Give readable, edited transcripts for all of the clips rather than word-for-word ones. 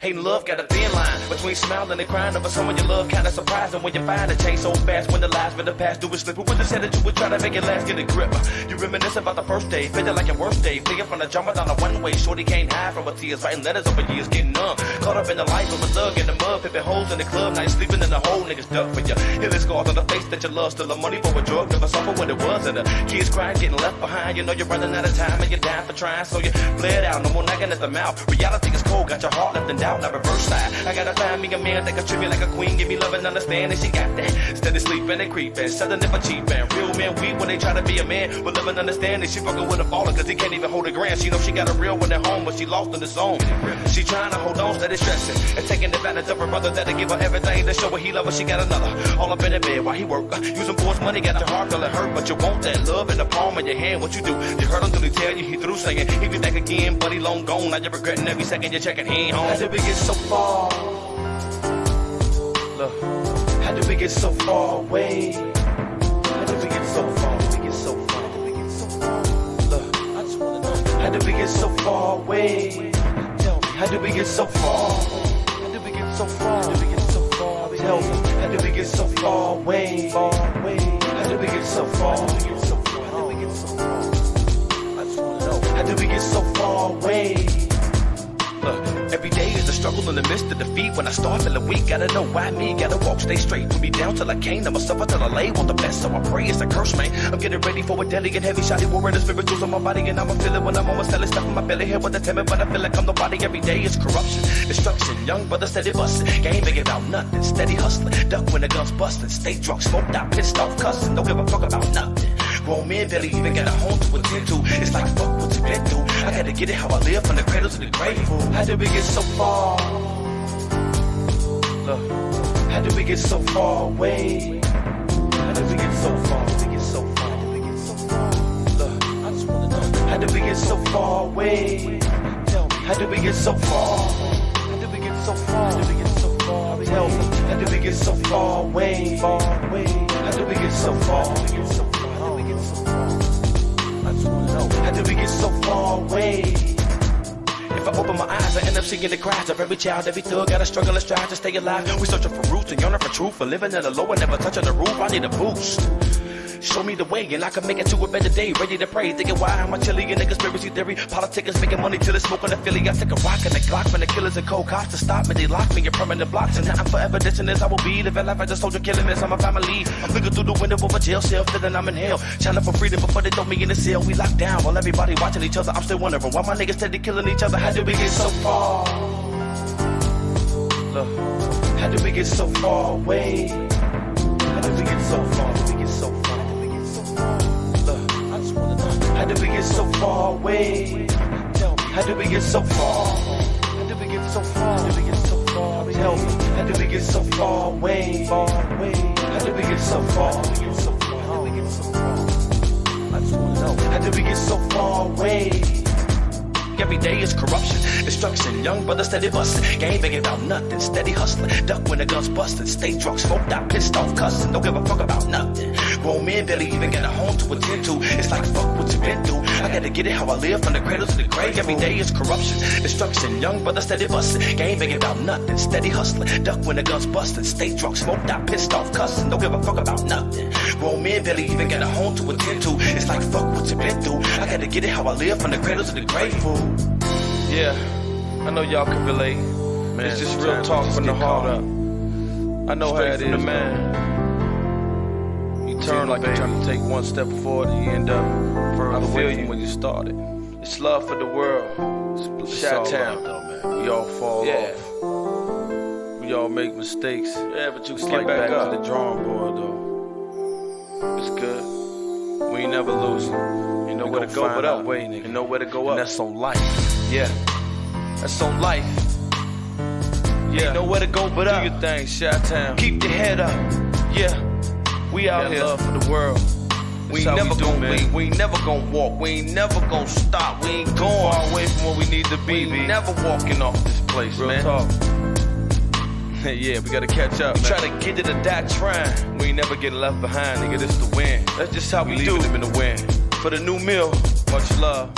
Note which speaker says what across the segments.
Speaker 1: Hate and love got a thin line between smiling and crying over someone you love. Kinda surprising when you find it change so fast. When the lies from the past do it slip. Who would have said that you would try to make it last? Get a grip. You reminisce about the first day, feel it like your worst day. Fleeing from the drama down the one way. Shorty can't hide from her tears, writing letters over years, getting numb. Caught up in the life of a thug in the mud, pipping holes in the club. Now you sleeping in the hole, niggas duck for you. Healing scars on the face that you love, still the money for a drug. Never suffer when it was, and the kids crying, getting left behind. You know you're running out of time and you're down for trying, so you bled out. No more nagging at the mouth. Reality is cold, got your heart left in doubt, now reverse side. I gotta find me a man that can treat me like a queen, give me love and understanding. She got that. Steady sleeping and creeping, selling it for cheap and real men weep when they try to be a man. With love and understanding, she fucking with a baller cause he can't even hold a grand. She know she got a real one at home, but she lost in the zone. She trying to hold on, steady stressing and taking advantage of her brother that'll give her everything to show her he love her. She got another all up in the bed while he work. Using boys' money, got your heart feeling hurt, but you want that love in the palm of your hand. What you do? You heard him till he tell you he through singing. He be back again, but he long gone. Now you're regretting every second you're checking he ain't home. How did we get so far? Look, how did we get so far away? How did we get so far? How did we get so far? How did we get so far? Look, I just wanna know. How did we get so far away? Tell me, how did we get so far? How did we get so far? How did we get so far? Tell me, how did we get so far away? Far away. How did we get so far? How did we get so far? How did we get so far? I just wanna know. How did we get so far away? Every day is a struggle in the midst of defeat. When I start feeling weak, gotta know why me. Gotta walk, stay straight. Put me down till I can't. I'ma suffer till I lay. Want the best, so I pray it's a curse, man. I'm getting ready for a deadly and heavy shotty war in the spirituals on my body. And I'ma feel it when I'm almost selling stuff in my belly. Here with the timid, but I feel like I'm nobody. Every day is corruption, destruction. Young brother steady bustin'. Game big about nothing. Steady hustling. Duck when the guns bustin'. Stay drunk, smoked out, pissed off, cussing. Don't give a fuck about nothing. Grown men barely even got a home to attend to. It's like fuck what you been through. I gotta get it how I live from the cradle to the grave. How did we get so far? Look, how did we get so far away? How did we get so far? How did we get so far? How did we get so far? Look, I just wanna know. How did we get so far away? Tell me, how did we get so far? How did we get so far? How did we get so far? Tell me, how did we get so far away? Far away. How did we get so far? How did we get so far? How did we get so far? I just wanna know. How did we get so far away? If I open my eyes, I end up seeing the cries of every child, every thug gotta struggle and strive to stay alive. We searching for roots and yearning for truth, for living in the low and never touching the roof. I need a boost. Show me the way and I can make it to a better day. Ready to pray, thinking why am I chilly in the conspiracy theory? Politicians making money till they smoke on the Philly. I take a rock and a Glock from the killers and cold cops to stop me. They lock me in permanent blocks and now I'm forever dissing this. I will be living life as a soldier killing this on my family. I'm looking through the window of a jail cell, feeling I'm in hell. Shining for freedom before they throw me in the cell. We locked down while everybody watching each other. I'm still wondering why my niggas steady killing each other. How did we get so far? Look, how did we get so far away? How did we get so far? How did we get so far? Look, I just wanna know. How did we get so far away? Tell me, how did we get so far? How did we get so far? How did we get so far? Tell me, how did we get so far away? Far away. How did we get so far? How did we get so far? How did we get so far? I just wanna know. How did we get so far away? Every day is corruption, destruction. Young brother steady bustin', game big about nothing. Steady hustling, duck when the guns bustin'. Stay drunk, smoked out, pissed off, cussin'. Don't give a fuck about nothing. Grown men barely even got a home to attend to. It's like fuck what you been through. I gotta get it how I live from the cradle to the grave. Every day is corruption, destruction. Young brother steady bustin', game big about nothing. Steady hustling, duck when the guns bustin'. Stay drunk, smoked out, pissed off, cussin'. Don't give a fuck about nothing. Grown men barely even got a home to attend to. It's like fuck what you been through. I gotta get it how I live from the cradle to the grave. Yeah, I know y'all can relate. Man, it's just real talk from the heart up. I know how it is, man. You turn like you're trying to take one step forward and you end up further away from when you started. It's love for the world. Chi-Town. We all fall off. We all make mistakes. Yeah, but you can get back up to the drawing board, though. It's good. We ain't never losing. You know where to go but up. You know where to go up. And that's on life. Yeah, that's on life. Yeah, ain't nowhere to go but up. Do your thing, Chi-Town. Keep your head up. Yeah, we out here. Love for the world. We ain't never gonna wait. We ain't never gonna walk. We ain't never gonna stop. We ain't going far away from where we need to be. We ain't never walking off this place, real man. Talk. Yeah, we gotta catch up. We try to get to the dot trying. We ain't never getting left behind, nigga. This the win. That's just how we do. Leaving them in the wind. For the new meal, much love.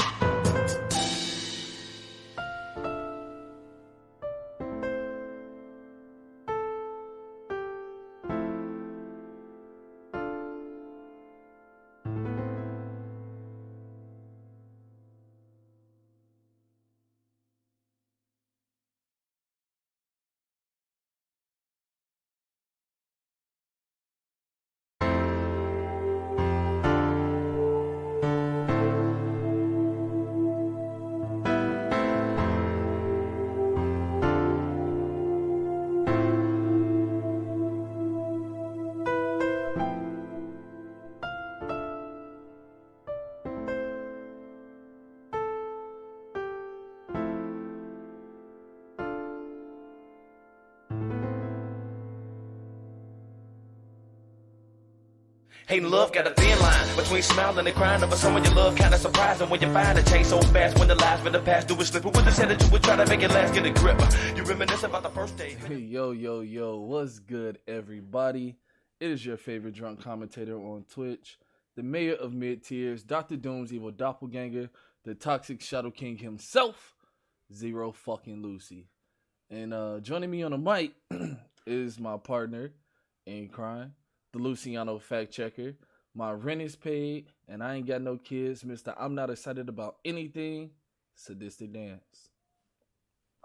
Speaker 1: Hate and love got a thin line between smiling and crying over someone you love. Kinda surprising when you find a change so fast. When the lies from the past do it slip. Who would have said that you would try to make it last? Get a grip. You reminisce about the first day.
Speaker 2: Yo, what's good, everybody? It is your favorite drunk commentator on Twitch, the mayor of mid-tiers, Dr. Doom's evil doppelganger, the toxic Shadow King himself, Zero fucking Lucy. And joining me on the mic is my partner in crime, the Luciano fact checker. My rent is paid, and I ain't got no kids, Mr. I'm not excited about anything, Sadistic Dance.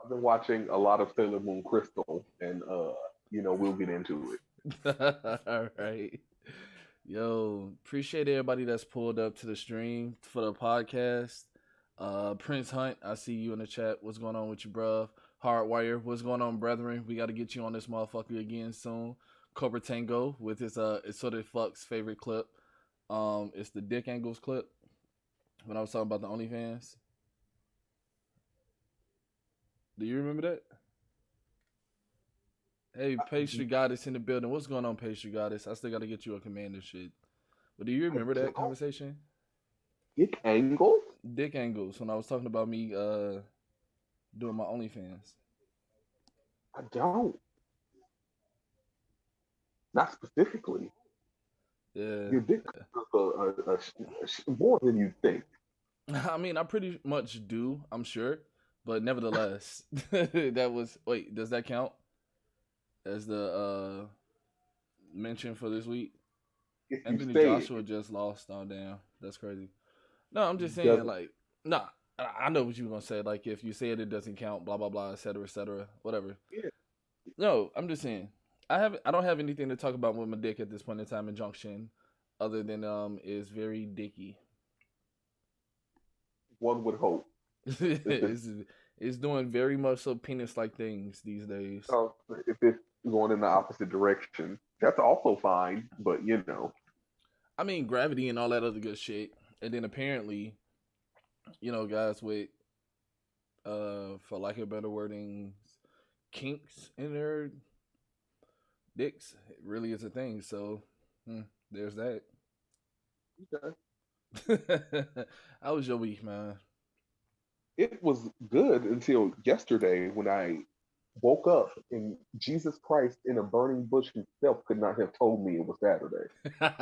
Speaker 3: I've been watching a lot of Sailor Moon Crystal, and we'll get into
Speaker 2: it. All right. Yo, appreciate everybody that's pulled up to the stream for the podcast. Prince Hunt, I see you in the chat. What's going on with you, bruv? Hardwire, what's going on, brethren? We got to get you on this motherfucker again soon. Cobra Tango with his Assorted P's favorite clip. It's the Dick Angles clip when I was talking about the OnlyFans. Do you remember that? Hey, Pastry Goddess in the building. What's going on, Pastry Goddess? I still got to get you a commander shit. But do you remember that conversation?
Speaker 3: Dick Angles?
Speaker 2: Dick Angles, when I was talking about me doing my OnlyFans.
Speaker 3: I don't. Not specifically.
Speaker 2: Yeah.
Speaker 3: Your dick is more than you think.
Speaker 2: I mean, I pretty much do, I'm sure. But nevertheless, that was... Wait, does that count as the mention for this week? Anthony Joshua just lost. Oh, damn. That's crazy. No, I'm just saying, I know what you were going to say. Like, if you say it doesn't count, blah, blah, blah, et cetera, whatever.
Speaker 3: Yeah.
Speaker 2: No, I'm just saying. I don't have anything to talk about with my dick at this point in time in Junction, other than it's very dicky.
Speaker 3: One would hope.
Speaker 2: It's doing very much so penis-like things these days.
Speaker 3: So if it's going in the opposite direction, that's also fine. But
Speaker 2: I mean, gravity and all that other good shit. And then apparently, guys with, for lack of better wording, kinks in their dicks, it really is a thing. So there's that.
Speaker 3: Okay.
Speaker 2: How was your week, man?
Speaker 3: It was good until yesterday when I woke up and Jesus Christ in a burning bush himself could not have told me it was Saturday.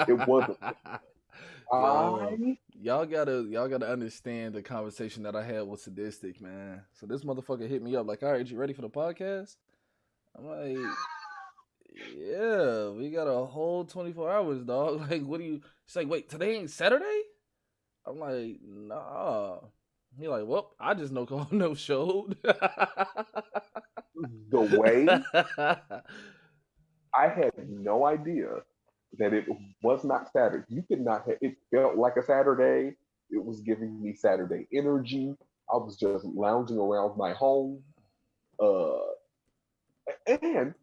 Speaker 3: It wasn't.
Speaker 2: Y'all gotta understand the conversation that I had with Sadistic, man. So this motherfucker hit me up like, all right, you ready for the podcast? I'm like, yeah, we got a whole 24 hours, dog. Like, what do you... It's like, wait, today ain't Saturday? I'm like, nah. He like, well, I just no showed.
Speaker 3: The way I had no idea that it was not Saturday. You could not have, it felt like a Saturday. It was giving me Saturday energy. I was just lounging around my home. And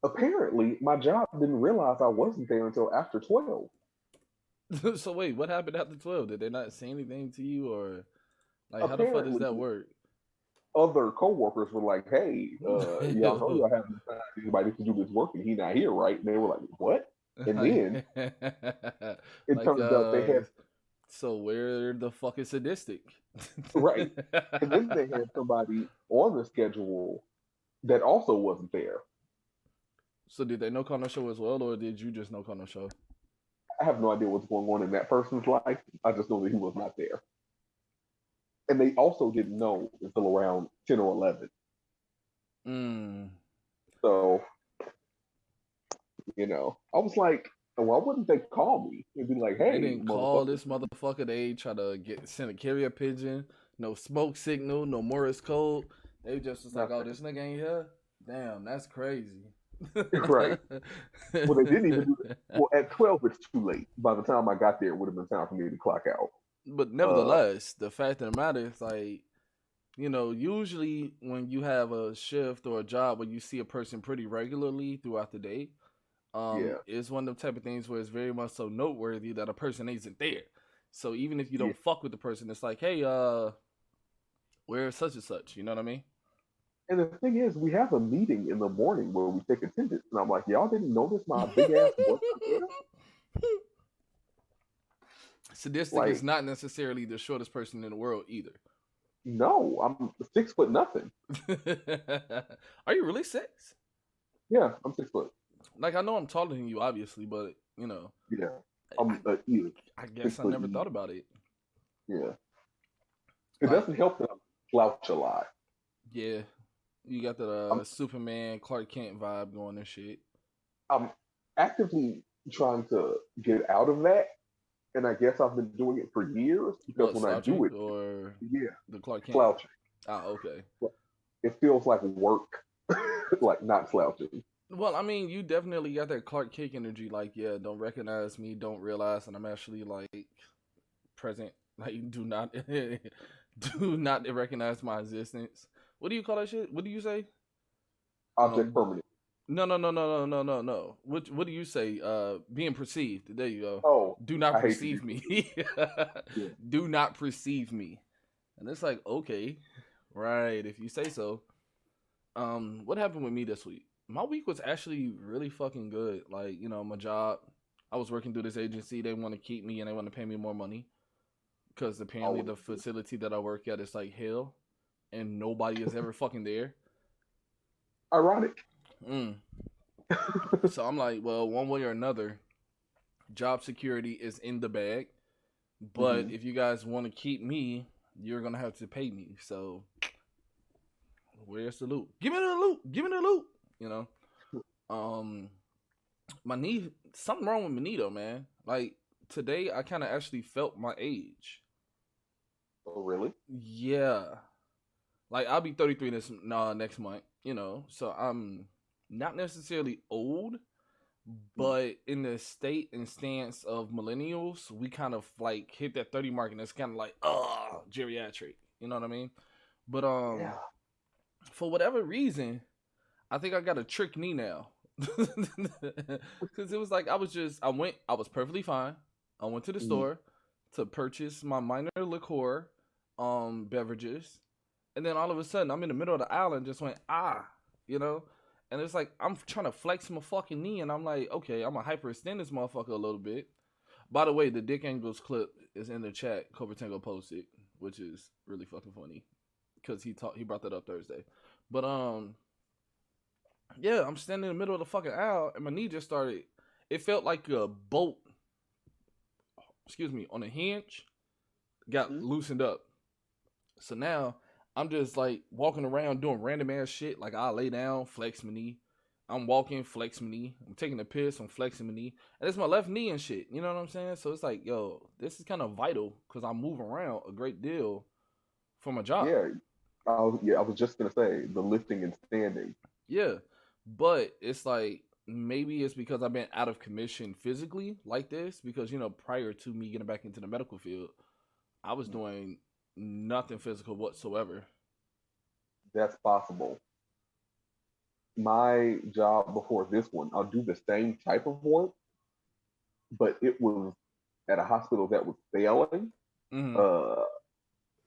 Speaker 3: apparently my job didn't realize I wasn't there until after 12.
Speaker 2: So wait, what happened after 12? Did they not say anything to you, or like how the fuck does that work?
Speaker 3: Other coworkers were like, "Hey, y'all know y'all haven't found anybody to do this work, and he not here, right?" And they were like, "What?" And then it turns out they had.
Speaker 2: So where the fuck is Sadistic?
Speaker 3: Right, and then they had somebody on the schedule that also wasn't there.
Speaker 2: So did they no call no show as well, or did you just no call no show?
Speaker 3: I have no idea what's going on in that person's life. I just know that he was not there. And they also didn't know until around 10 or 11. So, I was like, why wouldn't they call me and be like, hey,
Speaker 2: they didn't call this motherfucker. They try to send a carrier pigeon, no smoke signal, no Morse code. They just was like, oh, this nigga ain't here? Damn, that's crazy.
Speaker 3: Right. Well, they didn't even do that. Well, at 12, it's too late. By the time I got there, it would have been time for me to clock out.
Speaker 2: But nevertheless, the fact of the matter is, like, usually when you have a shift or a job where you see a person pretty regularly throughout the day, it's one of the type of things where it's very much so noteworthy that a person isn't there. So even if you don't fuck with the person, it's like, hey, where's such and such? You know what I mean?
Speaker 3: And the thing is, we have a meeting in the morning where we take attendance. And I'm like, y'all didn't notice my big ass work here?
Speaker 2: Sadistic
Speaker 3: Like,
Speaker 2: is not necessarily the shortest person in the world either.
Speaker 3: no, I'm 6 foot nothing.
Speaker 2: Are you really 6?
Speaker 3: Yeah, I'm 6 foot.
Speaker 2: Like, I know I'm taller than you, obviously, but you know,
Speaker 3: Yeah,
Speaker 2: I,
Speaker 3: I'm E.
Speaker 2: I
Speaker 3: six
Speaker 2: guess I
Speaker 3: foot
Speaker 2: never
Speaker 3: E.
Speaker 2: thought about it.
Speaker 3: Yeah, it
Speaker 2: Like,
Speaker 3: doesn't help that I slouch a lot.
Speaker 2: yeah, you got the
Speaker 3: I'm
Speaker 2: Superman Clark Kent vibe going and shit.
Speaker 3: I'm actively trying to get out of that, and I guess I've been doing it for years because
Speaker 2: What,
Speaker 3: when I do
Speaker 2: slouching
Speaker 3: it,
Speaker 2: or
Speaker 3: yeah,
Speaker 2: the Clark Kent?
Speaker 3: slouching.
Speaker 2: Ah, okay.
Speaker 3: It feels like work, like not slouching.
Speaker 2: Well, I mean, you definitely got that Clark Kent energy. Like, yeah, don't recognize me, don't realize that I'm actually like present. Like, do not, do not recognize my existence. What do you call that shit? What do you say?
Speaker 3: Object
Speaker 2: Um,
Speaker 3: permanent.
Speaker 2: no. What do you say? Being perceived. There you go.
Speaker 3: Oh,
Speaker 2: Do not
Speaker 3: I hate to be
Speaker 2: perceive
Speaker 3: perceived.
Speaker 2: me.
Speaker 3: Yeah.
Speaker 2: Do not perceive me. And it's like, okay, right, if you say so. What happened with me this week? My week was actually really fucking good. Like, you know, my job, I was working through this agency. They want to keep me and they want to pay me more money because apparently
Speaker 3: Always
Speaker 2: the
Speaker 3: do.
Speaker 2: facility that I work at is like hell and nobody is ever fucking there.
Speaker 3: Ironic.
Speaker 2: Mm. So I'm like, well, one way or another, job security is in the bag. But
Speaker 3: Hmm.
Speaker 2: if you guys want to keep me, you're gonna have to pay me. So where's the loot? Give me the loot. Give me the loot. You know. Um, my knee. Something wrong with my knee though, man. Like today, I kind of actually felt my age.
Speaker 3: Oh, really?
Speaker 2: Yeah. Like I'll be 33 next month. You know, so I'm not necessarily old,
Speaker 3: Mm.
Speaker 2: but in the state and stance of millennials, we kind of like hit that 30 mark, and it's kind of like, geriatric. You know what I mean? But
Speaker 3: Yeah.
Speaker 2: for whatever reason, I think I got a trick knee now. Because it was like I was perfectly fine. I went to the
Speaker 3: Hmm.
Speaker 2: store to purchase my minor liqueur beverages, and then all of a sudden I'm in the middle of the aisle and just went you know. And it's like I'm trying to flex my fucking knee, and I'm like, okay, I'm gonna hyperextend this motherfucker a little bit. By the way, the Dick Angles clip is in the chat. Cobra Tango posted, which is really fucking funny because he brought that up Thursday. But yeah, I'm standing in the middle of the fucking aisle, and my knee just started. It felt like a bolt, excuse me, on a hinge got
Speaker 3: Hmm.
Speaker 2: loosened up. So now I'm just like walking around doing random ass shit. Like I lay down, flex my knee. I'm walking, flex my knee. I'm taking a piss, I'm flexing my knee, and it's my left knee and shit. You know what I'm saying? So it's like, yo, this is kind of vital because I move around a great deal for my job.
Speaker 3: Yeah. I was just gonna say the lifting and standing.
Speaker 2: Yeah, but it's like maybe it's because I've been out of commission physically like this because you know prior to me getting back into the medical field, I was doing nothing physical whatsoever.
Speaker 3: That's possible. My job before this one, I'll do the same type of work, but it was at a hospital that was failing.
Speaker 2: Mm-hmm.
Speaker 3: Uh,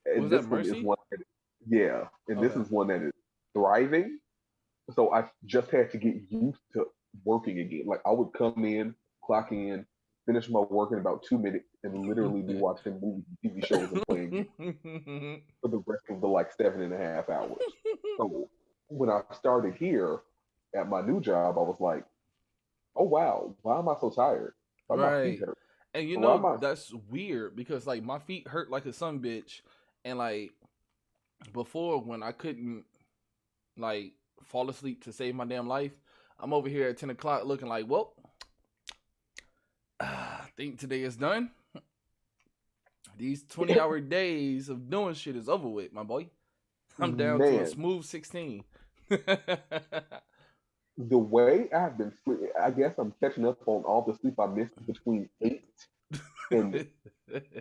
Speaker 3: and
Speaker 2: Was that
Speaker 3: this one is
Speaker 2: Mercy?
Speaker 3: one that, yeah, and this
Speaker 2: Okay.
Speaker 3: is one that is thriving. So I just had to get used to working again. Like I would come in, clock in, finish my work in about 2 minutes, and literally be watching movies, TV shows, and playing games for the rest of the like 7.5 hours. So when I started here at my new job, I was like, oh wow, why am I so tired? Why my feet
Speaker 2: Right.
Speaker 3: hurt?
Speaker 2: And you
Speaker 3: Why
Speaker 2: know
Speaker 3: am I?
Speaker 2: that's weird because like my feet hurt like a son bitch, and like before when I couldn't like fall asleep to save my damn life, I'm over here at 10 o'clock looking like, well, I think today is done. These 20-hour days of doing shit is over with, my boy. I'm down to a
Speaker 3: Man,
Speaker 2: smooth 16.
Speaker 3: the way I've been sleeping, I guess I'm catching up on all the sleep I missed between 8 and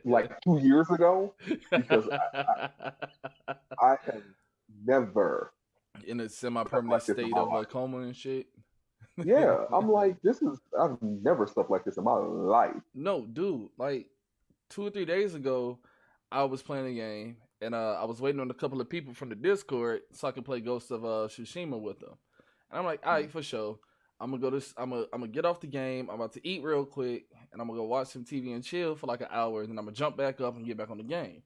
Speaker 3: like 2 years ago because I have never
Speaker 2: In a
Speaker 3: slept
Speaker 2: semi-permanent
Speaker 3: like this in
Speaker 2: state
Speaker 3: my
Speaker 2: of
Speaker 3: life.
Speaker 2: a coma and shit.
Speaker 3: Yeah, I'm like, I've never slept like this in my life.
Speaker 2: No, dude, like 2 or 3 days ago, I was playing a game and I was waiting on a couple of people from the Discord so I could play Ghost of Tsushima with them. And I'm like, all right, for sure. I'm gonna get off the game. I'm about to eat real quick, and I'm gonna go watch some TV and chill for like an hour, and then I'm gonna jump back up and get back on the game.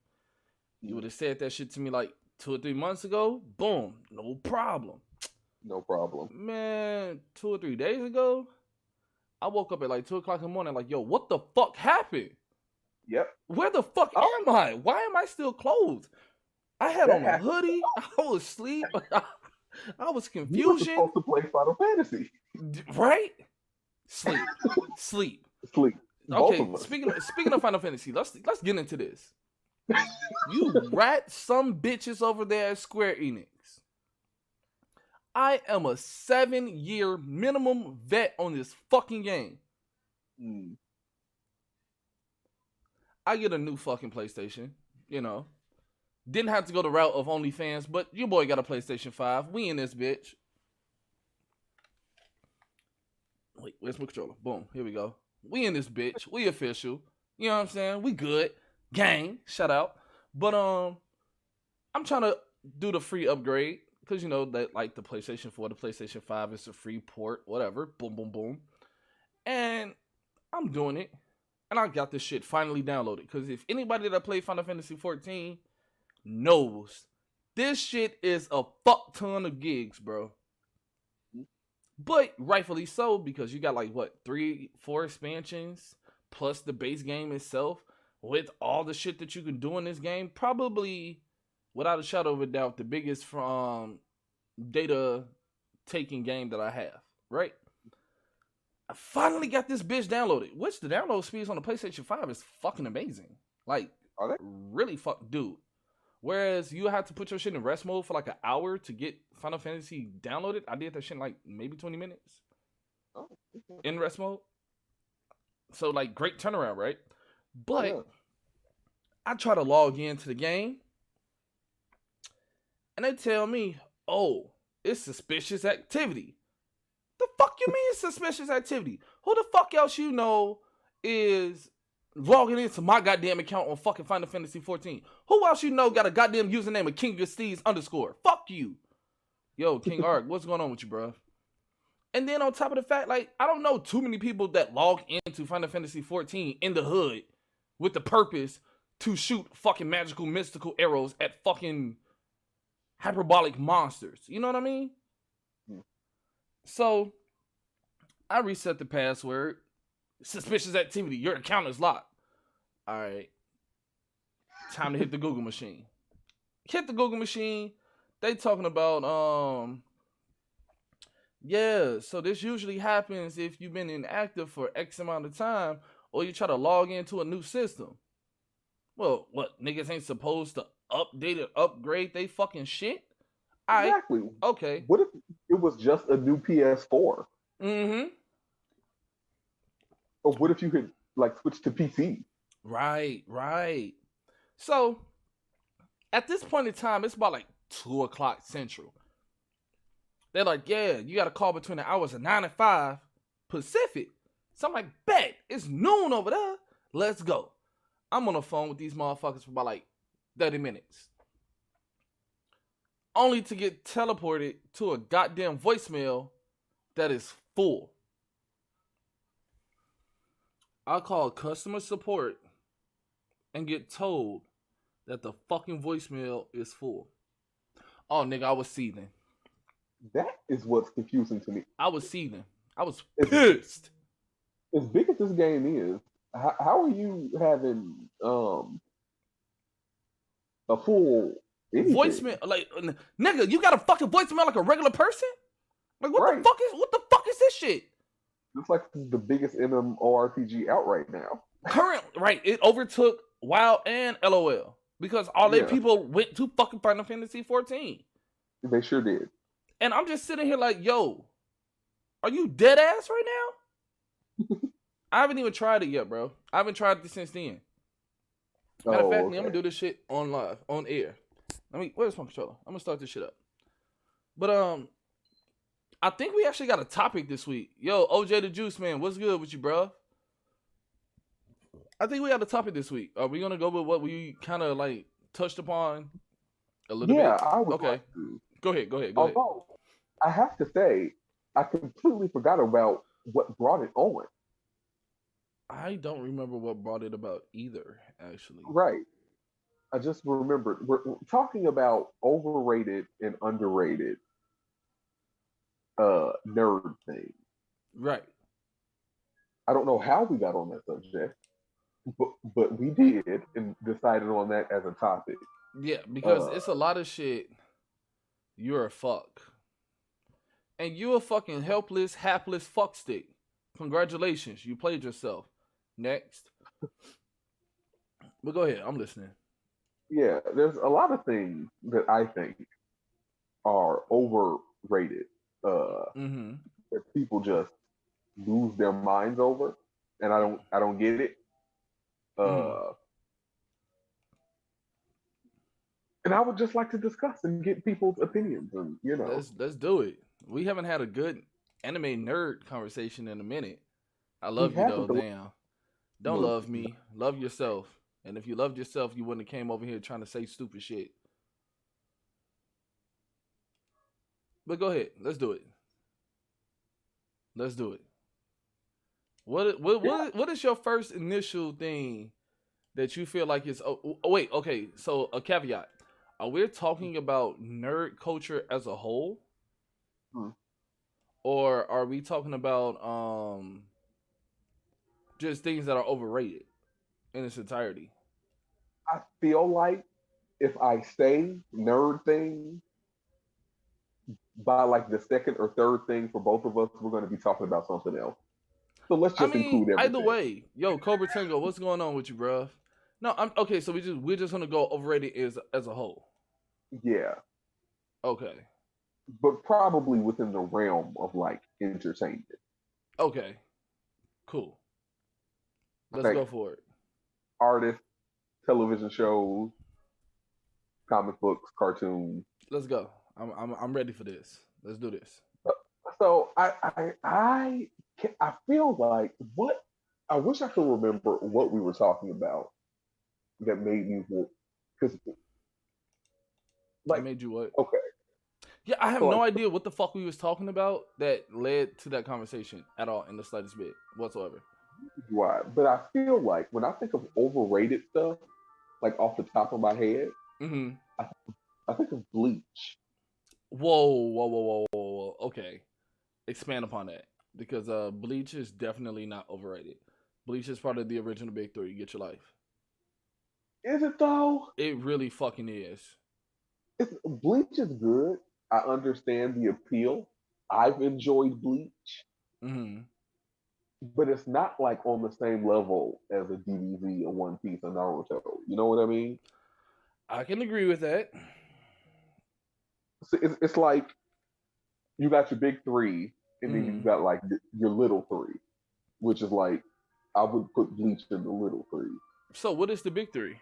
Speaker 2: You would have said that shit to me like 2 or 3 months ago. Boom, no problem.
Speaker 3: No problem.
Speaker 2: Man, 2 or 3 days ago, I woke up at like 2 o'clock in the morning, like, yo, what the fuck happened?
Speaker 3: Yep.
Speaker 2: Where the fuck am I? Why am I still clothed? I had on my hoodie. I was asleep. I was confused.
Speaker 3: You were supposed to play Final Fantasy,
Speaker 2: right? Sleep.
Speaker 3: Sleep.
Speaker 2: Okay. Speaking of Final Fantasy, let's get into this. You rat some bitches over there at Square Enix. I am a 7-year minimum vet on this fucking game. I get a new fucking PlayStation, you know. Didn't have to go the route of OnlyFans, but your boy got a PlayStation 5. We in this bitch. Wait, where's my controller? Boom, here we go. We in this bitch. We official. You know what I'm saying? We good. Gang, shout out. But I'm trying to do the free upgrade because you know that like the PlayStation 4, the PlayStation 5 is a free port, whatever. Boom, boom, boom. And I'm doing it, and I got this shit finally downloaded. Because if anybody that played Final Fantasy 14 knows, this shit is a fuck ton of gigs, bro. But rightfully so, because you got like what 3-4 expansions plus the base game itself. With all the shit that you can do in this game, probably, without a shadow of a doubt, the biggest data taking game that I have, right? I finally got this bitch downloaded, which the download speeds on the PlayStation 5 is fucking amazing. Like,
Speaker 3: are they?
Speaker 2: Really dude. Whereas you have to put your shit in rest mode for like an hour to get Final Fantasy downloaded. I did that shit in like maybe 20 minutes.
Speaker 3: Oh, okay.
Speaker 2: In rest mode. So, like, great turnaround, right? But yeah. I try to log into the game, and they tell me, "Oh, it's suspicious activity." The fuck you mean suspicious activity? Who the fuck else you know is logging into my goddamn account on fucking Final Fantasy 14? Who else you know got a goddamn username of King of Steeds _ Fuck you, yo, King Ark. What's going on with you, bro? And then on top of the fact, like, I don't know too many people that log into Final Fantasy 14 in the hood with the purpose to shoot fucking magical, mystical arrows at fucking hyperbolic monsters. You know what I mean? So, I reset the password. Suspicious activity. Your account is locked. All right. Time to hit the Google machine. Hit the Google machine. They talking about, yeah, so this usually happens if you've been inactive for X amount of time or you try to log into a new system. Well, what, niggas ain't supposed to update or upgrade they fucking shit?
Speaker 3: Exactly.
Speaker 2: Okay.
Speaker 3: What if it was just a new PS4?
Speaker 2: Mm-hmm.
Speaker 3: Or what if you could, like, switch to PC?
Speaker 2: Right. So, at this point in time, it's about like 2 o'clock Central. They're like, yeah, you got to call between the hours of 9 and 5 Pacific. So I'm like, bet, it's noon over there. Let's go. I'm on the phone with these motherfuckers for about like 30 minutes. Only to get teleported to a goddamn voicemail that is full. I call customer support and get told that the fucking voicemail is full. Oh, nigga, I was seething.
Speaker 3: That is what's confusing to me.
Speaker 2: I was seething. I was pissed.
Speaker 3: As big as this game is, how are you having a full anything?
Speaker 2: Voicemail? Like, nigga, you got a fucking voicemail like a regular person? Like, what the fuck is this shit?
Speaker 3: It's like the biggest MMORPG out right now.
Speaker 2: Right. It overtook WoW and LOL because all their people went to fucking Final Fantasy 14.
Speaker 3: They sure did.
Speaker 2: And I'm just sitting here like, yo, are you dead ass right now? I haven't even tried it yet, bro. I haven't tried it since then. Matter of fact, I'm gonna do this shit on live, on air. Where's my controller? I'm gonna start this shit up. But I think we actually got a topic this week. Yo, OJ the Juice Man, what's good with you, bro? I think we got a topic this week. Are we gonna go with what we kind of like touched upon a little bit?
Speaker 3: Yeah, I would.
Speaker 2: Okay,
Speaker 3: like to.
Speaker 2: Go ahead.
Speaker 3: Although, I have to say, I completely forgot about what brought it on.
Speaker 2: I don't remember what brought it about either, actually.
Speaker 3: Right. I just remembered we're talking about overrated and underrated nerd things.
Speaker 2: Right.
Speaker 3: I don't know how we got on that subject, but we did and decided on that as a topic.
Speaker 2: Yeah, because
Speaker 3: Uh,
Speaker 2: it's a lot of shit. You're a fuck. And you a fucking helpless, hapless fuckstick. Congratulations, you played yourself. Next. But go ahead, I'm listening.
Speaker 3: yeah, there's a lot of things that I think are overrated.
Speaker 2: Mm-hmm.
Speaker 3: That people just lose their minds over, and I don't get it.
Speaker 2: Mm-hmm.
Speaker 3: Uh, and I would just like to discuss and get people's opinions, and
Speaker 2: Let's do it. We haven't had a good anime nerd conversation in a minute. I
Speaker 3: we
Speaker 2: love you though
Speaker 3: haven't.
Speaker 2: now. Don't love me. Love yourself. And if you loved yourself, you wouldn't have came over here trying to say stupid shit. But go ahead. Let's do it. Let's do it. What is your first initial thing that you feel like is wait, okay, so a caveat. Are we talking about nerd culture as a whole?
Speaker 3: Hmm.
Speaker 2: Or are we talking about just things that are overrated in its entirety?
Speaker 3: I feel like if I say nerd thing, by like the second or third thing for both of us, we're going to be talking about something else. So let's
Speaker 2: I
Speaker 3: just
Speaker 2: mean,
Speaker 3: include
Speaker 2: either
Speaker 3: everything.
Speaker 2: way, yo, Cobra Tango, what's going on with you, bruh? No, I'm okay. So we're just gonna go overrated as a whole.
Speaker 3: Yeah,
Speaker 2: Okay,
Speaker 3: but probably within the realm of like entertainment.
Speaker 2: okay, cool. Let's
Speaker 3: Like
Speaker 2: go for it.
Speaker 3: artists, television shows, comic books, cartoons.
Speaker 2: Let's go. I'm ready for this. Let's do this.
Speaker 3: So I feel like what I wish I could remember what we were talking about that made me because
Speaker 2: That
Speaker 3: like
Speaker 2: made you what?
Speaker 3: okay,
Speaker 2: Yeah, I
Speaker 3: I
Speaker 2: have
Speaker 3: feel
Speaker 2: no
Speaker 3: like
Speaker 2: idea what the fuck we was talking about that led to that conversation at all in the slightest bit whatsoever.
Speaker 3: why, but I feel like when I think of overrated stuff, like off the top of my head,
Speaker 2: Mm-hmm.
Speaker 3: I, I think of Bleach.
Speaker 2: Whoa, whoa, whoa, whoa, whoa, whoa. Okay, expand upon that because Bleach is definitely not overrated. Bleach is part of the original Big Three. Get your life.
Speaker 3: Is it though?
Speaker 2: It really fucking is.
Speaker 3: Bleach is good. I understand the appeal. I've enjoyed Bleach,
Speaker 2: Mm-hmm.
Speaker 3: but it's not like on the same level as a DBZ, a One Piece, a Naruto. You know what I mean?
Speaker 2: I can agree with that.
Speaker 3: So it's like you got your big three, and then you
Speaker 2: Mm-hmm.
Speaker 3: got like your little three, which is like I would put Bleach in the little three.
Speaker 2: So, what is the Big Three?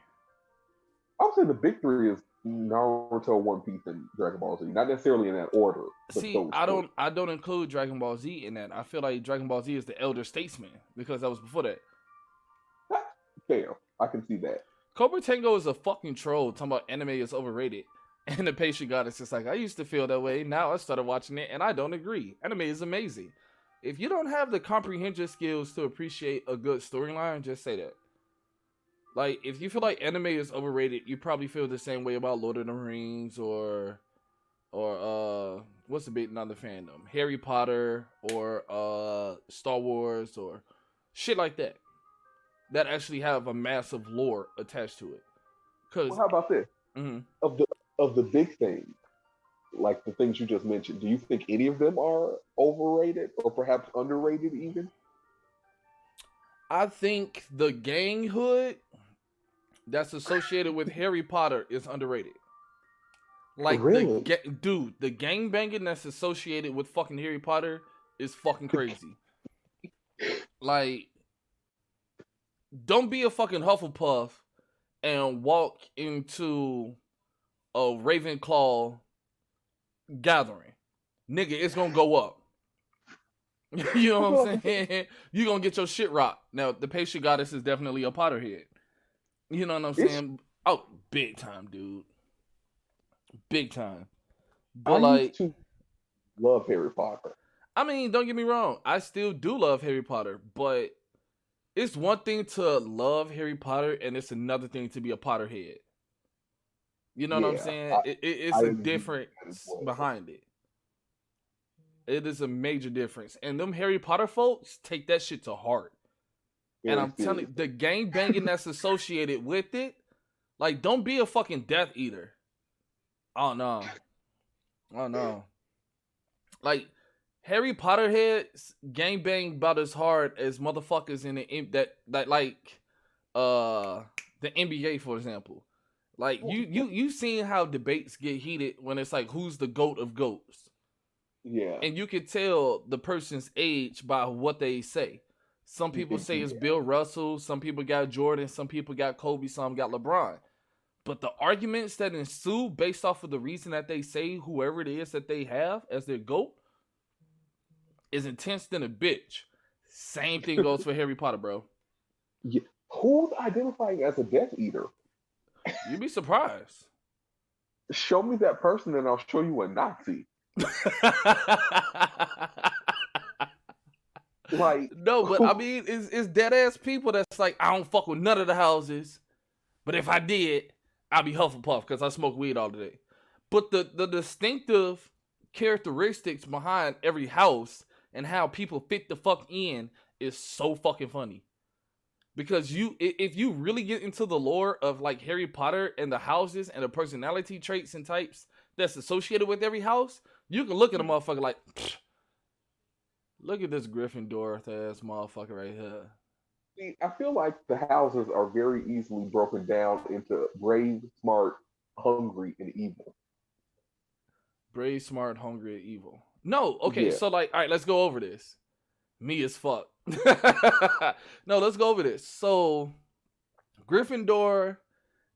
Speaker 3: I would say the big three is Naruto, One Piece, and Dragon Ball Z. Not necessarily in that order, but
Speaker 2: See,
Speaker 3: those
Speaker 2: I
Speaker 3: three.
Speaker 2: don't include Dragon Ball Z in that. I feel like Dragon Ball Z is the elder statesman because that was before that.
Speaker 3: Fair. I can see that.
Speaker 2: Cobra Tango is a fucking troll talking about anime is overrated. And the patient goddess is like, I used to feel that way. Now I started watching it and I don't agree. Anime is amazing. If you don't have the comprehension skills to appreciate a good storyline, just say that. Like, if you feel like anime is overrated, you probably feel the same way about Lord of the Rings or what's the big another fandom? Harry Potter or Star Wars or shit like that. That actually have a massive lore attached to it.
Speaker 3: Well,
Speaker 2: Cause
Speaker 3: how about this?
Speaker 2: mm-hmm.
Speaker 3: Of the big things, like the things you just mentioned, do you think any of them are overrated or perhaps underrated even?
Speaker 2: I think the ganghood that's associated with Harry Potter is underrated. Like
Speaker 3: Really?
Speaker 2: the gang banging that's associated with fucking Harry Potter is fucking crazy. Like, don't be a fucking Hufflepuff and walk into a Ravenclaw gathering. Nigga, it's gonna go up. You know what I'm saying? You gonna get your shit rocked. Now, the patient goddess is definitely a Potterhead. You know what I'm saying? Oh, big time, dude. Big time.
Speaker 3: I
Speaker 2: But
Speaker 3: used
Speaker 2: like,
Speaker 3: to love Harry Potter.
Speaker 2: I mean, don't get me wrong. I still do love Harry Potter, but it's one thing to love Harry Potter, and it's another thing to be a Potterhead. You know what I'm
Speaker 3: Yeah,
Speaker 2: saying? It's
Speaker 3: I
Speaker 2: a
Speaker 3: agree with that as
Speaker 2: difference
Speaker 3: well.
Speaker 2: behind it. It is a major difference. And them Harry Potter folks take that shit to heart. And
Speaker 3: Very
Speaker 2: I'm telling you,
Speaker 3: serious.
Speaker 2: the gang banging that's associated with it, like, don't be a fucking Death Eater. Oh, no. Oh, no. Like, Harry Potter heads gang bang about as hard as motherfuckers in the NBA, for example. Like, you seen how debates get heated when it's like, who's the GOAT of GOATs?
Speaker 3: Yeah,
Speaker 2: And you can tell the person's age by what they say. Some people say it's Bill Russell, some people got Jordan, some people got Kobe, some got LeBron. But the arguments that ensue based off of the reason that they say whoever it is that they have as their GOAT is intense than a bitch. Same thing goes for Harry Potter, bro.
Speaker 3: yeah. Who's identifying as a Death Eater?
Speaker 2: You'd be surprised.
Speaker 3: Show me that person, and I'll show you a Nazi. Like,
Speaker 2: No, but I mean, it's dead ass people that's like, I don't fuck with none of the houses, but if I did, I'd be Hufflepuff because I smoke weed all day. But the distinctive characteristics behind every house and how people fit the fuck in is so fucking funny. Because if you really get into the lore of like Harry Potter and the houses and the personality traits and types that's associated with every house, you can look at a motherfucker like, look at this Gryffindor ass motherfucker right here.
Speaker 3: see, I feel like the houses are very easily broken down into brave, smart, hungry, and evil.
Speaker 2: Brave, smart, hungry, and evil. No, okay,
Speaker 3: Yeah,
Speaker 2: so like, all right, let's go over this. Me as fuck. No, let's go over this. So, Gryffindor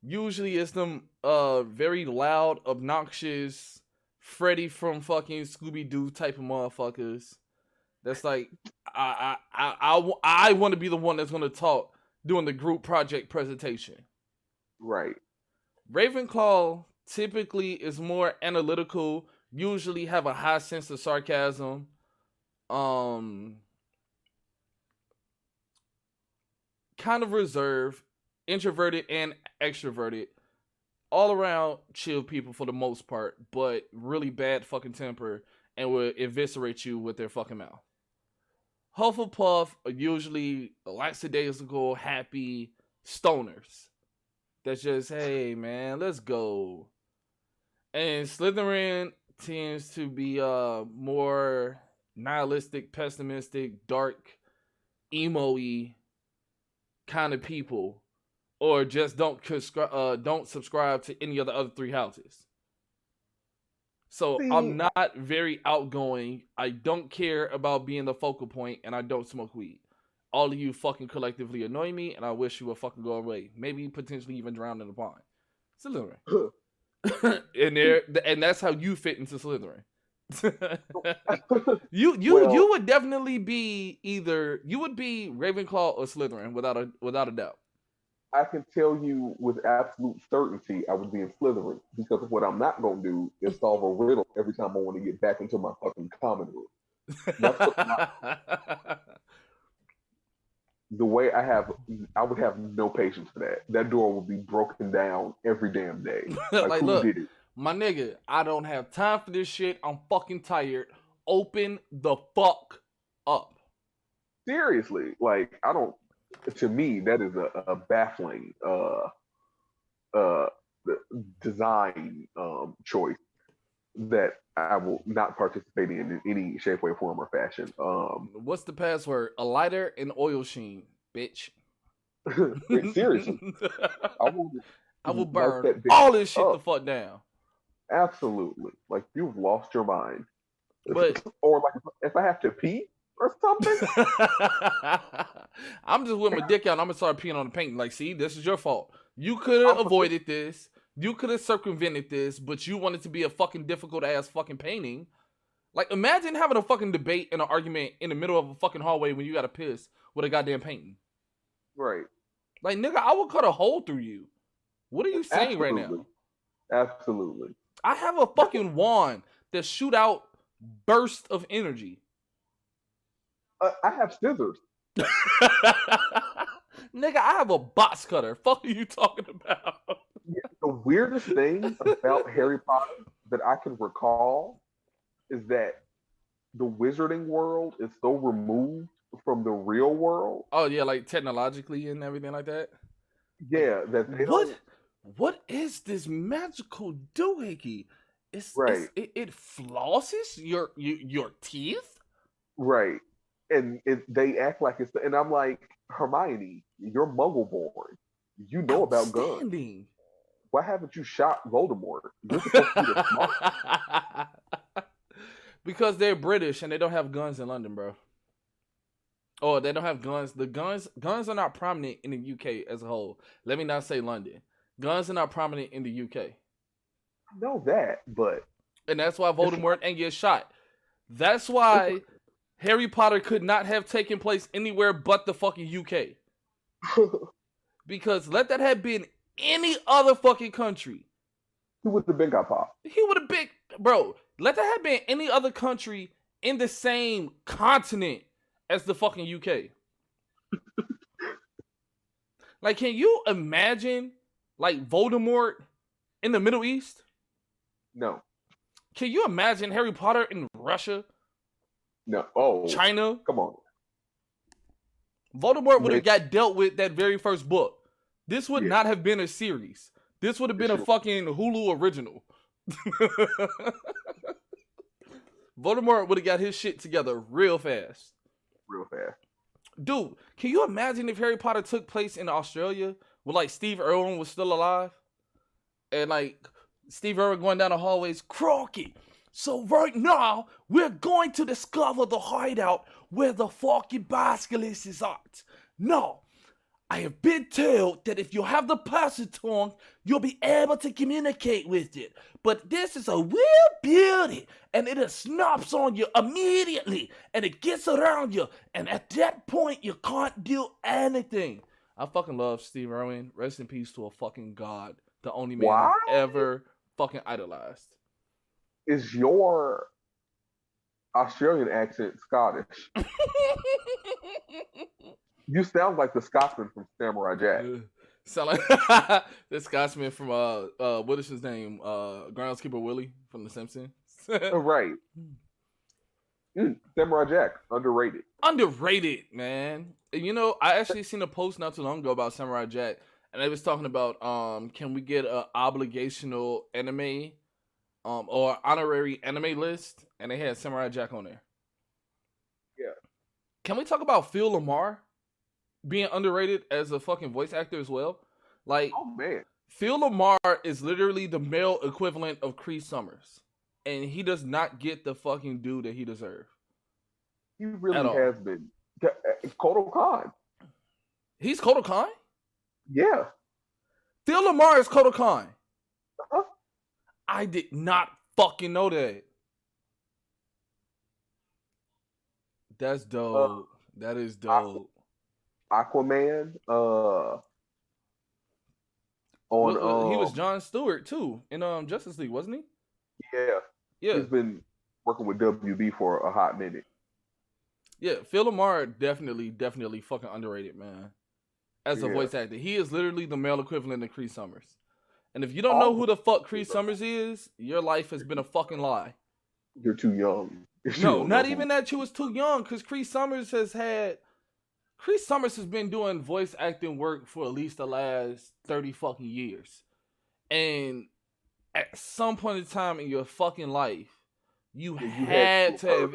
Speaker 2: usually is them very loud, obnoxious, Freddy from fucking Scooby Doo type of motherfuckers. That's like, I want to be the one that's gonna talk doing the group project presentation.
Speaker 3: right.
Speaker 2: Ravenclaw typically is more analytical, usually have a high sense of sarcasm. Kind of reserved, introverted and extroverted. All around chill people for the most part, but really bad fucking temper and will eviscerate you with their fucking mouth. Hufflepuff are usually lackadaisical, happy stoners. That's just, hey man, let's go. And Slytherin tends to be more nihilistic, pessimistic, dark, emo-y kind of people, or just don't subscribe to any of the other three houses. So
Speaker 3: See,
Speaker 2: I'm not very outgoing. I don't care about being the focal point, and I don't smoke weed. All of you fucking collectively annoy me, and I wish you would fucking go away. Maybe potentially even drown in the pond. Slytherin. and that's how you fit into Slytherin. you
Speaker 3: well,
Speaker 2: would definitely be either you would be Ravenclaw or Slytherin without a doubt.
Speaker 3: I can tell you with absolute certainty I would be in Slytherin because what I'm not going to do is solve a riddle every time I want to get back into my fucking common room. That's the way I would have no patience for that. That door would be broken down every damn day.
Speaker 2: Like,
Speaker 3: who
Speaker 2: look,
Speaker 3: did it?
Speaker 2: my nigga, I don't have time for this shit. I'm fucking tired. Open the fuck up.
Speaker 3: Seriously, like I don't. To me, that is a baffling design choice that I will not participate in any shape, way, form, or fashion.
Speaker 2: What's the password? A lighter and oil sheen, bitch.
Speaker 3: Seriously,
Speaker 2: I will
Speaker 3: light
Speaker 2: burn
Speaker 3: that bitch
Speaker 2: all this shit
Speaker 3: up.
Speaker 2: the fuck down.
Speaker 3: Absolutely, like you've lost your mind.
Speaker 2: But
Speaker 3: or like if I have to pee or something.
Speaker 2: I'm just with my dick out and I'm gonna start peeing on the paint. Like, see, this is your fault. You could have avoided this. You could have circumvented this, but you wanted to be a fucking difficult ass fucking painting. Like, imagine having a fucking debate and an argument in the middle of a fucking hallway when you gotta piss with a goddamn painting.
Speaker 3: Right.
Speaker 2: Like, nigga, I will cut a hole through you. What are you saying right now?
Speaker 3: Absolutely.
Speaker 2: I have a fucking wand that shoot out bursts of energy.
Speaker 3: I have scissors.
Speaker 2: Nigga, I have a box cutter. Fuck are you talking about?
Speaker 3: Yeah, the weirdest thing about Harry Potter that I can recall is that the wizarding world is so removed from the real world.
Speaker 2: Oh yeah, like technologically and everything like that.
Speaker 3: Yeah, that they
Speaker 2: What?
Speaker 3: don't.
Speaker 2: What is this magical doohickey?
Speaker 3: Right,
Speaker 2: It flosses your teeth.
Speaker 3: right, and they act like it's. And I'm like, Hermione, you're Muggle born. You know about guns.
Speaker 2: Outstanding.
Speaker 3: Why haven't you shot Voldemort? You're supposed to be the smart.
Speaker 2: Because they're British and they don't have guns in London, bro. Oh, they don't have guns. The guns are not prominent in the UK as a whole. Let me not say London. Guns are not prominent in the UK.
Speaker 3: I know that, but
Speaker 2: And that's why Voldemort ain't get shot. That's why Harry Potter could not have taken place anywhere but the fucking UK. Because let that have been any other fucking country,
Speaker 3: he would have been got popped.
Speaker 2: he would have been, bro. Let that have been any other country in the same continent as the fucking UK. Like, can you imagine, like, Voldemort in the Middle East?
Speaker 3: No,
Speaker 2: Can you imagine Harry Potter in Russia,
Speaker 3: no. Oh,
Speaker 2: China?
Speaker 3: come on.
Speaker 2: Voldemort would have got dealt with that very first book. This would
Speaker 3: Yeah.
Speaker 2: not have been a series. This would have been a fucking Hulu original. Voldemort would have got his shit together real fast.
Speaker 3: Real fast.
Speaker 2: Dude, can you imagine if Harry Potter took place in Australia where, like, Steve Irwin was still alive? And, like, Steve Irwin going down the hallways, Crocky. So right now, we're going to discover the hideout where the fucking basilisk is at. Now, I have been told that if you have the person tongue, you'll be able to communicate with it. But this is a weird beauty, and it snaps on you immediately, and it gets around you, and at that point, you can't do anything. I fucking love Steve Irwin. Rest in peace to a fucking god. The only man
Speaker 3: Why?
Speaker 2: I've ever fucking idolized.
Speaker 3: Is your Australian accent Scottish? You sound like the Scotsman from Samurai Jack.
Speaker 2: Sound like the Scotsman from what is his name? Groundskeeper Willie from The Simpsons.
Speaker 3: Right. Samurai Jack, underrated.
Speaker 2: Underrated, man. And you know, I actually seen a post not too long ago about Samurai Jack, and they was talking about can we get a obligational anime or honorary anime list, and they had Samurai Jack on there.
Speaker 3: Yeah.
Speaker 2: Can we talk about Phil Lamar being underrated as a fucking voice actor as well? Like,
Speaker 3: Oh man.
Speaker 2: Phil Lamar is literally the male equivalent of Cree Summers, and he does not get the fucking due that he deserves.
Speaker 3: He really
Speaker 2: At all.
Speaker 3: has been. Kodo Khan.
Speaker 2: He's Kodo Khan?
Speaker 3: Yeah.
Speaker 2: Phil Lamar is Kodo Khan.
Speaker 3: Uh-huh.
Speaker 2: I did not fucking know that. That's dope. That is dope.
Speaker 3: Aquaman.
Speaker 2: He was Jon Stewart too in Justice League, wasn't he?
Speaker 3: Yeah.
Speaker 2: Yeah.
Speaker 3: He's been working with WB for a hot minute.
Speaker 2: Yeah, Phil Lamar definitely fucking underrated, man. As a
Speaker 3: Yeah.
Speaker 2: voice actor. He is literally the male equivalent of Cree Summers. And if you don't know who the fuck Cree Summers is, your life has been a fucking lie.
Speaker 3: You're too young. You
Speaker 2: No,
Speaker 3: don't
Speaker 2: not
Speaker 3: know
Speaker 2: even that you was too young, because Cree Summers has been doing voice acting work for at least the last 30 fucking years. And at some point in time in your fucking life, you had to have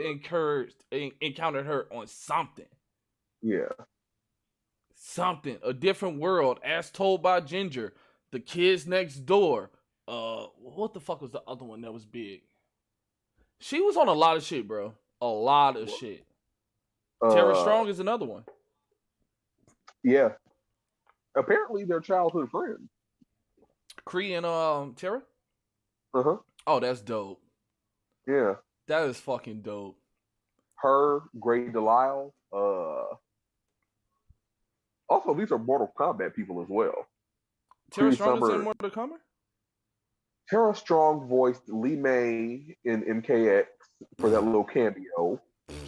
Speaker 2: encountered her on something.
Speaker 3: Yeah.
Speaker 2: Something. A different world, as told by Ginger. The Kids Next Door. What the fuck was the other one that was big? She was on a lot of shit, bro. A lot of shit. Tara Strong is another one.
Speaker 3: Yeah. Apparently they're childhood friends.
Speaker 2: Cree and Tara?
Speaker 3: Uh-huh.
Speaker 2: Oh, that's dope.
Speaker 3: Yeah.
Speaker 2: That is fucking dope.
Speaker 3: Her, Grey Delisle. Also, these are Mortal Kombat people as well.
Speaker 2: Tara
Speaker 3: Cree
Speaker 2: Strong is in
Speaker 3: Summer-
Speaker 2: Mortal Kombat?
Speaker 3: Tara Strong voiced Lee May in MKX for that little cameo.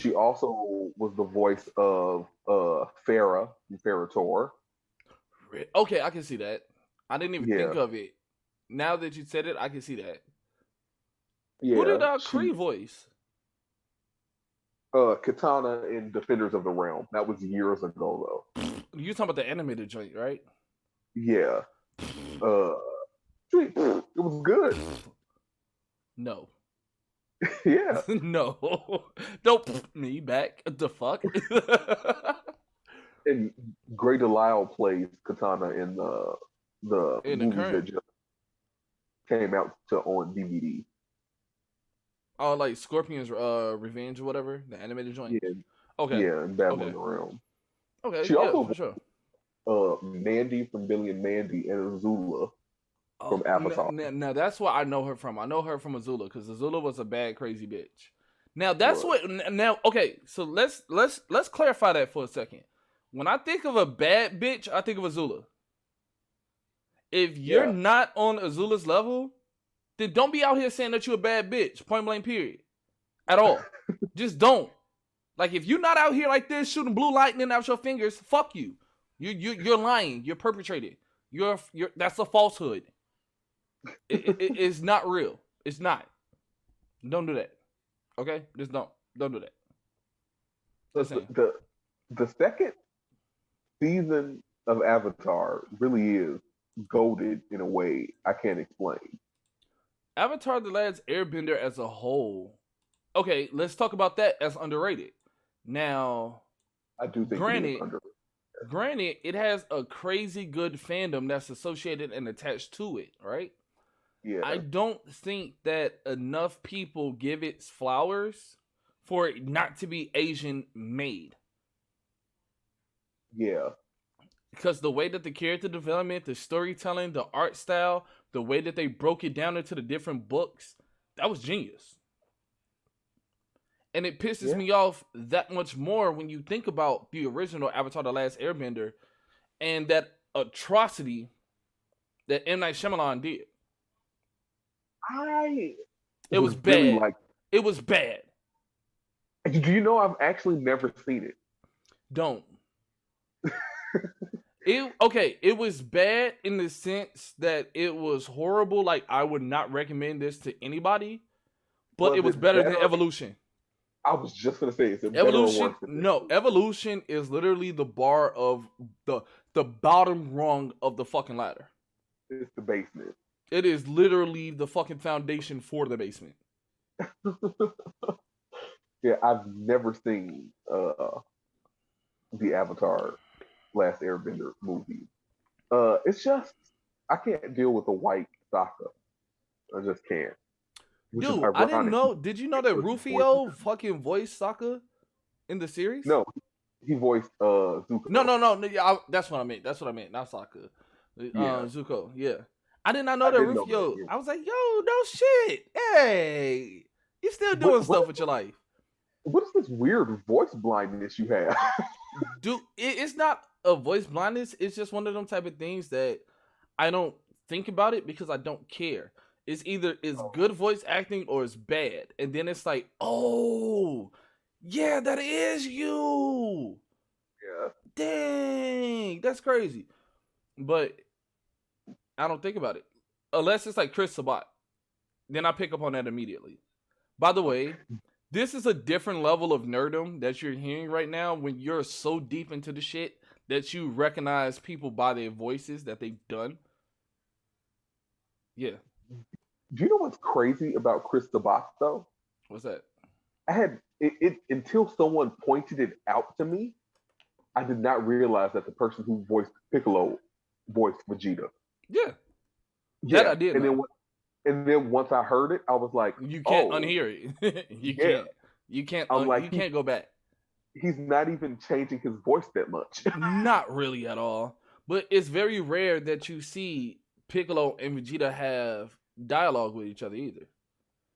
Speaker 3: She also was the voice of Farah from Ferrator.
Speaker 2: Okay, I can see that. I didn't even think
Speaker 3: Yeah,
Speaker 2: of it. Now that you said it, I can see that. Who did
Speaker 3: yeah.
Speaker 2: Kree voice?
Speaker 3: Katana in Defenders of the Realm. That was years ago, though.
Speaker 2: You talking about the animated joint, right?
Speaker 3: Yeah. Uh, it was good.
Speaker 2: No.
Speaker 3: Yeah.
Speaker 2: No. Don't me back. The fuck?
Speaker 3: And Grey Delisle plays Katana in the
Speaker 2: In the
Speaker 3: movies that
Speaker 2: current.
Speaker 3: just came out on DVD.
Speaker 2: Oh, like Scorpion's Revenge or whatever, the animated joint.
Speaker 3: Yeah,
Speaker 2: Okay.
Speaker 3: yeah, and Battle in
Speaker 2: Okay.
Speaker 3: the Realm.
Speaker 2: Okay.
Speaker 3: She
Speaker 2: Yeah,
Speaker 3: also
Speaker 2: for sure.
Speaker 3: Mandy from Billy and Mandy and Azula
Speaker 2: Oh,
Speaker 3: from Avatar.
Speaker 2: now that's what I know her from. I know her from Azula because Azula was a bad, crazy bitch. Now that's
Speaker 3: What?
Speaker 2: what. Now, okay, so let's clarify that for a second. When I think of a bad bitch, I think of Azula. If you're
Speaker 3: Yeah.
Speaker 2: not on Azula's level, then don't be out here saying that you're a bad bitch. Point blank, period. At all. Just don't. Like if you're not out here like this shooting blue lightning out your fingers, fuck you. You're lying. You're perpetrating. You're that's a falsehood. It's not real. It's not. Don't do that. Okay? Just don't do that.
Speaker 3: The second season of Avatar really is goated in a way I can't explain.
Speaker 2: Avatar: The Last Airbender as a whole. Okay, let's talk about that as underrated. Now,
Speaker 3: I do think it is underrated.
Speaker 2: Granted, it has a crazy good fandom that's associated and attached to it, right?
Speaker 3: Yeah.
Speaker 2: I don't think that enough people give its flowers for it not to be Asian made.
Speaker 3: Yeah.
Speaker 2: Because the way that the character development, the storytelling, the art style, the way that they broke it down into the different books, that was genius. And it pisses me off that much more when you think about the original Avatar: The Last Airbender and that atrocity that M. Night Shyamalan did. It was
Speaker 3: really
Speaker 2: bad. It was bad.
Speaker 3: Do you know I've actually never seen it?
Speaker 2: Don't. It was bad in the sense that it was horrible. Like I would not recommend this to anybody, but it was better than Evolution.
Speaker 3: I was just gonna say, is it
Speaker 2: Evolution?
Speaker 3: better or worse than
Speaker 2: No, Evolution is literally the bar of the bottom rung of the fucking ladder.
Speaker 3: It's the basement.
Speaker 2: It is literally the fucking foundation for the basement.
Speaker 3: Yeah, I've never seen the Avatar Last Airbender movie. It's just I can't deal with a white Sokka. I just can't.
Speaker 2: Dude, I didn't know. Did you know that Rufio fucking voiced Sokka in the series?
Speaker 3: No, he voiced Zuko.
Speaker 2: No. Yeah, that's what I meant. Not Sokka. Zuko. Yeah. I did not know that Rufio. I was like, yo, no shit. Hey, you still doing stuff with your life.
Speaker 3: What is this weird voice blindness you have?
Speaker 2: Dude, it's not a voice blindness. It's just one of them type of things that I don't think about it because I don't care. It's either it's good voice acting or it's bad. And then it's like, oh, yeah, that is you.
Speaker 3: Yeah.
Speaker 2: Dang, that's crazy. But I don't think about it. Unless it's like Chris Sabat. Then I pick up on that immediately. By the way, this is a different level of nerdom that you're hearing right now when you're so deep into the shit that you recognize people by their voices that they've done. Yeah.
Speaker 3: Do you know what's crazy about Chris Sabat though?
Speaker 2: What's that?
Speaker 3: I had it until someone pointed it out to me. I did not realize that the person who voiced Piccolo voiced Vegeta.
Speaker 2: Yeah.
Speaker 3: That
Speaker 2: I did.
Speaker 3: And then once I heard it, I was like,
Speaker 2: you can't unhear it. You can't. You can't. You can't go back.
Speaker 3: He's not even changing his voice that much.
Speaker 2: Not really at all. But it's very rare that you see Piccolo and Vegeta have dialogue with each other either.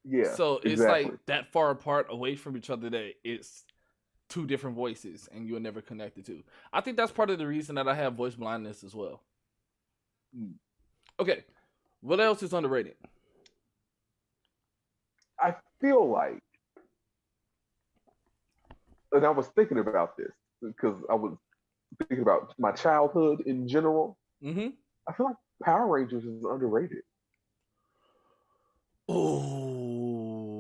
Speaker 3: Yeah.
Speaker 2: So it's like that far apart away from each other that it's two different voices and you're never connected to. I think that's part of the reason that I have voice blindness as well. Okay. What else is underrated?
Speaker 3: I feel like and I was thinking about this because I was thinking about my childhood in general.
Speaker 2: Mm-hmm.
Speaker 3: I feel like Power Rangers is underrated.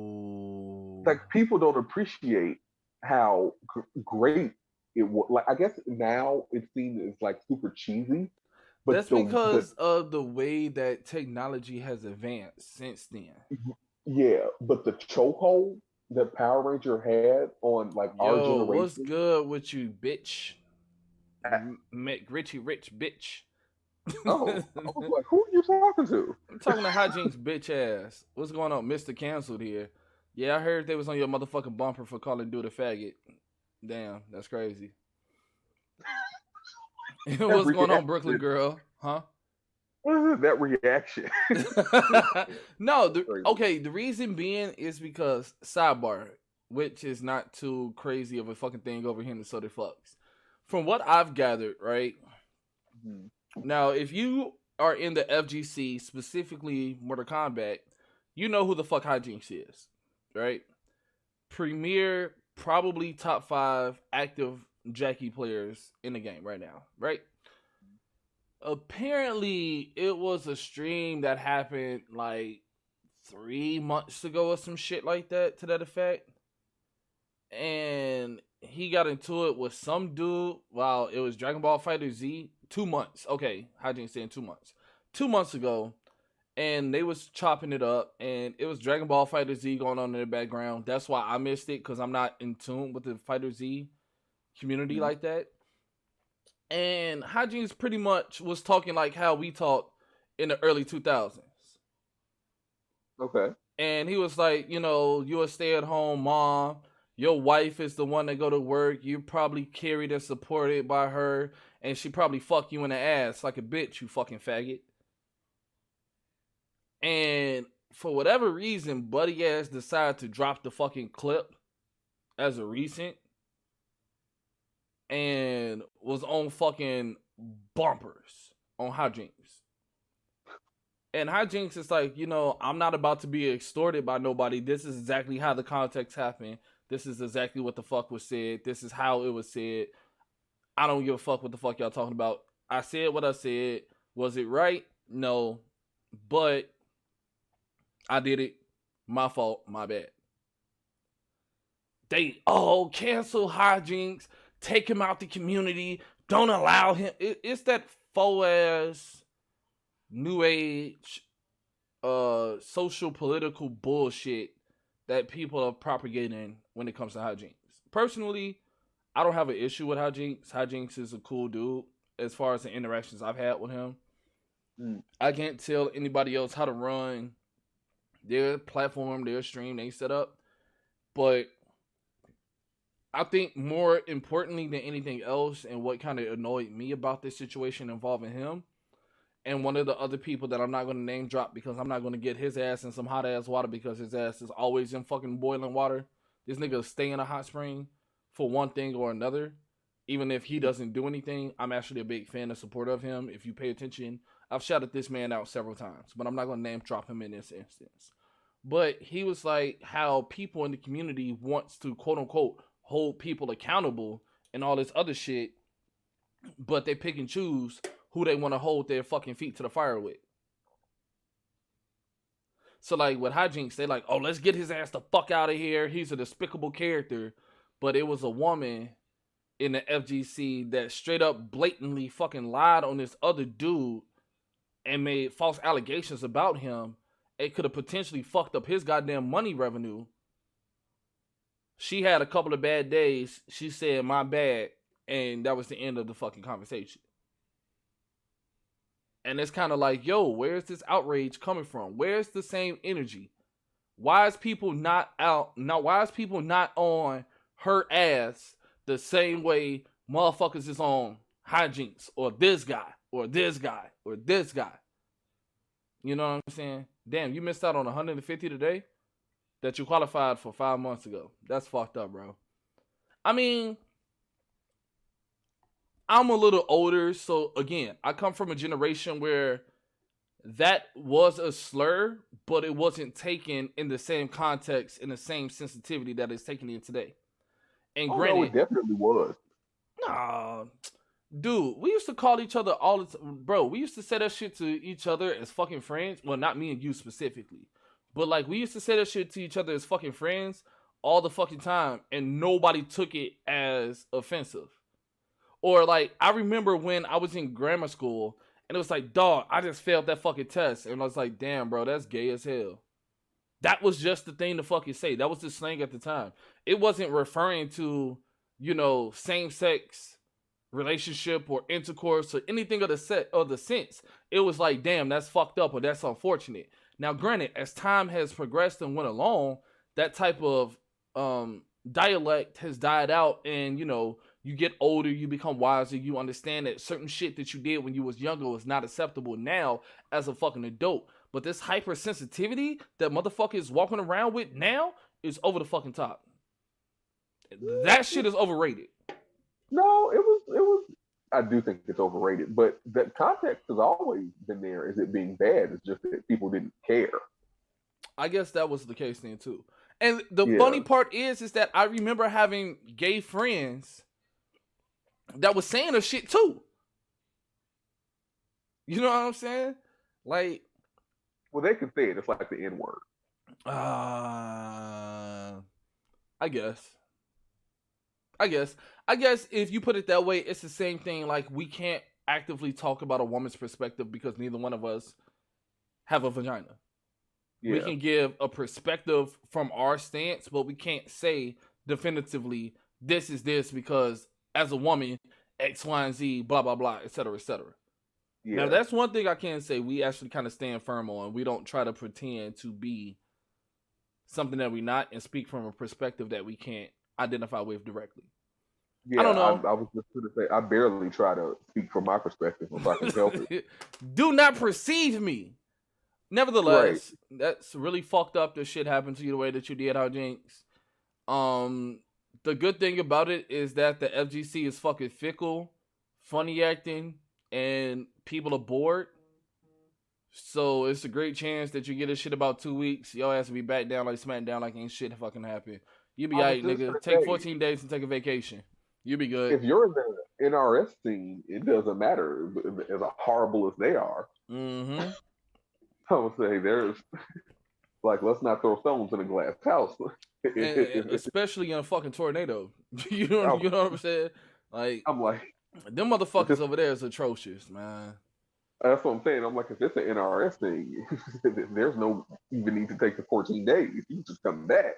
Speaker 2: Oh.
Speaker 3: Like people don't appreciate how great it was. Like I guess now it's seen as like super cheesy,
Speaker 2: That's
Speaker 3: but the
Speaker 2: because of the way that technology has advanced since then.
Speaker 3: yeah, but the chokehold that Power Ranger had on like our
Speaker 2: Yo, what's
Speaker 3: generation.
Speaker 2: good with you, bitch?
Speaker 3: I-
Speaker 2: Make Richie rich, bitch.
Speaker 3: Oh, I was like, who are you talking to?
Speaker 2: I'm talking to Hijinks bitch ass. What's going on? Mr. Cancelled here. Yeah, I heard they was on your motherfucking bumper for calling dude a faggot. Damn, that's crazy.
Speaker 3: That
Speaker 2: What's going on, Brooklyn
Speaker 3: reaction.
Speaker 2: girl? Huh?
Speaker 3: What is that reaction?
Speaker 2: No,
Speaker 3: Crazy.
Speaker 2: okay, the reason being is because sidebar, which is not too crazy of a fucking thing over here in the Southern Fucks. From what I've gathered, right?
Speaker 3: Mhm.
Speaker 2: Now, if you are in the FGC, specifically Mortal Kombat, you know who the fuck Hijinks is, right? Premier, probably top 5 active Jackie players in the game right now, right? Apparently, it was a stream that happened like 3 months ago or some shit like that to that effect. And he got into it with some dude while it was Dragon Ball Fighter Z 2 months. Okay, how do you say in 2 months? 2 months ago, and they was chopping it up, and it was Dragon Ball Fighter Z going on in the background. That's why I missed it because I'm not in tune with the Fighter Z community
Speaker 3: Mhm.
Speaker 2: like that. And Hijinks pretty much was talking like how we talked in the early 2000s.
Speaker 3: Okay.
Speaker 2: And he was like, you're a stay-at-home mom. Your wife is the one that go to work. You're probably carried and supported by her, and she probably fuck you in the ass like a bitch, you fucking faggot. And for whatever reason, Buddy ass decided to drop the fucking clip as a recent and was on fucking bumpers on Hijinks. And Hijinks is like, I'm not about to be extorted by nobody. This is exactly how the context happened. This is exactly what the fuck was said. This is how it was said. I don't give a fuck what the fuck y'all talking about. I said what I said. Was it right? No. But I did it. My fault. My bad. They, cancel Hijinks. Take him out the community. Don't allow him. It's that faux ass new age social political bullshit that people are propagating when it comes to Hijinks. Personally, I don't have an issue with Hijinks. Hijinks is a cool dude as far as the interactions I've had with him.
Speaker 3: Mm.
Speaker 2: I can't tell anybody else how to run their platform, their stream, they set up. But I think more importantly than anything else, and what kind of annoyed me about this situation involving him and one of the other people that I'm not going to name drop because I'm not going to get his ass in some hot ass water because his ass is always in fucking boiling water. This nigga stay in a hot spring for one thing or another. Even if he doesn't do anything, I'm actually a big fan and supporter of him. If you pay attention, I've shouted this man out several times, but I'm not going to name drop him in this instance. But he was like how people in the community wants to quote unquote hold people accountable and all this other shit, but they pick and choose who they want to hold their fucking feet to the fire with. So like with Hijinks, they like, let's get his ass the fuck out of here. He's a despicable character. But it was a woman in the FGC that straight up blatantly fucking lied on this other dude and made false allegations about him. It could have potentially fucked up his goddamn money revenue. She had a couple of bad days. She said, my bad. And that was the end of the fucking conversation. And it's kind of like, yo, where's this outrage coming from? Where's the same energy? Why is people not out? Now, why is people not on her ass the same way motherfuckers is on Hijinks or this guy or this guy or this guy? You know what I'm saying? Damn, you missed out on 150 today that you qualified for 5 months ago. That's fucked up, bro. I mean, I'm a little older, so again, I come from a generation where that was a slur, but it wasn't taken in the same context, in the same sensitivity that it's taken in today. And
Speaker 3: Oh,
Speaker 2: granted,
Speaker 3: no, it definitely was.
Speaker 2: nah, dude, we used to call each other all the time. Bro, we used to say that shit to each other as fucking friends. Well, not me and you specifically. But, like, we used to say that shit to each other as fucking friends all the fucking time. And nobody took it as offensive. Or, like, I remember when I was in grammar school. And it was like, dog, I just failed that fucking test. And I was like, damn, bro, that's gay as hell. That was just the thing to fucking say. That was the slang at the time. It wasn't referring to, you know, same-sex relationship or intercourse or anything of the sense. It was like, damn, that's fucked up or that's unfortunate. Now, granted, as time has progressed and went along, that type of dialect has died out, and you know, you get older, you become wiser, you understand that certain shit that you did when you was younger was not acceptable now as a fucking adult. But this hypersensitivity that motherfuckers walking around with now is over the fucking top. That shit is overrated.
Speaker 3: No, it was. I do think it's overrated, but the context has always been there. Is it being bad? It's just that people didn't care.
Speaker 2: I guess that was the case then too. And the funny part is that I remember having gay friends that was saying a shit too. You know what I'm saying? Like,
Speaker 3: well, they can say it. It's like the N-word.
Speaker 2: I guess if you put it that way, it's the same thing. Like, we can't actively talk about a woman's perspective because neither one of us have a vagina. Yeah. We can give a perspective from our stance, but we can't say definitively this is this because as a woman, X, Y, and Z, blah, blah, blah, et cetera, et cetera. Yeah. Now, that's one thing I can say we actually kind of stand firm on. We don't try to pretend to be something that we're not and speak from a perspective that we can't identify with directly.
Speaker 3: Yeah, I don't know. I was just going to say, I barely try to speak from my perspective if I can help it.
Speaker 2: Do not perceive me. Nevertheless, That's really fucked up that shit happened to you the way that you did, how Jinx. The good thing about it is that the FGC is fucking fickle, funny acting, and people are bored. So it's a great chance that you get this shit about 2 weeks. Your ass will be back down like SmackDown like ain't shit fucking happened. You be alright, nigga. Take 14 days and take a vacation. You be good.
Speaker 3: If you're in the NRS scene, it doesn't matter as horrible as they are.
Speaker 2: Mm-hmm.
Speaker 3: I would say there's like, let's not throw stones in a glass house.
Speaker 2: Especially in a fucking tornado. you know what I'm saying? Like,
Speaker 3: I'm like,
Speaker 2: them motherfuckers over there is atrocious, man.
Speaker 3: That's what I'm saying. I'm like, if it's an NRS thing, there's no even need to take the 14 days. You just come back.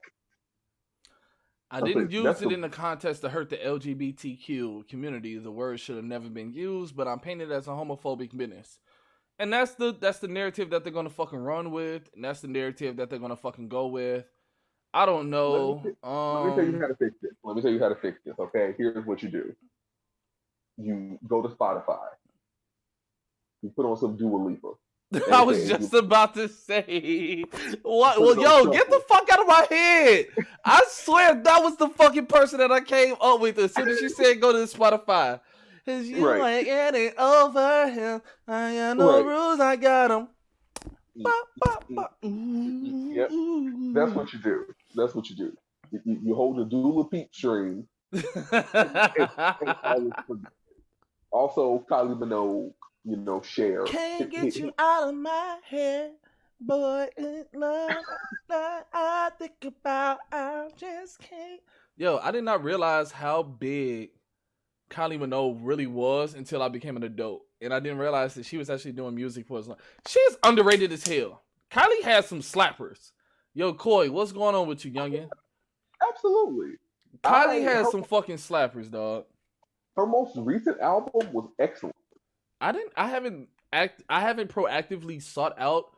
Speaker 2: I didn't use it in the context to hurt the LGBTQ community. The word should have never been used, but I'm painted as a homophobic menace. And that's the narrative that they're gonna fucking run with, and that's the narrative that they're gonna fucking go with. I don't know.
Speaker 3: Let me tell you how to fix this. Okay, here's what you do. You go to Spotify. You put on some Dua Lipa.
Speaker 2: I was just about to say, what? Well, yo, get the fuck out of my head. I swear that was the fucking person that I came up with as soon as you said go to Spotify. Cause you ain't getting over him. I got no rules, I got them.
Speaker 3: Yep. That's what you do. You hold the Dula Peep string. Also, Kylie Minogue. Share.
Speaker 2: Can't get you out of my head, boy. Love I think about, I just can't. Yo, I did not realize how big Kylie Minogue really was until I became an adult, and I didn't realize that she was actually doing music for as long. She's underrated as hell. Kylie has some slappers. Yo, Coy, what's going on with you, youngin?
Speaker 3: Absolutely.
Speaker 2: Kylie has some fucking slappers, dog.
Speaker 3: Her most recent album was excellent.
Speaker 2: I haven't proactively sought out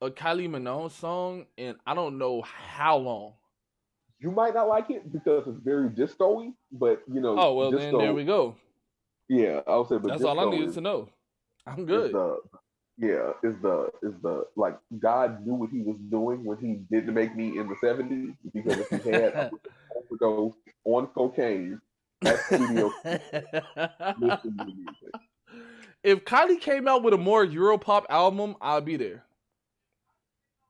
Speaker 2: a Kylie Minogue song in I don't know how long.
Speaker 3: You might not like it because it's very disco-y, but
Speaker 2: Oh well, then there we go.
Speaker 3: Yeah, I would say. But
Speaker 2: that's all I needed to know. I'm good.
Speaker 3: Is the like God knew what He was doing when He didn't make me in the 70s, because if He had, I would overdose on cocaine at studio.
Speaker 2: If Kylie came out with a more Europop album, I'll be there.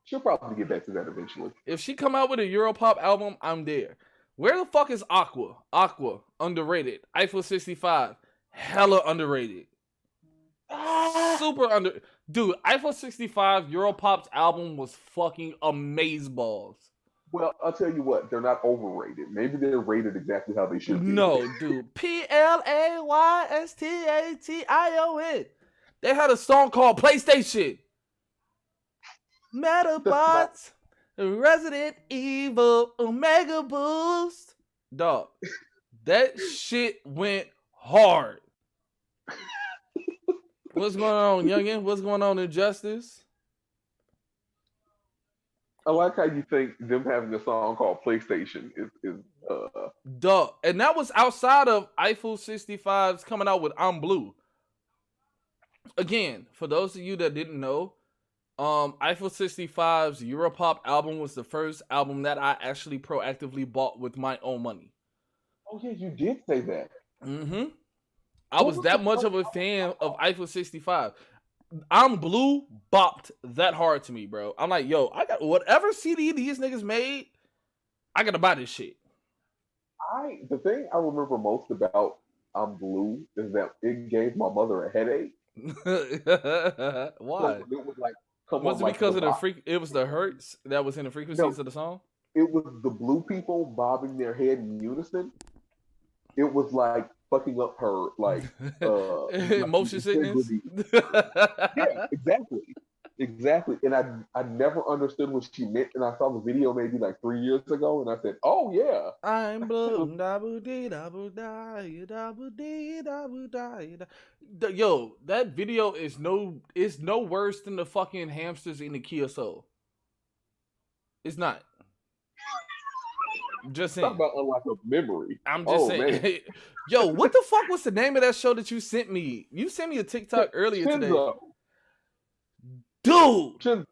Speaker 3: She'll probably get back to that eventually.
Speaker 2: If she come out with a Europop album, I'm there. Where the fuck is Aqua? Aqua, underrated. Eiffel 65, hella underrated. Super under. Dude, Eiffel 65, Europop's album was fucking amazeballs.
Speaker 3: Well, I'll tell you what, they're not overrated. Maybe they're rated exactly how they should be.
Speaker 2: No, dude. PlayStation. They had a song called PlayStation. Metabots, Resident Evil, Omega Boost. Dog, that shit went hard. What's going on, youngin? What's going on, Injustice?
Speaker 3: I like how you think them having a song called PlayStation is
Speaker 2: Duh. And that was outside of Eiffel 65's coming out with I'm Blue. Again, for those of you that didn't know, Eiffel 65's Europop album was the first album that I actually proactively bought with my own money.
Speaker 3: Oh yeah, you did say that.
Speaker 2: Mm-hmm. I was that much of a fan of Eiffel 65. I'm Blue bopped that hard to me, bro. I'm like, yo, I got whatever CD these niggas made, I gotta buy this shit.
Speaker 3: The thing I remember most about I'm Blue is that it gave my mother a headache.
Speaker 2: Why?
Speaker 3: So it was like,
Speaker 2: was it because of the freak? It was the hertz that was in the frequencies of the song.
Speaker 3: It was the blue people bobbing their head in unison. It was like fucking up her like
Speaker 2: motion sickness.
Speaker 3: Yeah, exactly. And I never understood what she meant, and I saw the video maybe like 3 years ago, and I said, "Oh yeah,
Speaker 2: I'm blue." Yo, that video is no worse than the fucking hamsters in the Kia Soul. It's not. Just saying.
Speaker 3: Talk about unlock of memory.
Speaker 2: I'm just saying. Yo, what the fuck was the name of that show that you sent me? You sent me a TikTok earlier today. Dude!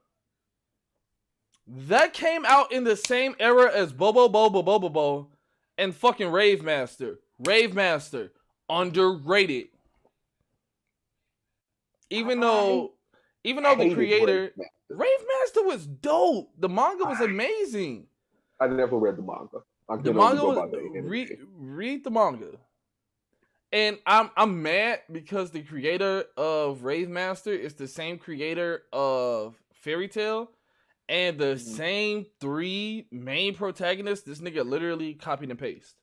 Speaker 2: That came out in the same era as Bobo and fucking Rave Master. Rave Master. Underrated. Even though the creator... Rave Master was dope. The manga was amazing.
Speaker 3: I never read the manga.
Speaker 2: The manga was, read the manga. And I'm mad because the creator of Rave Master is the same creator of Fairy Tail, and the same 3 main protagonists. This nigga literally copied and pasted.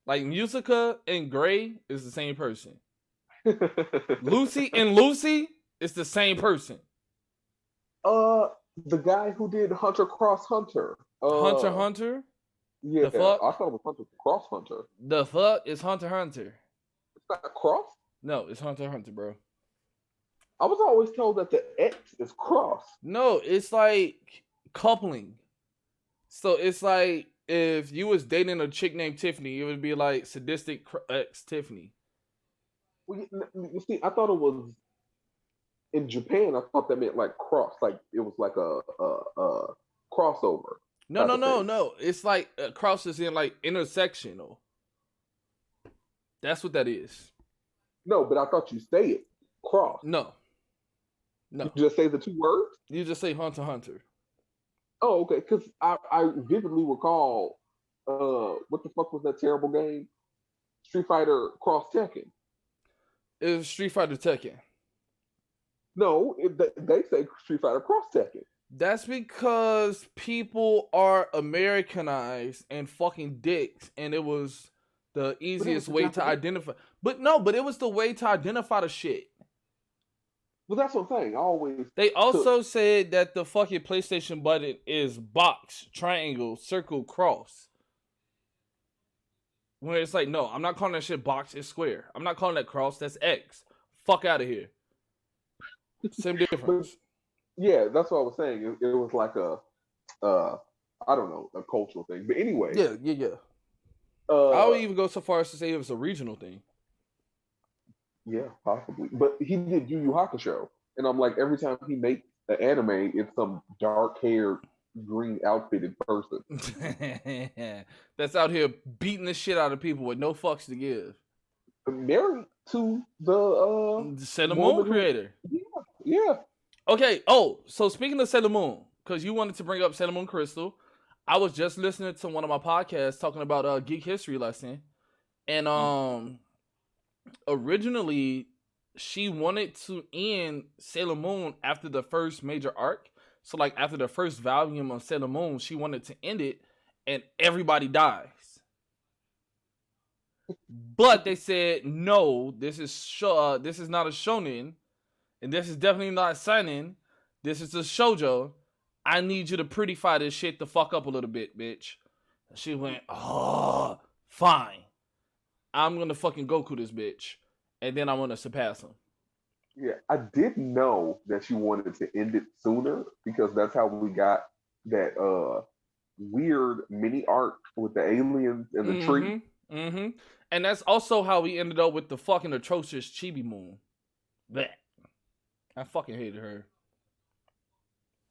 Speaker 2: Like Musica and Gray is the same person. Lucy and Lucy is the same person.
Speaker 3: The guy who did Hunter Cross Hunter.
Speaker 2: Hunter?
Speaker 3: Yeah,
Speaker 2: the fuck?
Speaker 3: I thought it was Hunter Cross Hunter.
Speaker 2: The fuck is Hunter Hunter?
Speaker 3: It's not Cross?
Speaker 2: No, it's Hunter Hunter, bro.
Speaker 3: I was always told that the X is Cross.
Speaker 2: No, it's like coupling. So it's like if you was dating a chick named Tiffany, it would be like Sadistic X Tiffany.
Speaker 3: Well, you see, I thought it was in Japan. I thought that meant like cross, like it was like a crossover.
Speaker 2: No. It's like cross is in like intersectional. That's what that is.
Speaker 3: No, but I thought you say it cross.
Speaker 2: No.
Speaker 3: You just say the 2 words.
Speaker 2: You just say Hunter Hunter.
Speaker 3: Oh, okay. Because I vividly recall, what the fuck was that terrible game? Street Fighter Cross Tekken.
Speaker 2: It was Street Fighter Tekken.
Speaker 3: No, they say Street Fighter Cross Tekken.
Speaker 2: That's because people are Americanized and fucking dicks, and it was the easiest way to identify. But it was the way to identify the shit.
Speaker 3: Well, that's what I'm saying.
Speaker 2: They also said that the fucking PlayStation button is box, triangle, circle, cross. When it's like, no, I'm not calling that shit box, it's square. I'm not calling that cross, that's X. Fuck out of here. Same difference.
Speaker 3: Yeah, that's what I was saying. It was like I don't know, a cultural thing. But anyway.
Speaker 2: Yeah. I would even go so far as to say it was a regional thing.
Speaker 3: Yeah, possibly. But he did Yu Yu Hakusho. And I'm like, every time he makes an anime, it's some dark-haired, green outfitted person.
Speaker 2: That's out here beating the shit out of people with no fucks to give.
Speaker 3: Married to the
Speaker 2: Sailor Moon creator.
Speaker 3: Yeah.
Speaker 2: Okay. So speaking of Sailor Moon, because you wanted to bring up Sailor Moon Crystal, I was just listening to one of my podcasts talking about geek history lesson, and originally she wanted to end Sailor Moon after the first major arc. So like after the first volume of Sailor Moon, she wanted to end it, and everybody dies. But they said no. This is not a shonen, and this is definitely not seinen. This is a shoujo. I need you to prettify this shit the fuck up a little bit, bitch. She went, oh, fine. I'm gonna fucking Goku this bitch, and then I'm gonna surpass him.
Speaker 3: Yeah, I did know that she wanted to end it sooner because that's how we got that weird mini arc with the aliens and the tree.
Speaker 2: Mm-hmm. And that's also how we ended up with the fucking atrocious Chibi Moon. That I fucking hated her.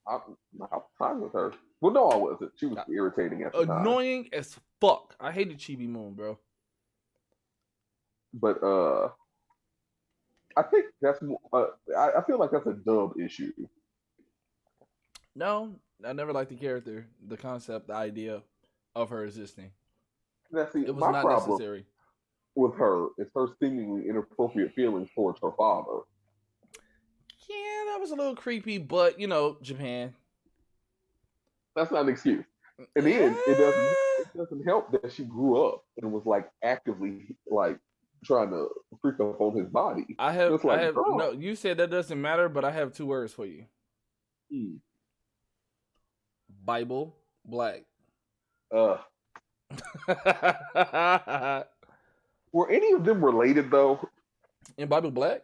Speaker 3: I was fine with her. Well, no, I wasn't. She was irritating at the time.
Speaker 2: Annoying as fuck. I hated Chibi Moon, bro.
Speaker 3: But I think that's I feel like that's a dub issue.
Speaker 2: No, I never liked the character, the concept, the idea of her existing.
Speaker 3: Now, see,
Speaker 2: it was
Speaker 3: my
Speaker 2: not
Speaker 3: problem
Speaker 2: necessary
Speaker 3: with her is her seemingly inappropriate feelings towards her father.
Speaker 2: Yeah, that was a little creepy, but you know, Japan.
Speaker 3: That's not an excuse. And then it doesn't help that she grew up and was like actively like trying to freak up on his body.
Speaker 2: I have
Speaker 3: girl.
Speaker 2: no. You said that doesn't matter, but I have 2 words for you. Bible Black.
Speaker 3: Were any of them related though?
Speaker 2: In Bible Black?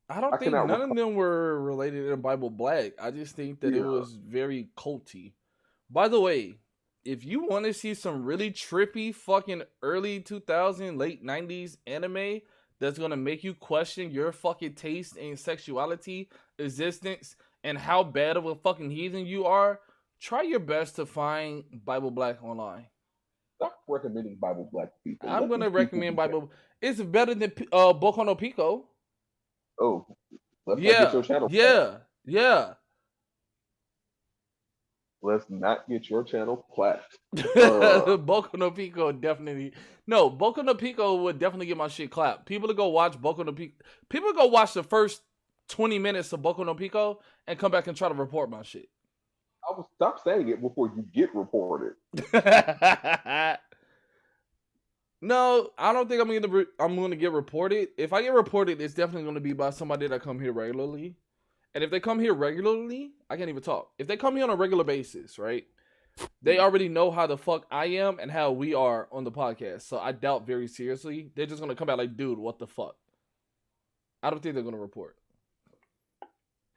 Speaker 2: I don't think none of them were related in Bible Black. I just think that it was very culty. By the way, if you want to see some really trippy fucking early 2000s, late 90s anime that's going to make you question your fucking taste in sexuality, existence, and how bad of a fucking heathen you are, try your best to find Bible Black online.
Speaker 3: Stop recommending Bible Black to people.
Speaker 2: I'm going to recommend Bible. It's better than Boku no Pico.
Speaker 3: Oh, let's not get your channel clapped.
Speaker 2: Yeah.
Speaker 3: Let's not get your channel clapped.
Speaker 2: Boku no Pico definitely. No, Boku no Pico would definitely get my shit clapped. People to go watch Boku no Pico. People go watch the first 20 minutes of Boku no Pico and come back and try to report my shit.
Speaker 3: I will stop saying it before you get reported.
Speaker 2: No, I don't think I'm gonna get reported. If I get reported, it's definitely gonna be by somebody that come here regularly. And if they come here regularly, I can't even talk. If they come here on a regular basis, right? They already know how the fuck I am and how we are on the podcast. So I doubt very seriously they're just gonna come out like, dude, what the fuck? I don't think they're gonna report.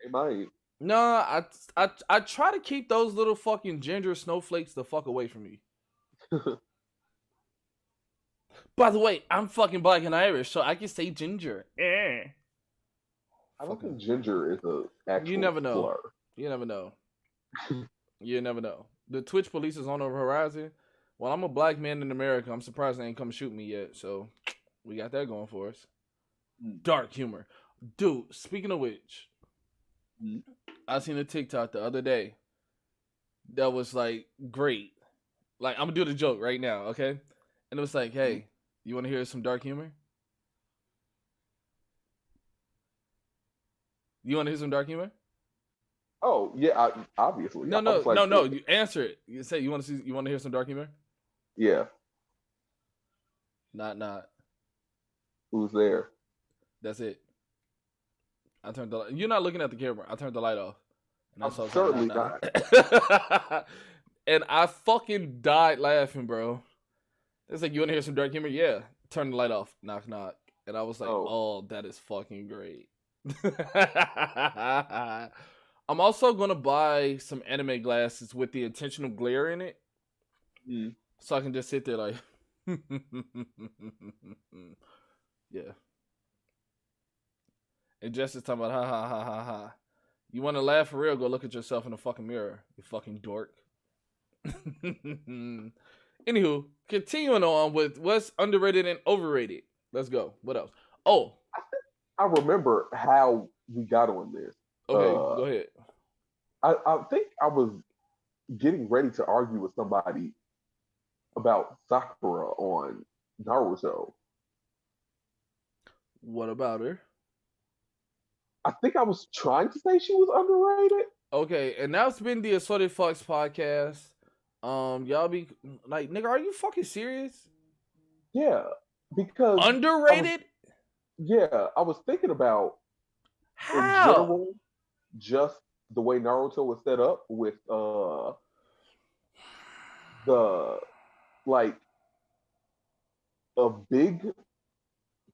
Speaker 3: They might.
Speaker 2: No, I try to keep those little fucking ginger snowflakes the fuck away from me. By the way, I'm fucking Black and Irish, so I can say ginger.
Speaker 3: I don't think ginger is a actual
Speaker 2: You never know.
Speaker 3: slur.
Speaker 2: You never know. You never know. The Twitch police is on the horizon. Well, I'm a black man in America. I'm surprised they ain't come shoot me yet. So we got that going for us. Dark humor. Dude, speaking of which, I seen a TikTok the other day that was like great. Like, I'm gonna do the joke right now, okay? And it was like, hey, you want to hear some dark humor? You want to hear some dark humor?
Speaker 3: Oh yeah, obviously.
Speaker 2: No. You answer it. You say you want to hear some dark humor?
Speaker 3: Yeah.
Speaker 2: Not.
Speaker 3: Who's there?
Speaker 2: That's it. I turned the. You're not looking at the camera. I turned the light off. And
Speaker 3: I'm certainly not.
Speaker 2: And I fucking died laughing, bro. It's like, you want to hear some dark humor? Yeah. Turn the light off. Knock, knock. And I was like, oh that is fucking great. I'm also going to buy some anime glasses with the intentional glare in it. So I can just sit there like... Yeah. And Jess is talking about, ha. You want to laugh for real? Go look at yourself in the fucking mirror, you fucking dork. Anywho, continuing on with what's underrated and overrated. Let's go. What else? Oh,
Speaker 3: I remember how we got on this.
Speaker 2: Okay, go ahead.
Speaker 3: I think I was getting ready to argue with somebody about Sakura on Naruto.
Speaker 2: What about her?
Speaker 3: I think I was trying to say she was underrated.
Speaker 2: Okay, and that's been the Assorted Fox podcast. Y'all be like, nigga, are you fucking serious?
Speaker 3: Yeah, because
Speaker 2: Underrated?
Speaker 3: I was thinking about in
Speaker 2: How?
Speaker 3: general just the way Naruto was set up with the like a big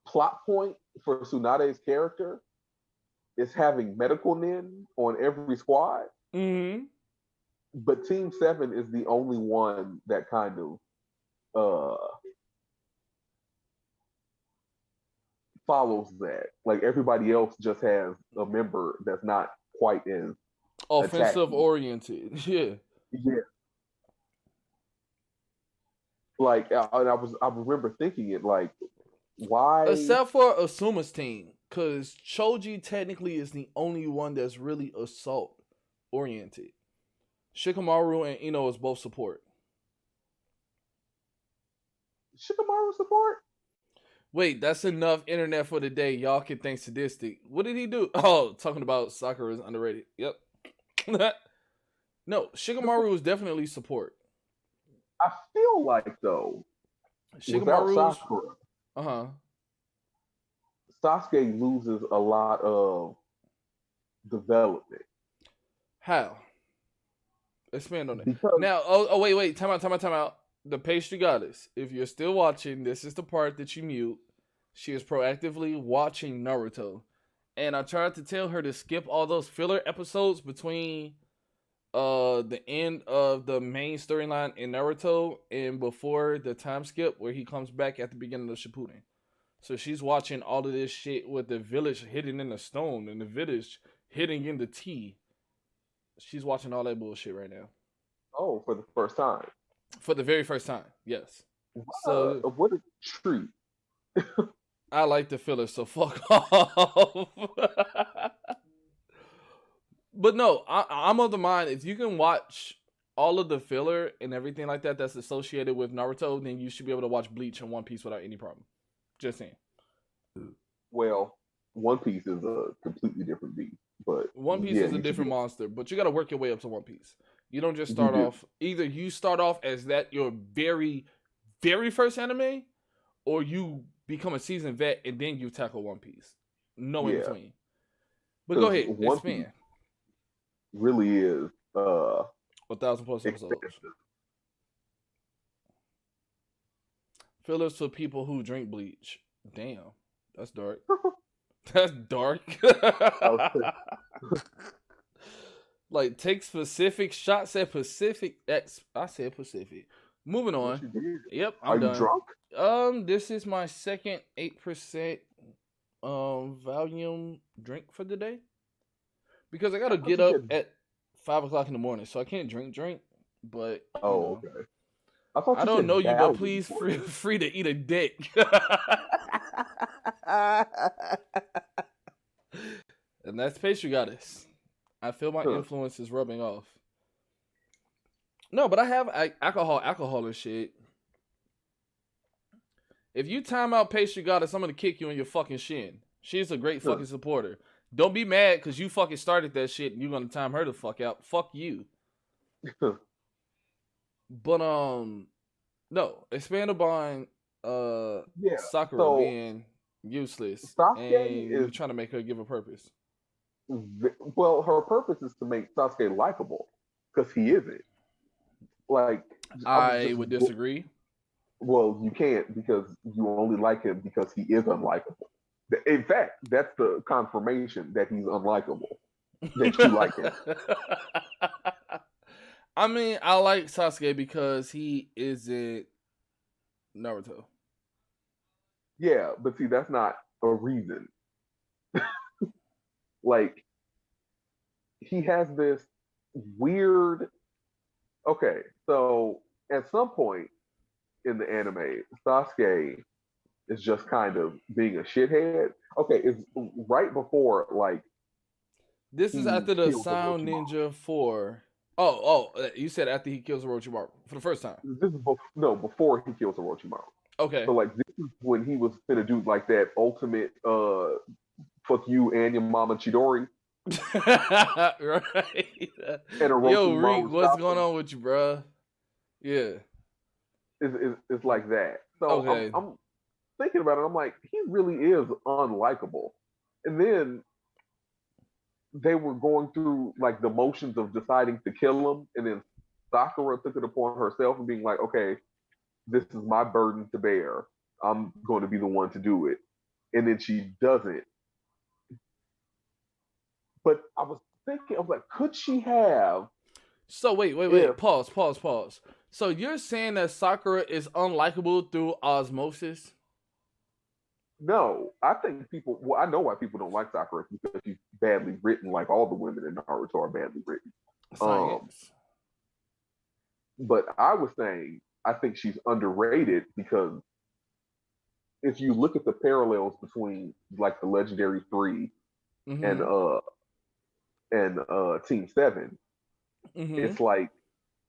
Speaker 3: plot point for Tsunade's character is having medical nin on every squad.
Speaker 2: Mm-hmm.
Speaker 3: But Team 7 is the only one that kind of follows that. Like everybody else just has a member that's not quite as
Speaker 2: Offensive
Speaker 3: attacking.
Speaker 2: oriented. Yeah.
Speaker 3: Yeah. Like I remember thinking it like, why?
Speaker 2: Except for Asuma's team, because Choji technically is the only one that's really assault oriented. Shikamaru and Ino is both support.
Speaker 3: Shikamaru support?
Speaker 2: Wait, that's enough internet for the day. Y'all can think sadistic. What did he do? Oh, talking about Sakura is underrated. Yep. No, Shikamaru is definitely support.
Speaker 3: I feel like though, without
Speaker 2: Shikamaru's
Speaker 3: Sakura, Sasuke loses a lot of development.
Speaker 2: How? Expand on it.
Speaker 3: Because
Speaker 2: Now, wait. Time out. The pastry goddess. If you're still watching, this is the part that you mute. She is proactively watching Naruto. And I tried to tell her to skip all those filler episodes between the end of the main storyline in Naruto and before the time skip where he comes back at the beginning of Shippuden. So she's watching all of this shit with the village hidden in the stone and the village hidden in the tea. She's watching all that bullshit right now.
Speaker 3: Oh, for the first time.
Speaker 2: For the very first time, yes.
Speaker 3: So what a treat.
Speaker 2: I like the filler, so fuck off. But no, I'm of the mind, if you can watch all of the filler and everything like that that's associated with Naruto, then you should be able to watch Bleach and One Piece without any problem. Just saying.
Speaker 3: Well, One Piece is a completely different beast. But
Speaker 2: One Piece is a different monster, but you got to work your way up to One Piece. You don't just start off. Either you start off as that your very, very first anime, or you become a seasoned vet and then you tackle One Piece. No in between. But go ahead, expand.
Speaker 3: Really is
Speaker 2: 1,000 plus episodes. Fillers for people who drink bleach. Damn, that's dark. That's dark. Like, take specific shots at Pacific. I said Pacific. Moving on. Yep, I'm done.
Speaker 3: Are you drunk?
Speaker 2: This is my second 8% volume drink for the day. Because I gotta get up at 5 o'clock in the morning, so I can't drink. But
Speaker 3: okay.
Speaker 2: I don't know you, but please free to eat a dick. And that's pastry goddess. I feel my influence is rubbing off. No, but I have alcohol and shit. If you time out pastry goddess, I'm gonna kick you in your fucking shin. She's a great fucking supporter. Don't be mad because you fucking started that shit and you're gonna time her the fuck out. Fuck you. But no, expand upon Sakura being useless and you're trying to make her give a purpose.
Speaker 3: Well, her purpose is to make Sasuke likable because he isn't. Like,
Speaker 2: I would disagree.
Speaker 3: Well, you can't because you only like him because he is unlikable. In fact, that's the confirmation that he's unlikable. That you like him.
Speaker 2: I mean, I like Sasuke because he isn't Naruto.
Speaker 3: Yeah, but see, that's not a reason. Like, he has this weird. Okay, so at some point in the anime, Sasuke is just kind of being a shithead. Okay, it's right before like
Speaker 2: This is
Speaker 3: he
Speaker 2: after the
Speaker 3: kills
Speaker 2: Sound
Speaker 3: Orochimaru.
Speaker 2: Ninja 4. Oh, you said after he kills Orochimaru for the first time.
Speaker 3: This is before he kills Orochimaru.
Speaker 2: Okay.
Speaker 3: So like this is when he was gonna do like that ultimate fuck you and your mama Chidori.
Speaker 2: Right.
Speaker 3: And
Speaker 2: Yo,
Speaker 3: Orochimaru
Speaker 2: Reek, what's
Speaker 3: stops
Speaker 2: going
Speaker 3: him.
Speaker 2: on with you, bro? Yeah.
Speaker 3: It's like that. So
Speaker 2: Okay.
Speaker 3: I'm thinking about it. I'm like, he really is unlikable. And then they were going through like the motions of deciding to kill him, and then Sakura took it upon herself and being like, okay, this is my burden to bear. I'm going to be the one to do it. And then she doesn't. But I was thinking, I was like, could she have?
Speaker 2: So wait.
Speaker 3: If,
Speaker 2: Pause. So you're saying that Sakura is unlikable through osmosis?
Speaker 3: no, I think people. Well, I know why people don't like Sakura because she's badly written, like all the women in Naruto are badly written.
Speaker 2: Science.
Speaker 3: But I was saying, I think she's underrated because if you look at the parallels between like the Legendary 3
Speaker 2: Mm-hmm.
Speaker 3: and Team 7,
Speaker 2: Mm-hmm.
Speaker 3: it's like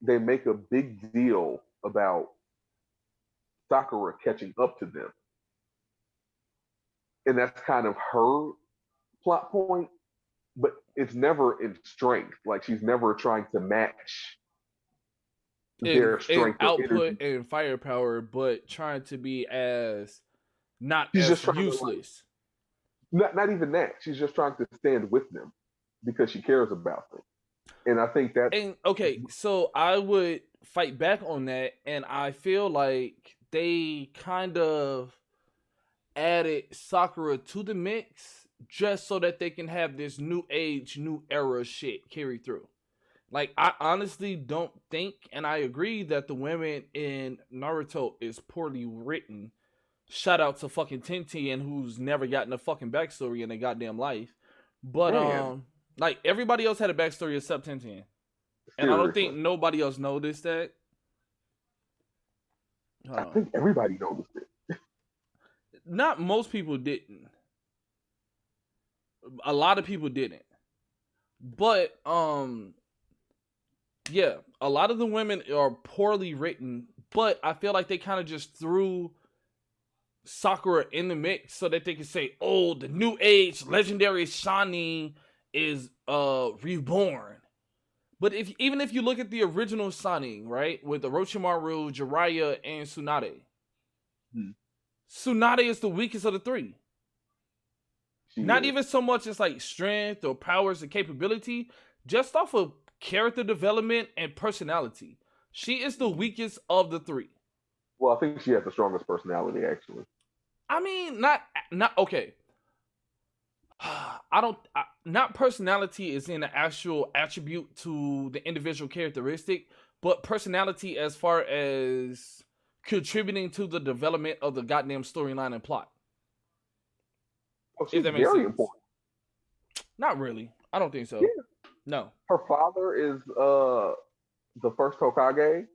Speaker 3: they make a big deal about Sakura catching up to them. And that's kind of her plot point, but it's never in strength. Like she's never trying to match their
Speaker 2: in
Speaker 3: strength or
Speaker 2: output
Speaker 3: energy.
Speaker 2: and firepower, but trying to be as not
Speaker 3: She's
Speaker 2: as
Speaker 3: just trying
Speaker 2: useless.
Speaker 3: to like, not even that. She's just trying to stand with them because she cares about them. And I think that
Speaker 2: And okay, so I would fight back on that, and I feel like they kind of added Sakura to the mix just so that they can have this new age, new era shit carry through. Like, I honestly don't think, and I agree that the women in Naruto is poorly written. Shout out to fucking Tenten, who's never gotten a fucking backstory in their goddamn life. But
Speaker 3: man,
Speaker 2: like everybody else had a backstory except Tenten, and I don't
Speaker 3: seriously,
Speaker 2: think nobody else noticed that. Hold
Speaker 3: I
Speaker 2: on.
Speaker 3: think everybody noticed it.
Speaker 2: Not most people didn't. A lot of people didn't. But yeah, a lot of the women are poorly written, but I feel like they kind of just threw Sakura in the mix so that they could say, "Oh, the new age legendary Shanin is reborn." But even if you look at the original Shanin, right, with Orochimaru, Jiraiya, and Tsunade, Tsunade is the weakest of the three. Not even so much as like strength or powers and capability, just off of character development and personality. She is the weakest of the three.
Speaker 3: Well, I think she has the strongest personality, actually.
Speaker 2: I mean, not okay. Not personality is in an actual attribute to the individual characteristic, but personality as far as contributing to the development of the goddamn storyline and plot.
Speaker 3: Oh, she's
Speaker 2: If that makes
Speaker 3: very
Speaker 2: sense.
Speaker 3: important.
Speaker 2: Not really. I don't think so.
Speaker 3: Yeah.
Speaker 2: No.
Speaker 3: Her father is the first Hokage.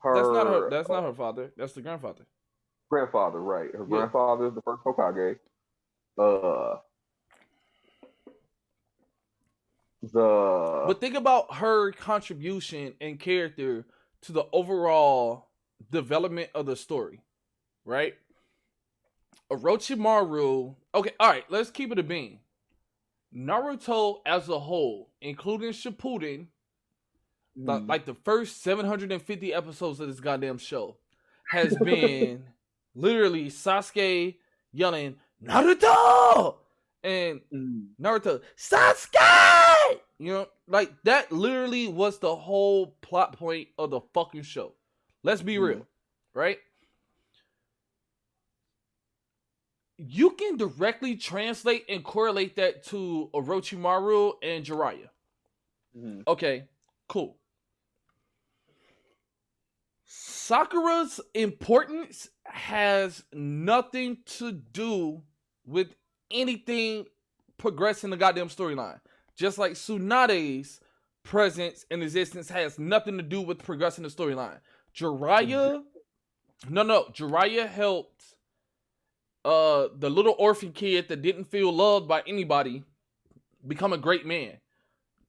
Speaker 2: That's not her father. That's the grandfather.
Speaker 3: Grandfather, right? Her grandfather is the first Hokage.
Speaker 2: But think about her contribution and character to the overall development of the story, right? Orochimaru. Okay, all right. Let's keep it a bean. Naruto as a whole, including Shippuden, like the first 750 episodes of this goddamn show, has been literally Sasuke yelling Naruto and Naruto Sasuke. You know, like that literally was the whole plot point of the fucking show. Let's be real, right? You can directly translate and correlate that to Orochimaru and Jiraiya. Okay, cool. Sakura's importance has nothing to do with anything progressing the goddamn storyline. Just like Tsunade's presence and existence has nothing to do with progressing the storyline. Jiraiya helped the little orphan kid that didn't feel loved by anybody become a great man.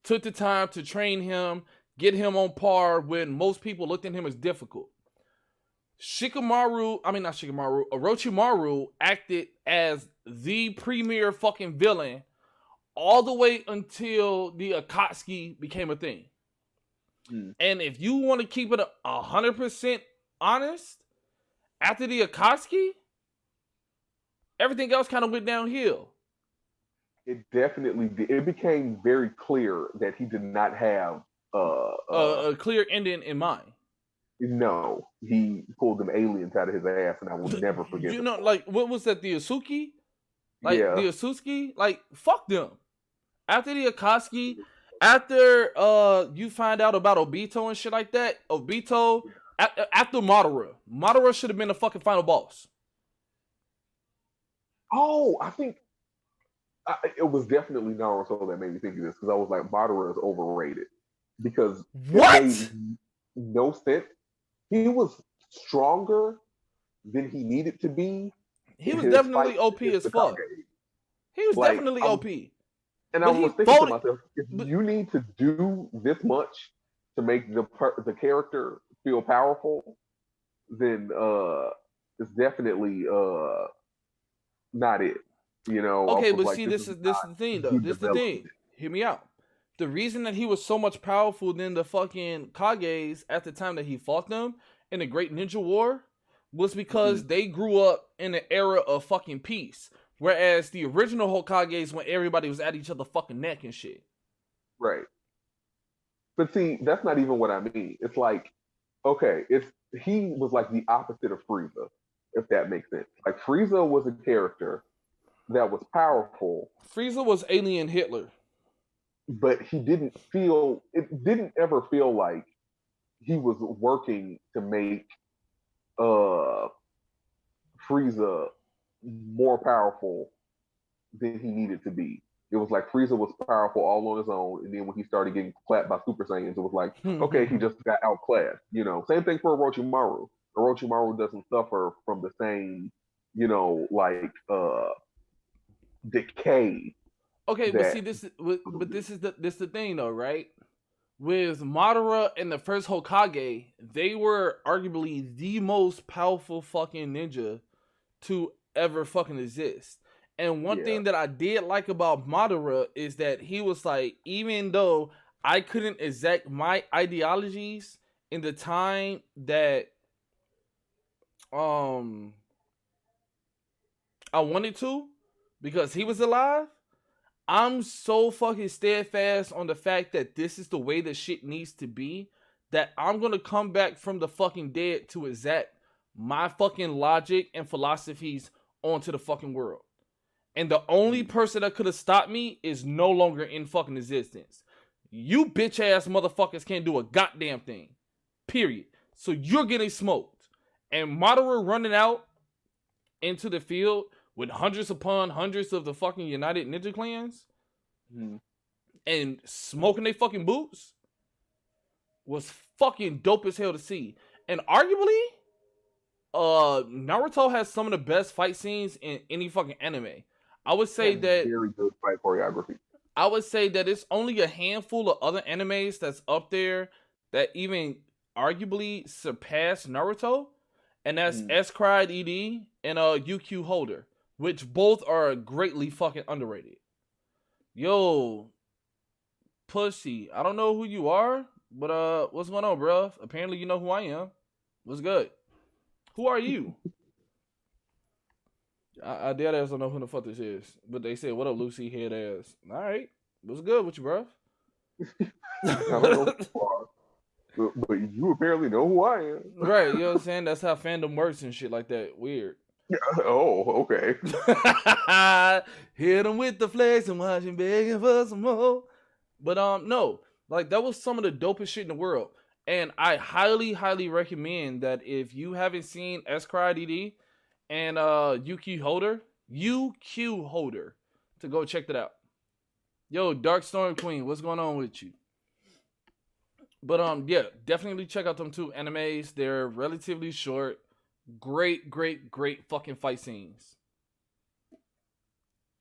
Speaker 2: took the time to train him, get him on par when most people looked at him as difficult. Orochimaru acted as the premier fucking villain all the way until the Akatsuki became a thing. And if you want to keep it 100% honest, after the Akatsuki, everything else kind of went downhill.
Speaker 3: It definitely did. It became very clear that he did not have
Speaker 2: a clear ending in mind.
Speaker 3: No, he pulled them aliens out of his ass, and I will never forget.
Speaker 2: You know, like, what was that? The Asuki? Like,
Speaker 3: yeah.
Speaker 2: the Asuki? Like, fuck them. After the Akatsuki, after you find out about Obito and shit like that, Obito, after Madara should have been the fucking final boss.
Speaker 3: Oh, I think it was definitely Naruto that made me think of this, because I was like, Madara is overrated. Because
Speaker 2: what?
Speaker 3: It made no sense. He was stronger than he needed to be.
Speaker 2: He was definitely OP as fuck. He was definitely OP.
Speaker 3: And I was thinking to myself, if you need to do this much to make the character feel powerful, then it's definitely not it. You know.
Speaker 2: Okay, but see, this is the thing though. This is the thing. Hear me out. The reason that he was so much powerful than the fucking Kages at the time that he fought them in the Great Ninja War was because they grew up in an era of fucking peace. Whereas the original Hokages, when everybody was at each other fucking neck and shit.
Speaker 3: Right. But see, that's not even what I mean. It's like, okay, he was like the opposite of Frieza, if that makes sense. Like, Frieza was a character that was powerful.
Speaker 2: Frieza was alien Hitler.
Speaker 3: But it didn't ever feel like he was working to make Frieza more powerful than he needed to be. It was like Frieza was powerful all on his own, and then when he started getting clapped by Super Saiyans, it was like, okay, he just got outclassed. You know, same thing for Orochimaru. Orochimaru doesn't suffer from the same, decay.
Speaker 2: Okay, but see, this is the thing though, right? With Madara and the first Hokage, they were arguably the most powerful fucking ninja to ever fucking exist. And one thing that I did like about Madara is that he was like, even though I couldn't exact my ideologies in the time that I wanted to, because he was alive, I'm so fucking steadfast on the fact that this is the way that shit needs to be, that I'm gonna come back from the fucking dead to exact my fucking logic and philosophies onto the fucking world. And the only person that could have stopped me is no longer in fucking existence. You bitch ass motherfuckers can't do a goddamn thing. Period. So you're getting smoked. And Madara running out into the field with hundreds upon hundreds of the fucking United Ninja Clans and smoking their fucking boots was fucking dope as hell to see. And arguably, Naruto has some of the best fight scenes in any fucking anime. I would say that
Speaker 3: very good fight choreography.
Speaker 2: I would say that it's only a handful of other animes that's up there that even arguably surpass Naruto, and that's S-Cried ED and UQ Holder, which both are greatly fucking underrated. Yo, Pussy, I don't know who you are, but what's going on, bruh? Apparently you know who I am. What's good? Who are you? I dead ass don't know who the fuck this is, but they said, "What up, Lucy head ass?" All right, what's good with you, bruh?
Speaker 3: I don't know who you are, but you apparently know who I am.
Speaker 2: Right, you know what I'm saying? That's how fandom works and shit like that. Weird.
Speaker 3: Oh, okay.
Speaker 2: Hit him with the flex and watch him begging for some more. But no, like that was some of the dopest shit in the world. And I highly, highly recommend that if you haven't seen S-Cried ED and UQ Holder, to go check that out. Yo, Dark Storm Queen, what's going on with you? But yeah, definitely check out them two animes. They're relatively short. Great fucking fight scenes.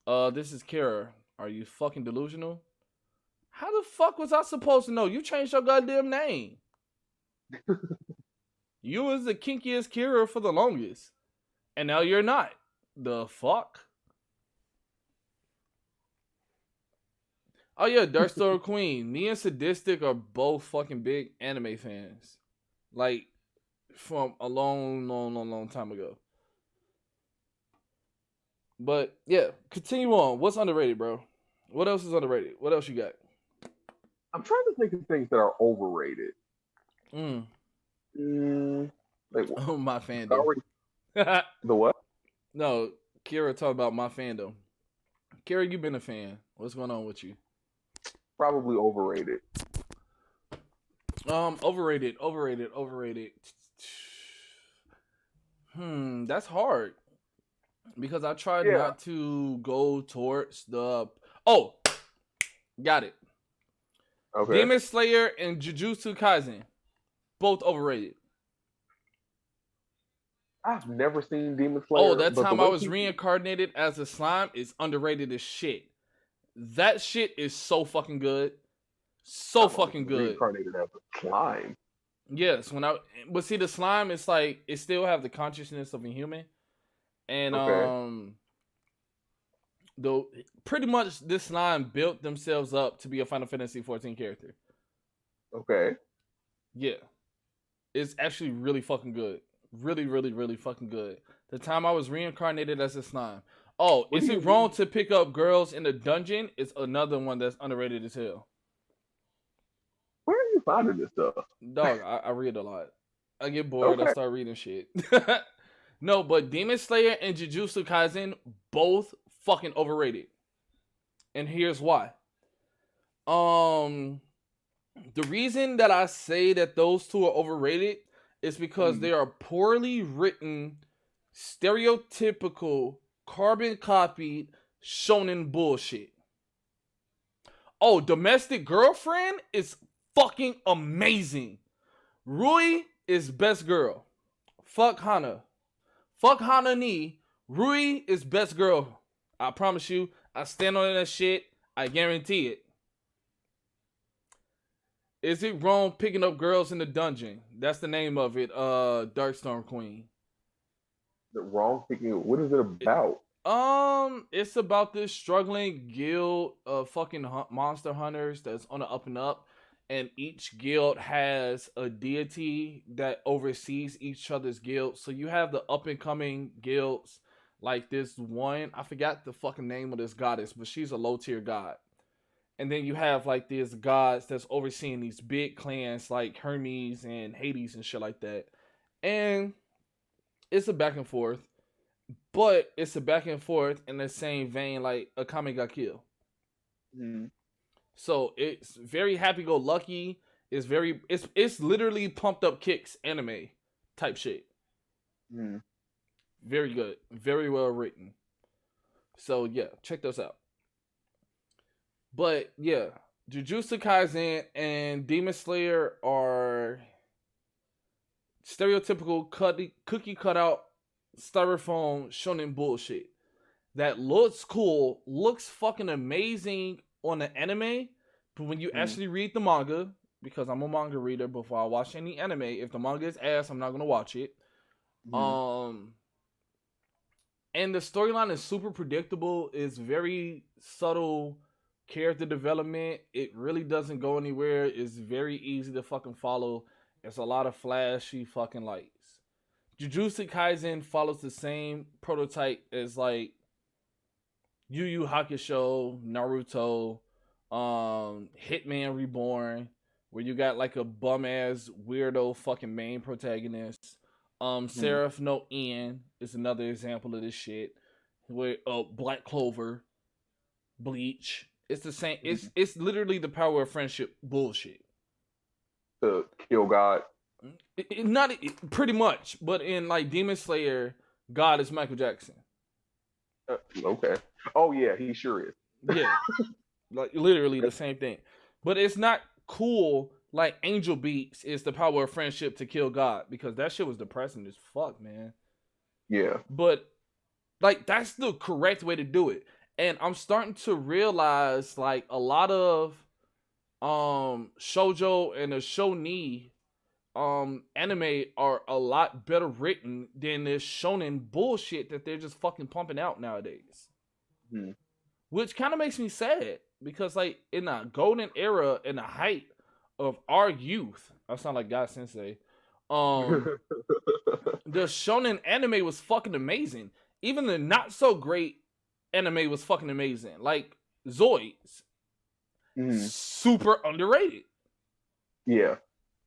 Speaker 2: This is Kara. Are you fucking delusional? How the fuck was I supposed to know? You changed your goddamn name. You was the kinkiest Kira for the longest. And now you're not. The fuck? Oh yeah, Darkstar Queen. Me and Sadistic are both fucking big anime fans. Like, from a long time ago. But yeah, continue on. What's underrated, bro? What else is underrated? What else you got?
Speaker 3: I'm trying to think of things that are overrated. Like,
Speaker 2: Oh, my fandom.
Speaker 3: The what?
Speaker 2: No, Kira talked about my fandom. Kira, you've been a fan. What's going on with you?
Speaker 3: Probably overrated.
Speaker 2: Overrated. That's hard. Because I tried not to go towards the... Oh! Got it.
Speaker 3: Okay.
Speaker 2: Demon Slayer and Jujutsu Kaisen. Both overrated.
Speaker 3: I've never seen Demon Slayer.
Speaker 2: Oh, that time I was reincarnated as a slime is underrated as shit. That shit is so fucking good. So fucking good.
Speaker 3: Reincarnated as a slime.
Speaker 2: Yes, but see, the slime is like, it still have the consciousness of a human. And pretty much this slime built themselves up to be a Final Fantasy 14 character.
Speaker 3: Okay.
Speaker 2: Yeah. It's actually really fucking good. Really, really, really fucking good. The time I was reincarnated as a slime. Oh, is it wrong to pick up girls in the dungeon? It's another one that's underrated as hell.
Speaker 3: Where are you finding this stuff?
Speaker 2: Dog, I read a lot. I get bored, I start reading shit. No, but Demon Slayer and Jujutsu Kaisen, both fucking overrated. And here's why. The reason that I say that those two are overrated is because they are poorly written, stereotypical, carbon copied shonen bullshit. Oh, Domestic Girlfriend is fucking amazing. Rui is best girl. Fuck Hana. Fuck Hana ni. Rui is best girl. I promise you. I stand on that shit. I guarantee it. Is it wrong picking up girls in the dungeon? That's the name of it. Darkstorm Queen.
Speaker 3: The wrong picking. What is it about?
Speaker 2: It's about this struggling guild of fucking monster hunters that's on the up and up, and each guild has a deity that oversees each other's guild. So you have the up and coming guilds, like this one. I forgot the fucking name of this goddess, but she's a low tier god. And then you have like these gods that's overseeing these big clans like Hermes and Hades and shit like that. And it's a back and forth. But it's a back and forth in the same vein like Akame ga Kill. So it's very happy-go-lucky. It's literally pumped up kicks anime type shit. Very good. Very well written. So yeah, check those out. But yeah, Jujutsu Kaisen and Demon Slayer are stereotypical cookie cutout styrofoam shonen bullshit that looks cool, looks fucking amazing on the anime, but when you actually read the manga, because I'm a manga reader before I watch any anime, if the manga is ass, I'm not gonna watch it. And the storyline is super predictable. It's very subtle character development. It really doesn't go anywhere. It's very easy to fucking follow. It's a lot of flashy fucking lights. Jujutsu Kaisen follows the same prototype as like Yu Yu Hakusho, Naruto, Hitman Reborn, where you got like a bum ass weirdo fucking main protagonist. Seraph no End is another example of this shit. Where Black Clover, Bleach. It's the same. It's literally the power of friendship bullshit.
Speaker 3: To kill God.
Speaker 2: Not pretty much, but in like Demon Slayer, God is Michael Jackson.
Speaker 3: Okay. Oh yeah, he sure is.
Speaker 2: Yeah, like literally the same thing. But it's not cool like Angel Beats is the power of friendship to kill God, because that shit was depressing as fuck, man.
Speaker 3: Yeah.
Speaker 2: But like that's the correct way to do it. And I'm starting to realize like a lot of shoujo and the shonen anime are a lot better written than this shonen bullshit that they're just fucking pumping out nowadays.
Speaker 3: Hmm.
Speaker 2: Which kind of makes me sad because like in the golden era, in the height of our youth, I sound like God Sensei. The shonen anime was fucking amazing. Even the not so great anime was fucking amazing. Like Zoids, super underrated.
Speaker 3: Yeah.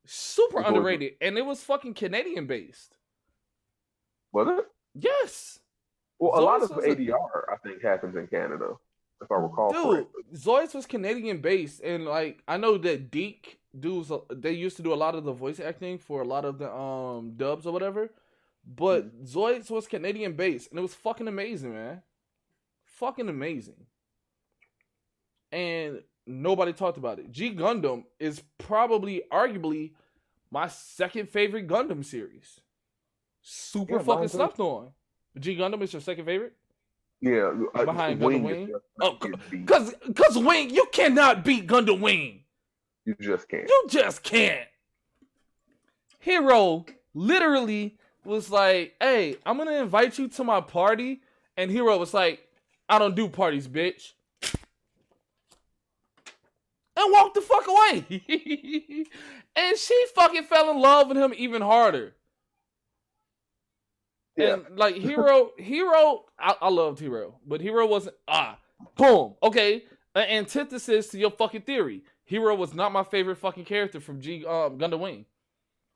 Speaker 2: Super
Speaker 3: Zoids.
Speaker 2: underrated, and it was fucking Canadian based.
Speaker 3: Was it?
Speaker 2: Yes.
Speaker 3: Well, a lot of
Speaker 2: was
Speaker 3: ADR, I think, happens in Canada, if I recall correctly.
Speaker 2: Zoids was Canadian based, and like I know that Deke dudes they used to do a lot of the voice acting for a lot of the dubs or whatever. But Zoids was Canadian based, and it was fucking amazing, man. Fucking amazing. And nobody talked about it. G Gundam is probably, arguably, my second favorite Gundam series. Super fucking slept on. G Gundam is your second favorite?
Speaker 3: Yeah.
Speaker 2: Behind Gundam Wing?
Speaker 3: Oh,
Speaker 2: because Wing, you cannot beat Gundam Wing.
Speaker 3: You just can't.
Speaker 2: You just can't. Hero literally was like, hey, I'm going to invite you to my party. And Hero was like, I don't do parties, bitch. And walked the fuck away. And she fucking fell in love with him even harder. Yeah. And like Hero, I loved Hero. But Hero wasn't, boom. Okay, an antithesis to your fucking theory. Hero was not my favorite fucking character from Gundam Wing.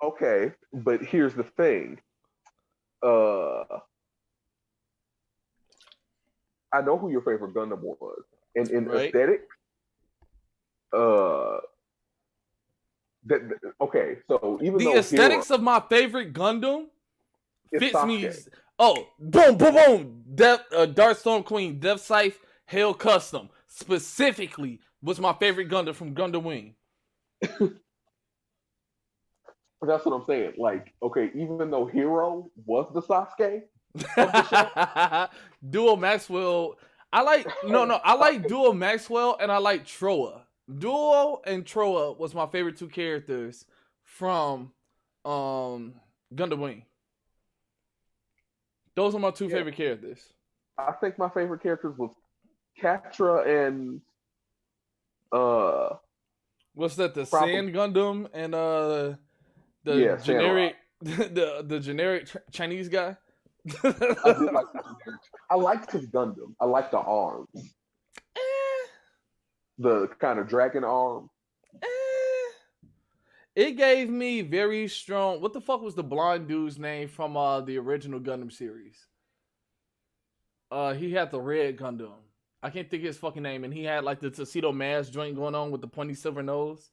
Speaker 3: Okay, but here's the thing. I know who your favorite Gundam was. And in aesthetic, okay, so even
Speaker 2: the aesthetics of my favorite Gundam fits me. Oh, boom, boom, boom. Dark Storm Queen, Death Scythe, Hell Custom specifically was my favorite Gundam from Gundam Wing.
Speaker 3: That's what I'm saying. Like, okay, even though Hero was the Sasuke,
Speaker 2: Duo Maxwell. I like Duo Maxwell and I like Troa. Duo and Troa was my favorite two characters from Gundam Wing. Those are my two favorite characters.
Speaker 3: I think my favorite characters was Catra and
Speaker 2: what's that? The Sand Gundam and the generic the generic Chinese guy.
Speaker 3: I liked his Gundam. I liked the arms. The kind of dragon arm.
Speaker 2: It gave me very strong. What the fuck was the blind dude's name from the original Gundam series? He had the red Gundam. I can't think of his fucking name, and he had like the tuxedo mask joint going on with the pointy silver nose.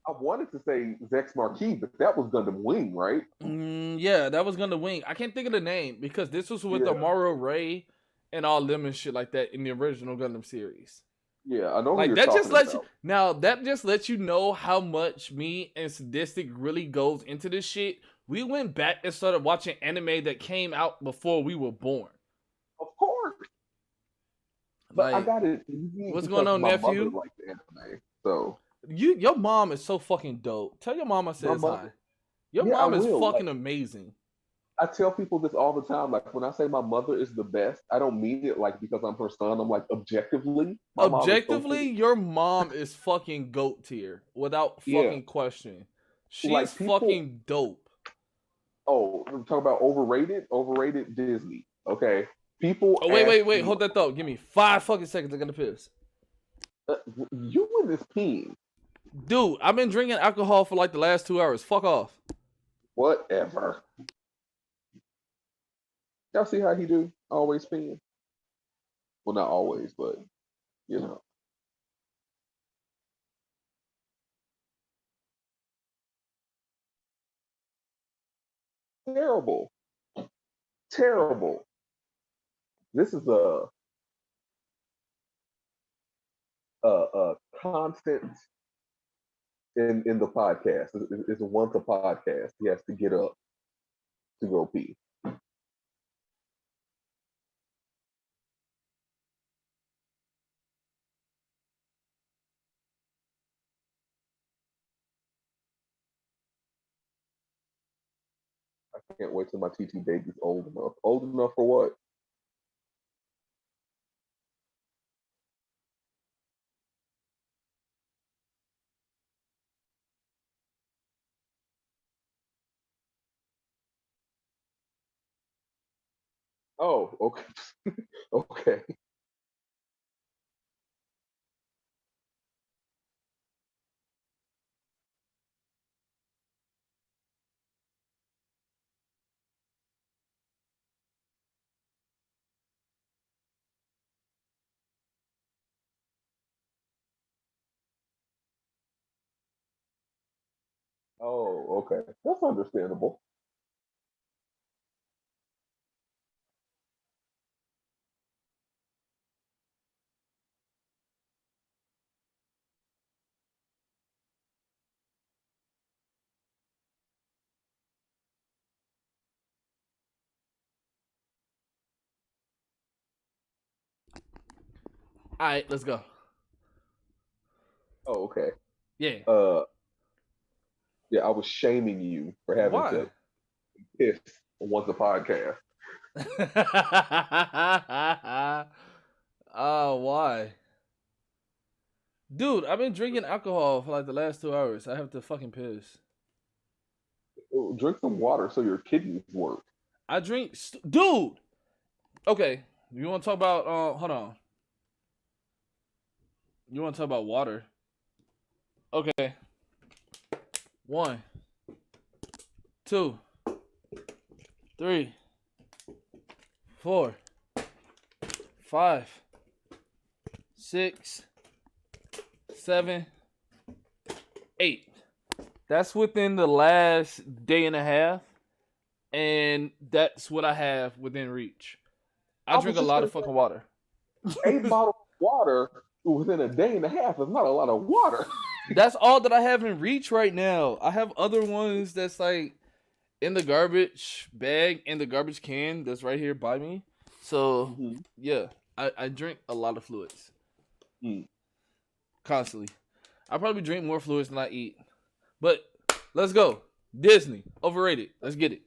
Speaker 3: I wanted to say Zex Marquis, but that was Gundam Wing, right?
Speaker 2: Yeah, that was Gundam Wing. I can't think of the name because this was with the Amaro Ray and all them and shit like that in the original Gundam series.
Speaker 3: Yeah, I know.
Speaker 2: Like that just lets you now. That just lets you know how much me and Sadistic really goes into this shit. We went back and started watching anime that came out before we were born.
Speaker 3: Of course. But I got it.
Speaker 2: What's going on, nephew?
Speaker 3: Like the anime, so
Speaker 2: your mom is so fucking dope. Tell your mom I said hi. Your mom is fucking amazing.
Speaker 3: I tell people this all the time. Like when I say my mother is the best, I don't mean it like because I'm her son. I'm like objectively.
Speaker 2: Your mom is fucking GOAT tier without fucking question. She's like fucking dope.
Speaker 3: Oh, I'm talking about overrated. Overrated Disney. Okay, people.
Speaker 2: Oh wait. Hold that thought. Give me 5 fucking seconds. I gotta piss.
Speaker 3: You and this peeing.
Speaker 2: Dude, I've been drinking alcohol for like the last 2 hours. Fuck off.
Speaker 3: Whatever. Y'all see how he do? Always peeing. Well, not always, but you know. Terrible. Terrible. This is a constant in the podcast. It's once a podcast. He has to get up to go pee. can't wait till my TT baby's old enough. Old enough for what? Oh, okay. Okay. Oh, okay. That's understandable.
Speaker 2: All right, let's go.
Speaker 3: Oh, okay.
Speaker 2: Yeah.
Speaker 3: Uh, yeah, I was shaming you for having
Speaker 2: Why?
Speaker 3: to piss once a podcast.
Speaker 2: Oh, why? Dude, I've been drinking alcohol for like the last 2 hours. I have to fucking piss.
Speaker 3: Drink some water so your kidneys work.
Speaker 2: I drink, dude. Okay, you want to talk about? Hold on. You want to talk about water? Okay. 1, 2, 3, 4, 5, 6, 7, 8. That's within the last day and a half, and that's what I have within reach. I drink a lot of fucking water.
Speaker 3: 8 bottles of water within a day and a half is not a lot of water.
Speaker 2: That's all that I have in reach right now. I have other ones that's like in the garbage bag, in the garbage can that's right here by me. So, yeah, I drink a lot of fluids. Constantly. I probably drink more fluids than I eat. But let's go. Disney. Overrated. Let's get it.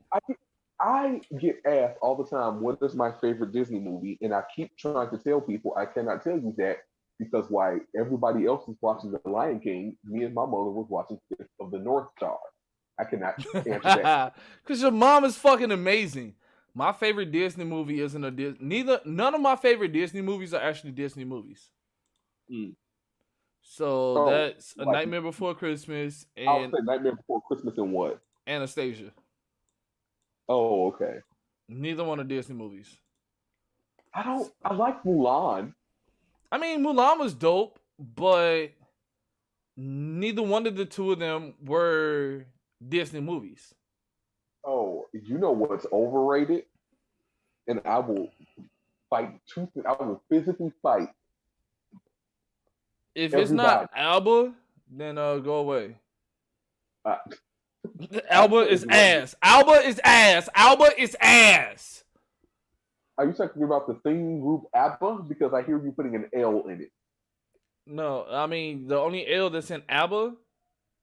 Speaker 3: I get asked all the time, what is my favorite Disney movie? And I keep trying to tell people I cannot tell you that because while everybody else is watching The Lion King, me and my mother was watching Fist of the North Star. I cannot answer that.
Speaker 2: Because your mom is fucking amazing. My favorite Disney movie isn't a Disney. None of my favorite Disney movies are actually Disney movies. So that's A Nightmare Before Christmas and
Speaker 3: I would say Nightmare Before Christmas and what?
Speaker 2: Anastasia.
Speaker 3: Oh, okay.
Speaker 2: Neither one of Disney movies.
Speaker 3: I like Mulan.
Speaker 2: I mean, Mulan was dope, but neither one of the two of them were Disney movies.
Speaker 3: Oh, you know what's overrated? And I will fight I will physically fight.
Speaker 2: If it's not Alba, then go away. Alba is ass. Alba is ass. Alba is ass.
Speaker 3: Are you talking about the theme group ABBA? Because I hear you putting an L in it.
Speaker 2: No, I mean the only L that's in Alba.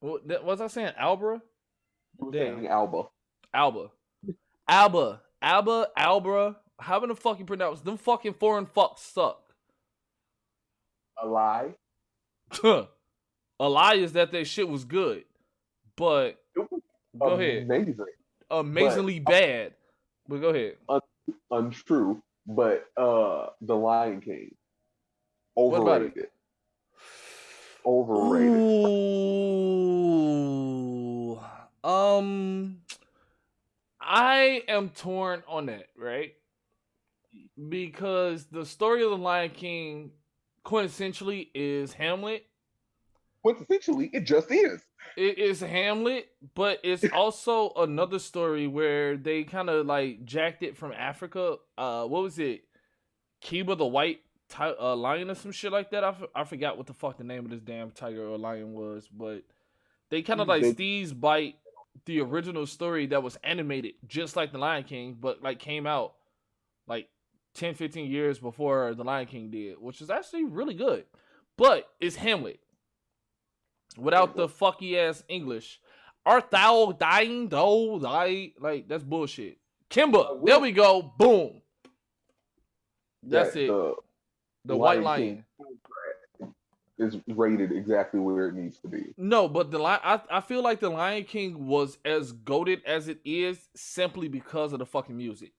Speaker 2: Was I saying Albra?
Speaker 3: You were saying Alba.
Speaker 2: Alba. Alba. Alba. Albra. How the fuck you pronounce them? Fucking foreign fucks suck.
Speaker 3: A lie.
Speaker 2: A lie is that their shit was good, but go ahead. Amazingly bad. But go ahead.
Speaker 3: Untrue. But The Lion King. Overrated. Overrated.
Speaker 2: Ooh. I am torn on that, right? Because the story of The Lion King quintessentially is Hamlet.
Speaker 3: Quintessentially, it just is.
Speaker 2: It is Hamlet, but it's also another story where they kind of like jacked it from Africa. What was it? Kiba the White Lion or some shit like that. I forgot what the fuck the name of this damn tiger or lion was, but they kind of like Steve's Bite the original story that was animated just like The Lion King, but like came out like 10, 15 years before The Lion King did, which is actually really good. But it's Hamlet. Without the fucky ass English. Art thou dying though? Like that's bullshit. Kimba, there we go. Boom. That's it. The White Lion
Speaker 3: is rated exactly where it needs to be.
Speaker 2: No, but I feel like the Lion King was as goated as it is simply because of the fucking music.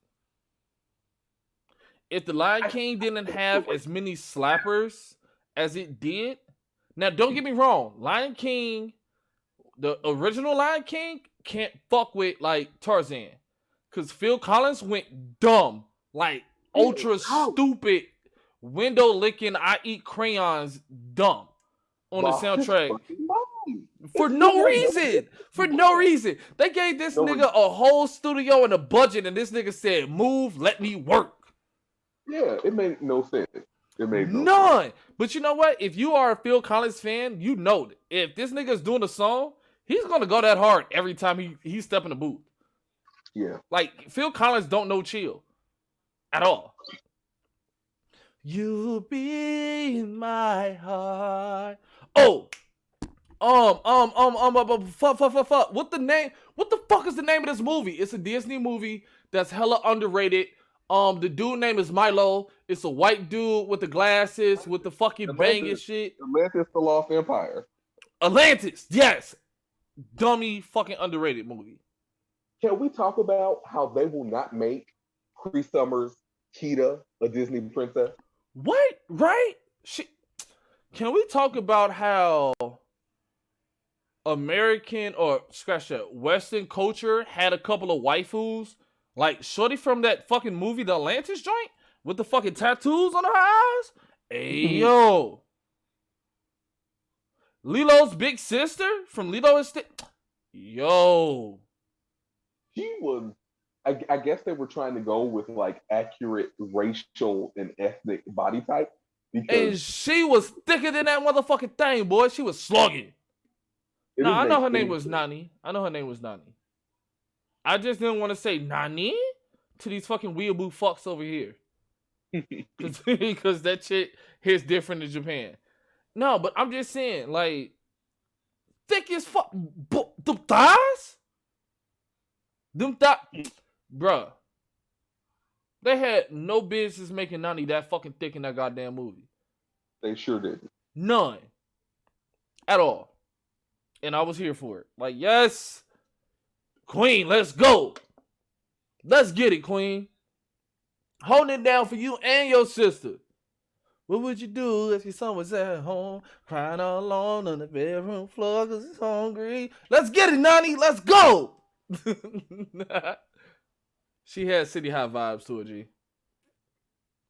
Speaker 2: If the Lion King didn't have as many slappers as it did, now don't get me wrong, Lion King, the original Lion King can't fuck with like Tarzan, cause Phil Collins went dumb, like ultra stupid, window licking, I eat crayons, dumb on the soundtrack for no reason. For no reason, they gave this nigga a whole studio and a budget, and this nigga said, "Move, let me work."
Speaker 3: Yeah, it made no sense. It made
Speaker 2: none.
Speaker 3: Sense.
Speaker 2: But you know what? If you are a Phil Collins fan, you know that if this nigga's doing a song, he's gonna go that hard every time he step in the booth.
Speaker 3: Yeah.
Speaker 2: Like Phil Collins don't know chill at all. You'll be in my heart. Oh. Fuck. What the fuck is the name of this movie? It's a Disney movie that's hella underrated. The dude name is Milo. It's a white dude with the glasses, with the fucking banging shit.
Speaker 3: Atlantis, the Lost Empire.
Speaker 2: Atlantis, yes. Dummy fucking underrated movie.
Speaker 3: Can we talk about how they will not make Cree Summers Cheetah a Disney princess?
Speaker 2: What? Right? Can we talk about how American or scratch that Western culture had a couple of waifus? Like shorty from that fucking movie, the Atlantis joint, with the fucking tattoos on her eyes. Hey yo, Lilo's big sister from Lilo and Stitch. Yo,
Speaker 3: she was. I guess they were trying to go with like accurate racial and ethnic body type.
Speaker 2: And she was thicker than that motherfucking thing, boy. She was slugging. No, I know her name was Nani. I just didn't want to say Nani to these fucking weeaboo fucks over here. Because that shit hits different in Japan. No, but I'm just saying, like, thick as fuck. Them thighs? Bruh. They had no business making Nani that fucking thick in that goddamn movie.
Speaker 3: They sure did.
Speaker 2: None. At all. And I was here for it. Like, yes. Queen, let's go. Let's get it, Queen. Holding it down for you and your sister. What would you do if your son was at home, crying all alone on the bedroom floor because he's hungry? Let's get it, Nani. Let's go. She had City High vibes to it, G.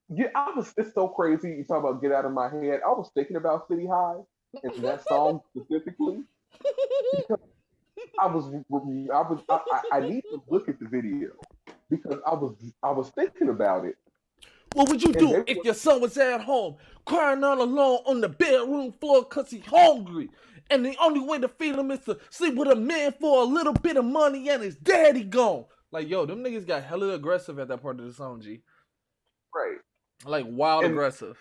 Speaker 3: Yeah, it's so crazy. You talk about Get Out of My Head. I was thinking about City High and that song specifically. I need to look at the video because I was thinking about it.
Speaker 2: What would you do if your son was at home crying all alone on the bedroom floor because he's hungry and the only way to feed him is to sleep with a man for a little bit of money and his daddy gone? Like, yo, them niggas got hella aggressive at that part of the song, G.
Speaker 3: Right.
Speaker 2: Like, wild aggressive.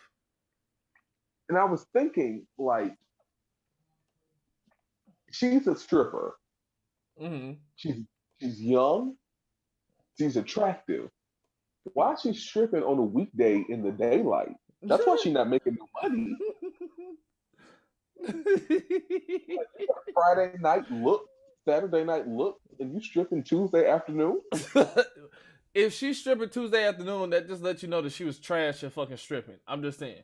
Speaker 3: And I was thinking, like, she's a stripper.
Speaker 2: Mm-hmm.
Speaker 3: She's young. She's attractive. Why is she stripping on a weekday in the daylight? That's why she's not making no money. Like, Friday night look, Saturday night look, and you stripping Tuesday afternoon?
Speaker 2: If she's stripping Tuesday afternoon, that just lets you know that she was trash and fucking stripping. I'm just saying.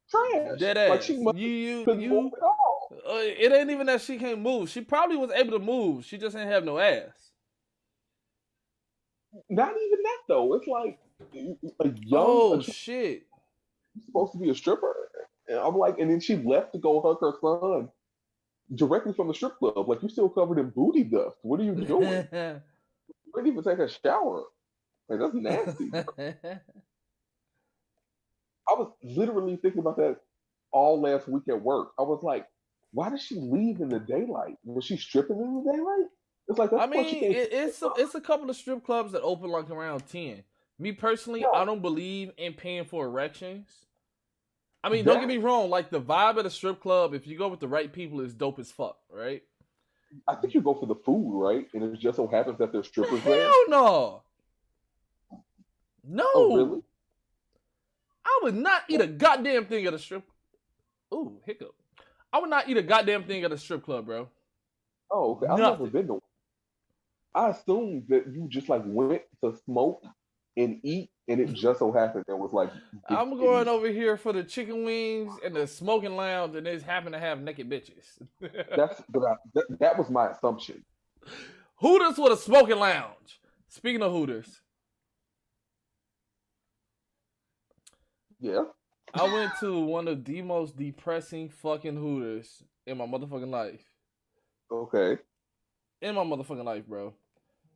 Speaker 3: Trash.
Speaker 2: Dead ass.
Speaker 3: Like she couldn't move at all.
Speaker 2: It ain't even that she can't move. She probably was able to move. She just ain't have no ass.
Speaker 3: Not even that though. It's like a young.
Speaker 2: Oh shit!
Speaker 3: You're supposed to be a stripper, and I'm like, and then she left to go hug her son directly from the strip club. Like, you still covered in booty dust. What are you doing? You didn't even take a shower. Like, that's nasty. I was literally thinking about that all last week at work. I was like, why did she leave in the daylight? Was she stripping in the daylight? It's like, that's
Speaker 2: it's a couple of strip clubs that open like around 10. Me personally, I don't believe in paying for erections. I mean, don't get me wrong. Like, the vibe at a strip club, if you go with the right people, is dope as fuck, right?
Speaker 3: I think you go for the food, right? And it just so happens that there's strippers there.
Speaker 2: Hell no.
Speaker 3: Oh,
Speaker 2: No.
Speaker 3: really?
Speaker 2: I would not eat a goddamn thing at a strip. Ooh, hiccup. I would not eat a goddamn thing at a strip club, bro.
Speaker 3: Oh, okay. I've never been to one. I assumed that you just like went to smoke and eat, and it just so happened there was like.
Speaker 2: I'm going over here for the chicken wings and the smoking lounge, and they just happen to have naked bitches.
Speaker 3: That was my assumption.
Speaker 2: Hooters with a smoking lounge. Speaking of Hooters,
Speaker 3: yeah,
Speaker 2: I went to one of the most depressing fucking Hooters in my motherfucking life.
Speaker 3: Okay.
Speaker 2: In my motherfucking life, bro.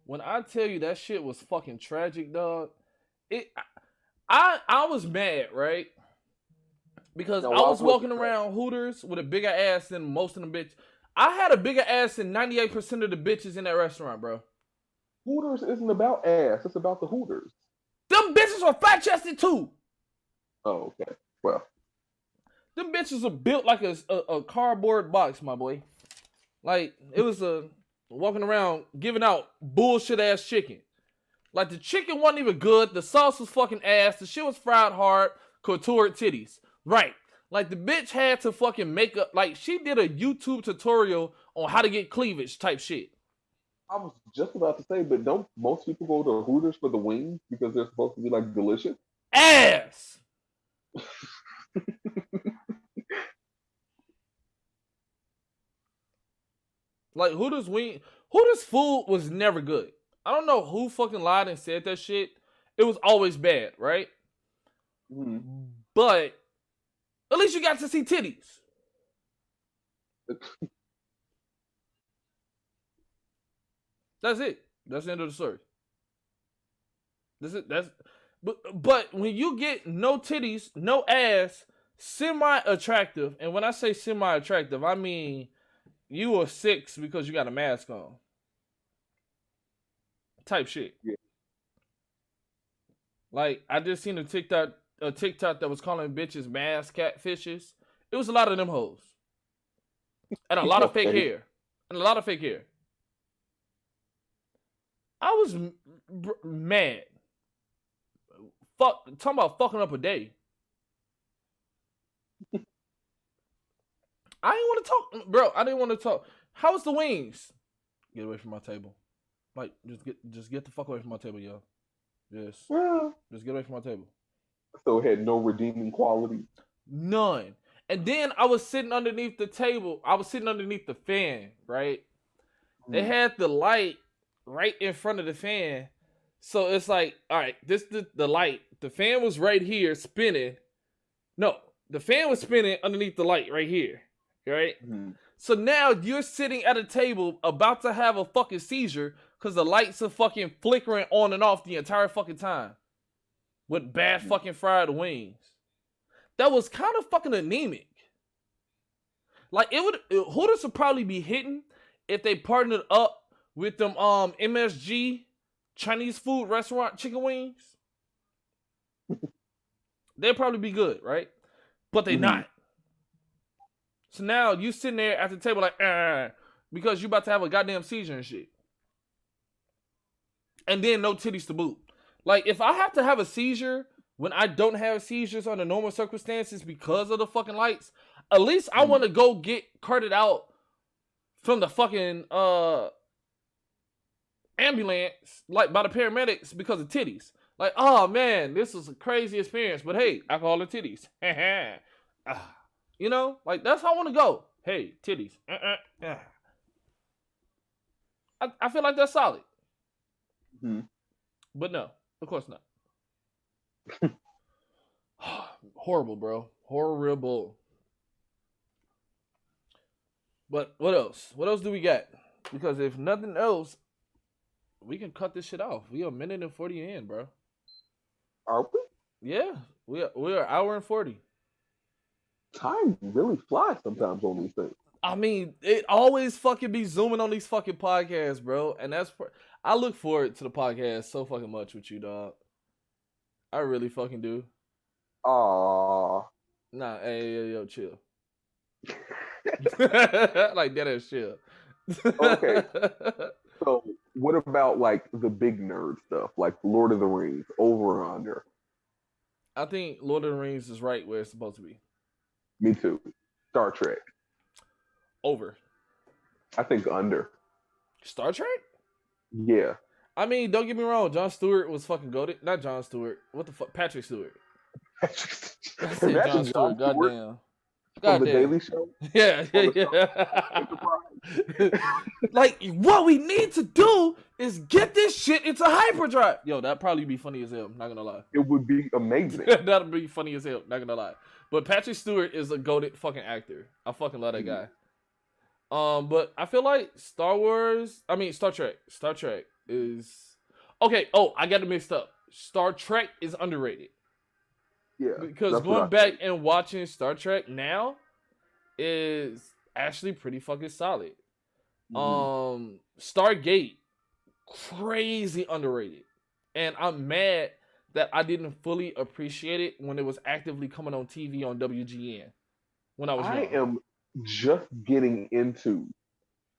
Speaker 2: When I tell you that shit was fucking tragic, dog. I was mad, right? Because I was walking around Hooters with a bigger ass than most of them bitches. I had a bigger ass than 98% of the bitches in that restaurant, bro.
Speaker 3: Hooters isn't about ass. It's about the Hooters.
Speaker 2: Them bitches were fat-chested too.
Speaker 3: Oh, okay. Well.
Speaker 2: Them bitches are built like a cardboard box, my boy. Like, it was walking around giving out bullshit-ass chicken. Like, the chicken wasn't even good. The sauce was fucking ass. The shit was fried hard. Contoured titties. Right. Like, the bitch had to fucking make up. Like, she did a YouTube tutorial on how to get cleavage type shit.
Speaker 3: I was just about to say, but don't most people go to Hooters for the wings because they're supposed to be, like, delicious?
Speaker 2: Ass! Like, Hooters food was never good. I don't know who fucking lied and said that shit. It was always bad, right?
Speaker 3: Mm-hmm.
Speaker 2: But at least you got to see titties. That's it. That's the end of the story. But when you get no titties, no ass, semi-attractive, and when I say semi-attractive, I mean you are 6 because you got a mask on. Type shit.
Speaker 3: Yeah.
Speaker 2: Like, I just seen a TikTok that was calling bitches mask catfishes. It was a lot of them hoes. And a lot of fake hair. I was mad. Talking about fucking up a day. I didn't want to talk, bro. I didn't want to talk. How was the wings? Get away from my table. Like, just get the fuck away from my table, yo. Just get away from my table.
Speaker 3: So it had no redeeming quality?
Speaker 2: None. And then I was sitting underneath the table. I was sitting underneath the fan, right? They had the light right in front of the fan. So it's like, all right, this the light. The fan was right here spinning. No, the fan was spinning underneath the light right here, right? Mm-hmm. So now you're sitting at a table about to have a fucking seizure because the lights are fucking flickering on and off the entire fucking time with bad fucking fried wings. That was kind of fucking anemic. Like, Hooters would probably be hitting if they partnered up with them MSG Chinese food restaurant chicken wings. They'd probably be good, right? But they not. So now you sitting there at the table like, because you about to have a goddamn seizure and shit. And then no titties to boot. Like, if I have to have a seizure when I don't have seizures under normal circumstances because of the fucking lights, at least I want to go get carted out from the fucking ambulance, like by the paramedics because of titties. Like, oh man, this was a crazy experience, but hey, alcohol and titties. You know, like that's how I want to go. Hey, titties. I feel like that's solid. But no, of course not. Horrible, bro. Horrible. But what else? What else do we got? Because if nothing else, we can cut this shit off. We are a minute and 40 in, bro.
Speaker 3: Are we?
Speaker 2: Yeah, we are an hour and 40.
Speaker 3: Time really flies sometimes on these things.
Speaker 2: I mean, it always fucking be zooming on these fucking podcasts, bro. And I look forward to the podcast so fucking much with you, dog. I really fucking do.
Speaker 3: Aww.
Speaker 2: Nah, hey, yo, chill. Like, that is chill.
Speaker 3: Okay. So what about like the big nerd stuff, like Lord of the Rings, over or under?
Speaker 2: I think Lord of the Rings is right where it's supposed to be.
Speaker 3: Me too. Star Trek.
Speaker 2: Over.
Speaker 3: I think under.
Speaker 2: Star Trek?
Speaker 3: Yeah.
Speaker 2: I mean, don't get me wrong. Jon Stewart was fucking goated. Not Jon Stewart. What the fuck? Patrick Stewart. I said
Speaker 3: Imagine
Speaker 2: Jon
Speaker 3: Jon
Speaker 2: Stewart.
Speaker 3: Stewart
Speaker 2: Goddamn.
Speaker 3: from The
Speaker 2: Goddamn.
Speaker 3: Daily Show.
Speaker 2: Yeah,
Speaker 3: on the
Speaker 2: yeah. Like, what we need to do is get this shit into hyperdrive. Yo, that'd probably be funny as hell. Not gonna lie.
Speaker 3: It would be amazing.
Speaker 2: That'd be funny as hell. Not gonna lie. But Patrick Stewart is a goated fucking actor. I fucking love that guy. But I feel like Star Trek. Star Trek is okay. Oh, I got it mixed up. Star Trek is underrated.
Speaker 3: Yeah.
Speaker 2: Because going back and watching Star Trek now is actually pretty fucking solid. Stargate, crazy underrated. And I'm mad that I didn't fully appreciate it when it was actively coming on TV on WGN when I was young.
Speaker 3: I am just getting into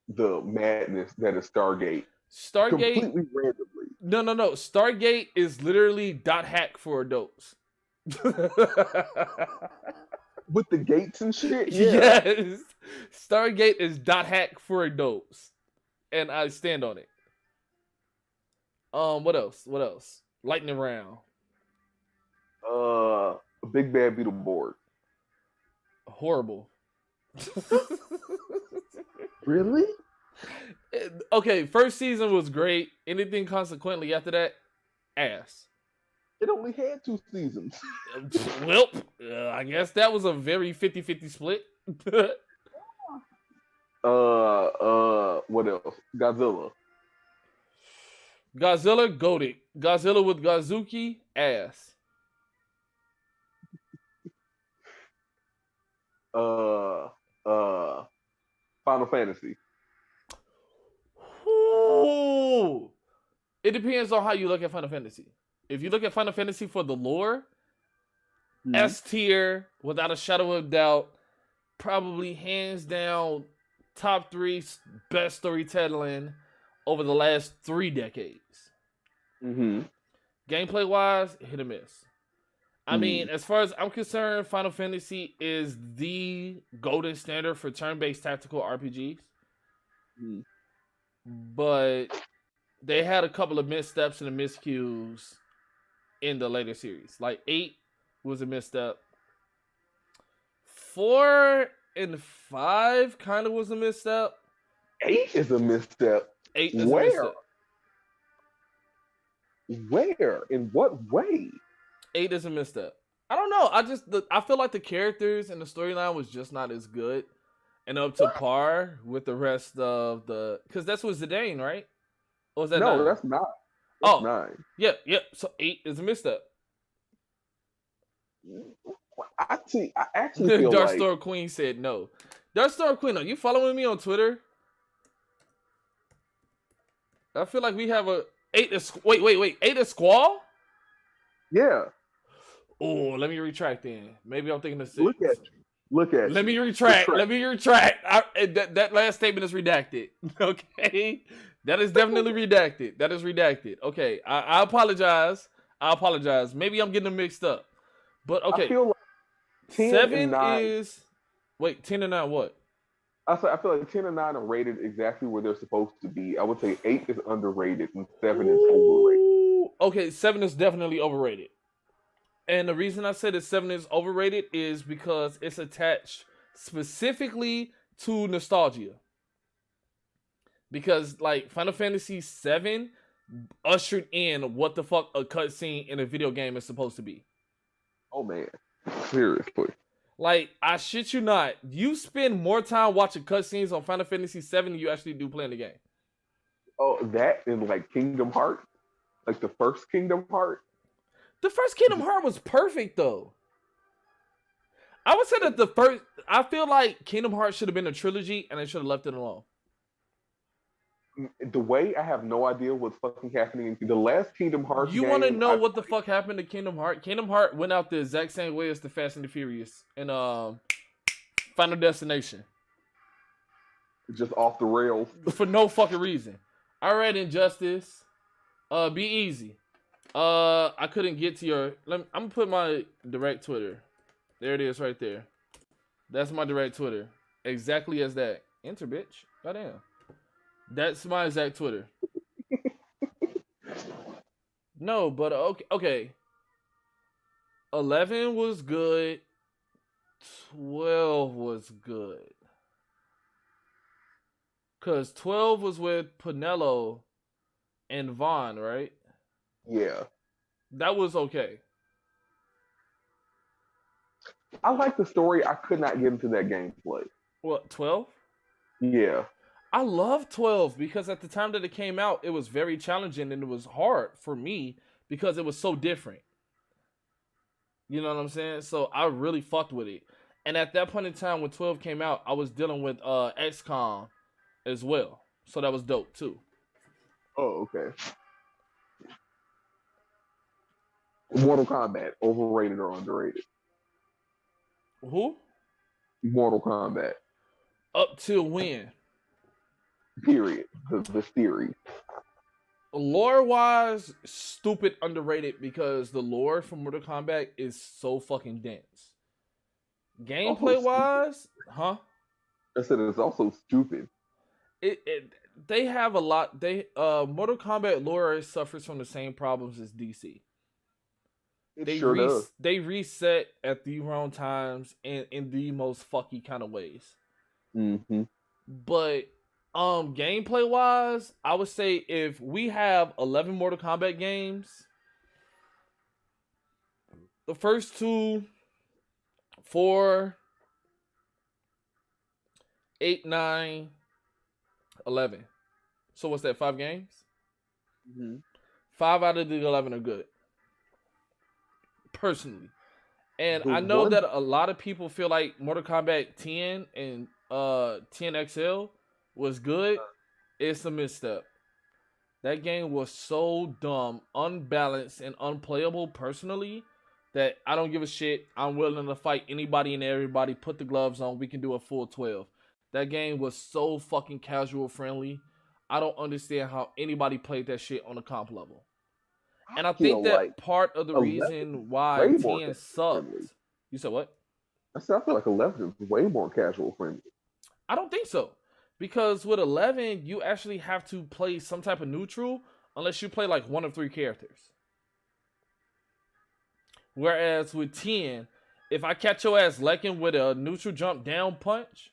Speaker 3: the madness that is Stargate.
Speaker 2: Stargate
Speaker 3: Completely randomly.
Speaker 2: No. Stargate is literally dot hack for adults.
Speaker 3: With the gates and shit? Yeah.
Speaker 2: Yes. Stargate is dot hack for adults. And I stand on it. What else? Lightning round.
Speaker 3: Big Bad Beetleborg.
Speaker 2: Horrible.
Speaker 3: Really?
Speaker 2: Okay, first season was great. Anything consequently after that, ass.
Speaker 3: It only had 2 seasons.
Speaker 2: Well, I guess that was a very 50-50 split.
Speaker 3: What else? Godzilla.
Speaker 2: Godzilla, goated. Godzilla with Gozuki, ass.
Speaker 3: Final Fantasy.
Speaker 2: Ooh. It depends on how you look at Final Fantasy. If you look at Final Fantasy for the lore, S tier, without a shadow of doubt, probably hands down top 3 best storytelling over the last 3 decades. Gameplay wise, hit or miss. I mean, as far as I'm concerned, Final Fantasy is the golden standard for turn-based tactical RPGs. But they had a couple of missteps and miscues in the later series. Like 8 was a misstep. 4 and 5 kind of was a misstep.
Speaker 3: 8 is a misstep.
Speaker 2: 8 is a misstep.
Speaker 3: Where? In what way?
Speaker 2: 8 is a misstep. I don't know. I feel like the characters and the storyline was just not as good and up to par with the rest of the. Because that's what Zidane, right? Or was that
Speaker 3: no?
Speaker 2: 9?
Speaker 3: That's not. That's 9.
Speaker 2: Yeah. So 8 is a misstep.
Speaker 3: I actually feel
Speaker 2: Dark
Speaker 3: like
Speaker 2: Star Queen said no. Dark Star Queen, are you following me on Twitter? I feel like we have a 8 is wait. 8 is Squall?
Speaker 3: Yeah.
Speaker 2: Oh, let me retract then. Maybe I'm thinking of 6.
Speaker 3: Look at you.
Speaker 2: Let me retract. That last statement is redacted. Okay. That is definitely redacted. Okay. I apologize. Maybe I'm getting them mixed up. But okay.
Speaker 3: I feel like 10
Speaker 2: 7
Speaker 3: and 9
Speaker 2: is 10 and 9 what?
Speaker 3: I feel like 10 and 9 are rated exactly where they're supposed to be. I would say 8 is underrated and 7 is overrated.
Speaker 2: Okay, 7 is definitely overrated. And the reason I said that 7 is overrated is because it's attached specifically to nostalgia. Because like Final Fantasy 7 ushered in what the fuck a cutscene in a video game is supposed to be.
Speaker 3: Oh man, seriously.
Speaker 2: Like, I shit you not, you spend more time watching cutscenes on Final Fantasy 7 than you actually do playing the game.
Speaker 3: Oh, that and like Kingdom Hearts, like the first Kingdom Hearts.
Speaker 2: The first Kingdom Hearts was perfect though. I would say that I feel like Kingdom Hearts should have been a trilogy and they should have left it alone.
Speaker 3: The way I have no idea what's fucking happening in the last Kingdom Hearts.
Speaker 2: You want to know what the fuck happened to Kingdom Hearts? Kingdom Hearts went out the exact same way as the Fast and the Furious and Final Destination.
Speaker 3: Just off the rails.
Speaker 2: for no fucking reason. I read Injustice. Be easy. I couldn't get to your. I'm gonna put my direct Twitter. There it is, right there. That's my direct Twitter. Exactly as that. Enter, bitch. Goddamn. That's my exact Twitter. No, but okay. 11 was good. 12 was good. Cause 12 was with Pinello and Vaughn, right?
Speaker 3: Yeah.
Speaker 2: That was okay.
Speaker 3: I like the story. I could not get into that gameplay.
Speaker 2: What, 12?
Speaker 3: Yeah.
Speaker 2: I love 12 because at the time that it came out, it was very challenging and it was hard for me because it was so different. You know what I'm saying? So I really fucked with it. And at that point in time when 12 came out, I was dealing with XCOM as well. So that was dope too.
Speaker 3: Oh, okay. Mortal Kombat, overrated or underrated?
Speaker 2: Who?
Speaker 3: Mortal Kombat.
Speaker 2: Up till when?
Speaker 3: Period. The theory.
Speaker 2: Lore-wise, stupid underrated because the lore from Mortal Kombat is so fucking dense. Gameplay-wise, huh?
Speaker 3: I said it's also stupid.
Speaker 2: They have a lot. Mortal Kombat lore suffers from the same problems as DC. They reset at the wrong times and in the most fucky kind of ways.
Speaker 3: Mm-hmm.
Speaker 2: But gameplay wise, I would say if we have 11 Mortal Kombat games, the first 2, 4, 8, 9, 11. So what's that? 5 games?
Speaker 3: Mm-hmm.
Speaker 2: 5 out of the 11 are good. Personally. And I know that a lot of people feel like Mortal Kombat 10 and 10 XL was good. It's a misstep. That game was so dumb, unbalanced, and unplayable personally that I don't give a shit. I'm willing to fight anybody and everybody. Put the gloves on. We can do a full 12. That game was so fucking casual friendly. I don't understand how anybody played that shit on a comp level. And I think that like part of the reason why 10 sucked. Friendly. You said what?
Speaker 3: I feel like 11 is way more casual friendly.
Speaker 2: I don't think so. Because with 11, you actually have to play some type of neutral unless you play like 1 of 3 characters. Whereas with 10, if I catch your ass lecking with a neutral jump down punch,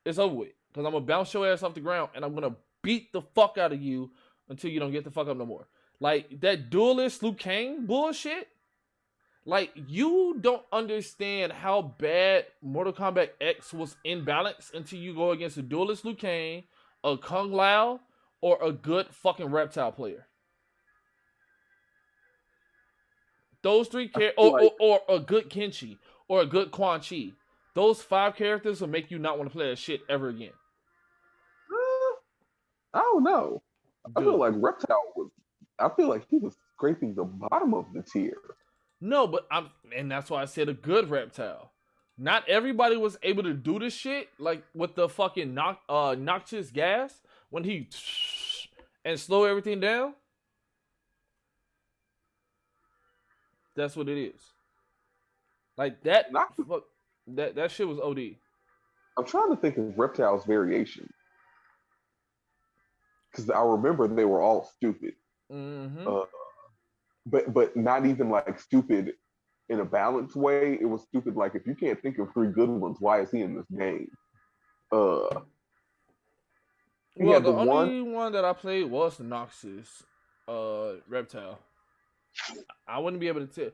Speaker 2: it's over with. Because I'm going to bounce your ass off the ground and I'm going to beat the fuck out of you until you don't get the fuck up no more. Like, that duelist Liu Kang bullshit, like, you don't understand how bad Mortal Kombat X was imbalanced until you go against a duelist Liu Kang, a Kung Lao, or a good fucking reptile player. Those 3 characters, or a good Kenshi, or a good Quan Chi. Those 5 characters will make you not want to play that shit ever again.
Speaker 3: I don't know. I feel like I feel like he was scraping the bottom of the tier.
Speaker 2: No, but and that's why I said a good reptile. Not everybody was able to do this shit, like with the fucking noxious gas when he and slow everything down. That's what it is. Like that. That shit was OD.
Speaker 3: I'm trying to think of reptiles' variation because I remember they were all stupid.
Speaker 2: Mm-hmm.
Speaker 3: But not even like stupid in a balanced way. It was stupid like if you can't think of 3 good ones, why is he in this game?
Speaker 2: Well, the only one that I played was the Noxus reptile. I wouldn't be able to tell.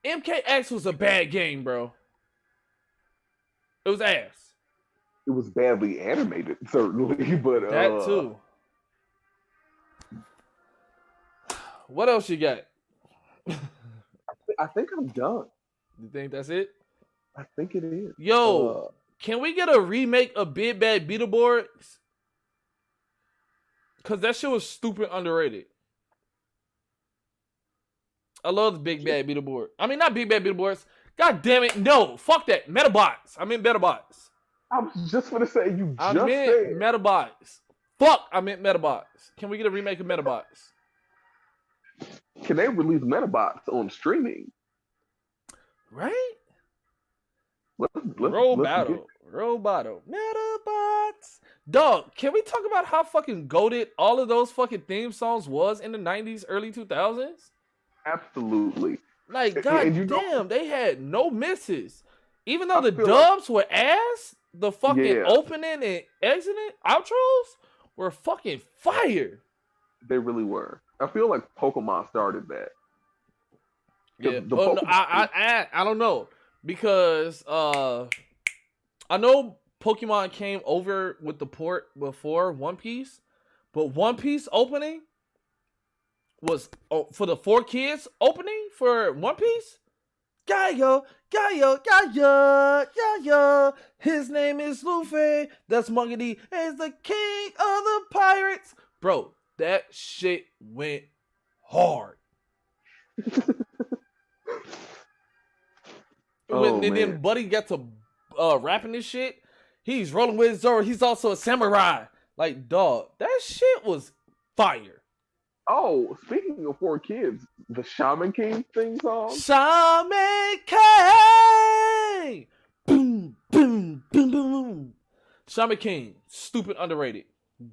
Speaker 2: MKX was a bad game, bro. It was ass.
Speaker 3: It was badly animated, certainly, but
Speaker 2: that too. What else you got?
Speaker 3: I think I'm done.
Speaker 2: You think that's it?
Speaker 3: I think it is.
Speaker 2: Yo, can we get a remake of Big Bad Beetleborgs? Because that shit was stupid underrated. I love the Big Bad Beetleborg. I mean, not Big Bad Beetleborgs. God damn it. No, fuck that. Metabots. I mean, Metabots.
Speaker 3: I was just gonna say you
Speaker 2: I
Speaker 3: just
Speaker 2: meant
Speaker 3: said.
Speaker 2: Metabots. Fuck, I meant Metabots. Can we get a remake of Metabots?
Speaker 3: Can they release Metabots on streaming?
Speaker 2: Right?
Speaker 3: Let's get.
Speaker 2: Roboto. Metabots. Dog, can we talk about how fucking goated all of those fucking theme songs was in the 90s, early 2000s?
Speaker 3: Absolutely.
Speaker 2: Like,
Speaker 3: And
Speaker 2: goddamn, they had no misses. Even though
Speaker 3: I
Speaker 2: the
Speaker 3: feel
Speaker 2: dubs were ass, the fucking
Speaker 3: Yeah.
Speaker 2: opening and exiting outros were fucking fire.
Speaker 3: They really were. I feel like Pokemon started that.
Speaker 2: Yeah,
Speaker 3: The
Speaker 2: no,
Speaker 3: Pokemon
Speaker 2: I don't know, because I know Pokemon came over with the port before One Piece, but One Piece opening was for the 4Kids opening for One Piece. Gaio, his name is Luffy. That's Monkey D. He's the king of the pirates. Bro, that shit went hard. Then Buddy got to rapping this shit. He's rolling with Zoro. He's also a samurai. Like, dog, that shit was fire.
Speaker 3: Oh, speaking of 4Kids, the Shaman King theme song.
Speaker 2: Shaman King! Boom, boom, boom, boom. Shaman King, stupid underrated.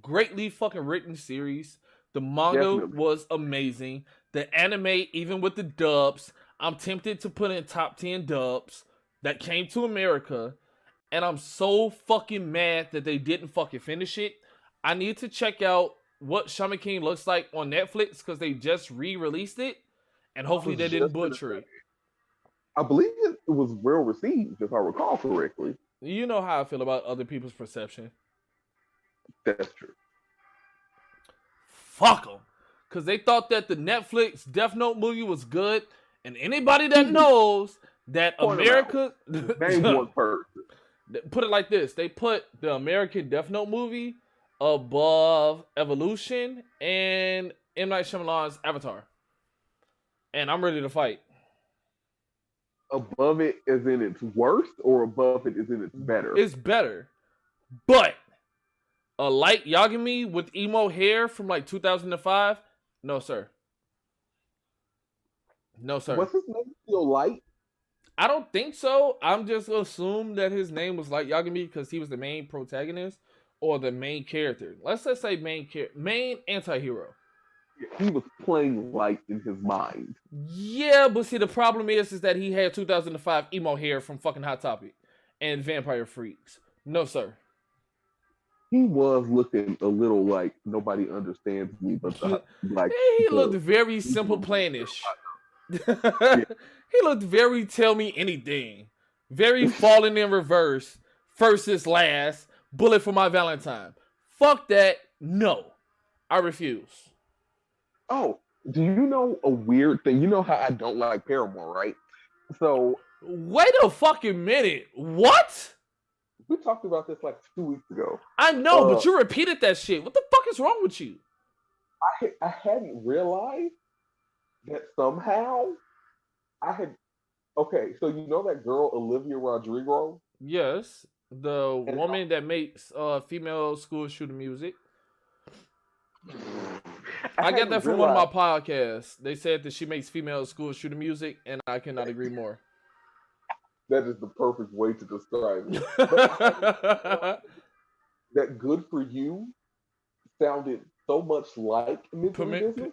Speaker 2: Greatly fucking written series. The manga was amazing. The anime, even with the dubs, I'm tempted to put in top 10 dubs that came to America. And I'm so fucking mad that they didn't fucking finish it. I need to check out what Shaman King looks like on Netflix, because they just re-released it, and hopefully they didn't butcher it.
Speaker 3: I believe it was well received, if I recall correctly.
Speaker 2: You know how I feel about other people's perception.
Speaker 3: That's true.
Speaker 2: Fuck them. Because they thought that the Netflix Death Note movie was good, and anybody that knows that America...
Speaker 3: Name one person.
Speaker 2: Put it like this. They put the American Death Note movie above Evolution and M. Night Shyamalan's Avatar. And I'm ready to fight.
Speaker 3: Above it as in it's worse, or above it as in it's better?
Speaker 2: It's better. But a light Yagami with emo hair from like 2005? No, sir. No, sir.
Speaker 3: Was his name still Light?
Speaker 2: I don't think so. I'm just going to assume that his name was Light Yagami because he was the main protagonist. Or the main character. Let's just say main anti-hero.
Speaker 3: He was playing Light in his mind.
Speaker 2: Yeah, but see, the problem is that he had 2005 emo hair from fucking Hot Topic and Vampire Freaks. No, sir.
Speaker 3: He was looking a little like nobody understands me, but
Speaker 2: he looked very Simple Planish. He looked very Tell Me Anything. Very Falling in Reverse. First is last. Bullet for My Valentine. Fuck that. No. I refuse.
Speaker 3: Oh, do you know a weird thing? You know how I don't like Paramore, right? So...
Speaker 2: Wait a fucking minute. What?
Speaker 3: We talked about this like 2 weeks ago.
Speaker 2: I know, but you repeated that shit. What the fuck is wrong with you?
Speaker 3: I hadn't realized that somehow I had... Okay, so you know that girl, Olivia Rodrigo?
Speaker 2: Yes. The woman that makes female school shooter music. I get that from one of my podcasts. They said that she makes female school shooter music, and I cannot agree more.
Speaker 3: That is the perfect way to describe it. That Good For You sounded so much like Misery Business.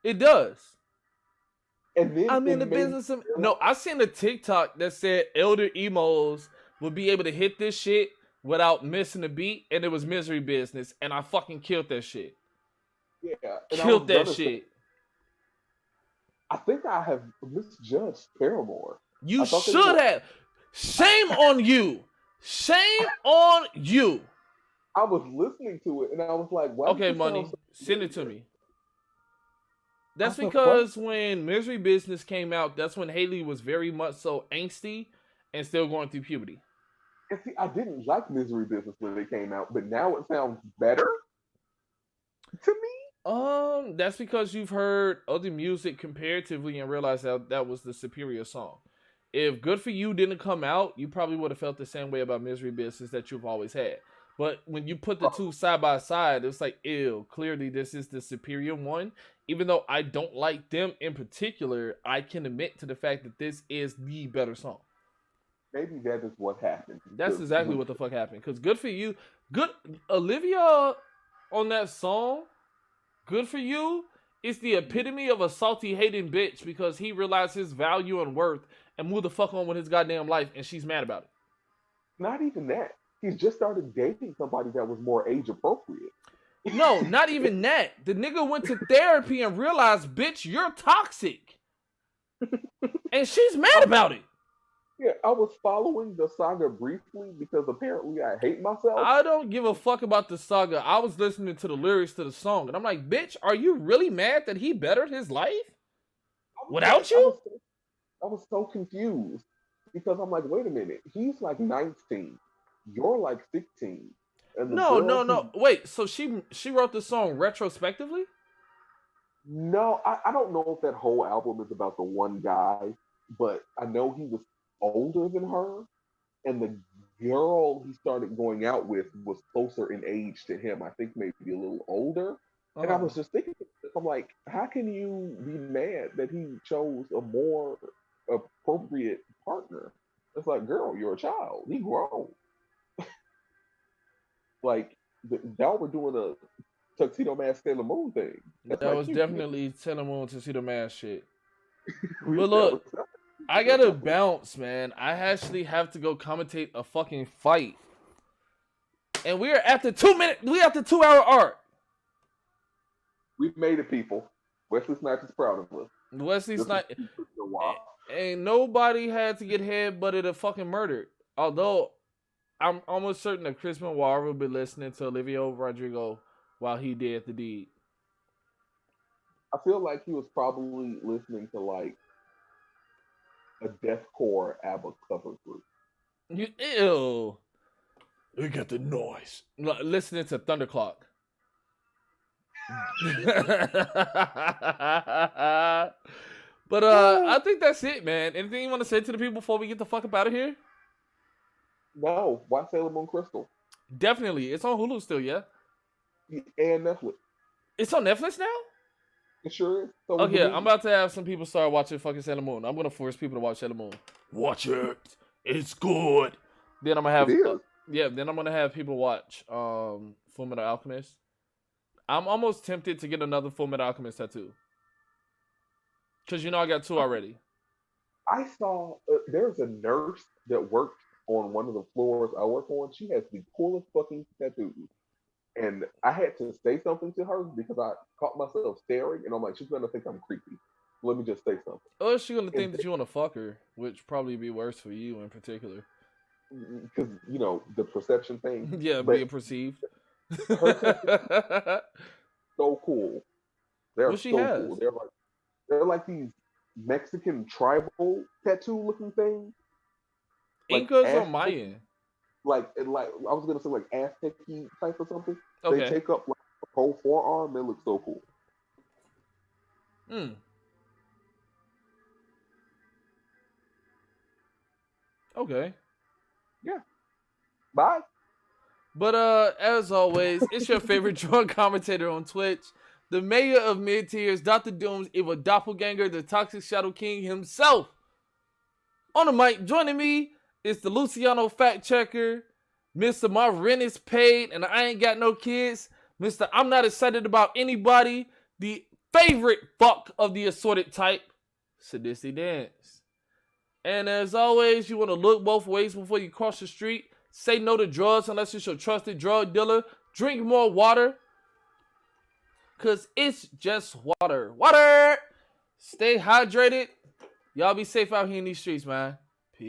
Speaker 2: It does.
Speaker 3: And then
Speaker 2: I'm in the business of... No, I seen a TikTok that said elder emos would be able to hit this shit without missing a beat, and it was Misery Business, and I fucking killed that shit.
Speaker 3: Yeah.
Speaker 2: Killed that shit.
Speaker 3: I think I have misjudged Paramore.
Speaker 2: You should have. Shame on you. Shame on you.
Speaker 3: I was listening to it, and I was like, why?
Speaker 2: Okay, Money, send it to me. That's because when Misery Business came out, that's when Haley was very much so angsty and still going through puberty.
Speaker 3: And see, I didn't like Misery Business when it came out, but now it sounds better to me.
Speaker 2: That's because you've heard other music comparatively and realized that that was the superior song. If Good For You didn't come out, you probably would have felt the same way about Misery Business that you've always had. But when you put the two side by side, it's like, ew, clearly this is the superior one. Even though I don't like them in particular, I can admit to the fact that this is the better song.
Speaker 3: Maybe that is what happened.
Speaker 2: That's exactly what the fuck happened. Because Good For You, Olivia on that song, Good For You, is the epitome of a salty hating bitch because he realized his value and worth and moved the fuck on with his goddamn life, and she's mad about it.
Speaker 3: Not even that. He's just started dating somebody that was more age appropriate.
Speaker 2: No, not even that. The nigga went to therapy and realized, bitch, you're toxic. And she's mad about it.
Speaker 3: Yeah, I was following the saga briefly because apparently I hate myself.
Speaker 2: I don't give a fuck about the saga. I was listening to the lyrics to the song, and I'm like, bitch, are you really mad that he bettered his life without you?
Speaker 3: I was so confused because I'm like, wait a minute. He's like 19. You're like 16. And
Speaker 2: No. Wait, so she wrote the song retrospectively?
Speaker 3: No, I don't know if that whole album is about the one guy, but I know he was older than her, and the girl he started going out with was closer in age to him. I think maybe a little older. And I was just thinking, I'm like, how can you be mad that he chose a more appropriate partner? It's like, girl, you're a child. He grown. Like, y'all were doing a Tuxedo Mask Sailor Moon thing.
Speaker 2: That was definitely Sailor Moon Tuxedo Mask shit. But look, I gotta bounce, man. I actually have to go commentate a fucking fight. And we are at the 2 minute, we at the 2 hour arc.
Speaker 3: We've made it, people. Wesley Snipes is proud of us.
Speaker 2: Wesley Snipes. Ain't nobody had to get headbutted or fucking murdered. Although, I'm almost certain that Chris Benoit will be listening to Olivia Rodrigo while he did the deed.
Speaker 3: I feel like he was probably listening to like a deathcore ABBA cover group.
Speaker 2: Ew. We got the noise. Listening to Thunderclock. But I think that's it, man. Anything you want to say to the people before we get the fuck up out of here?
Speaker 3: No. Why Sailor Moon Crystal?
Speaker 2: Definitely. It's on Hulu still, yeah?
Speaker 3: And Netflix.
Speaker 2: It's on Netflix now?
Speaker 3: It sure is. So
Speaker 2: okay, I'm about to have some people start watching fucking Sailor Moon. I'm going to force people to watch Sailor Moon. Watch it. It's good. Then I'm going to have... then I'm going to have people watch Fullmetal Alchemist. I'm almost tempted to get another Fullmetal Alchemist tattoo. Because I got 2 already.
Speaker 3: I saw... there's a nurse that worked on one of the floors I work on. She has the coolest fucking tattoos. And I had to say something to her because I caught myself staring, and I'm like, she's gonna think I'm creepy. Let me just say something.
Speaker 2: Oh, she's gonna think that you want to fuck her, which probably be worse for you in particular.
Speaker 3: Because the perception thing.
Speaker 2: Yeah, being perceived.
Speaker 3: Her so cool. They're cool. They're like these Mexican tribal tattoo looking things.
Speaker 2: Incas or Mayan?
Speaker 3: Like I was gonna say like Aztec type or something.
Speaker 2: Okay.
Speaker 3: They take up like the whole forearm. They look so cool.
Speaker 2: Okay.
Speaker 3: Yeah. Bye.
Speaker 2: But as always, it's your favorite drunk commentator on Twitch, the mayor of mid-tiers, Dr. Doom's evil doppelganger, the toxic Shadow King himself. On the mic, joining me is the Luciano fact checker, Mr. My rent is paid and I ain't got no kids, Mr. I'm not excited about anybody, the favorite fuck of the assorted type, Sadisty Dance. And as always, you want to look both ways before you cross the street. Say no to drugs unless it's your trusted drug dealer. Drink more water. Because it's just water. Water! Stay hydrated. Y'all be safe out here in these streets, man. Peace.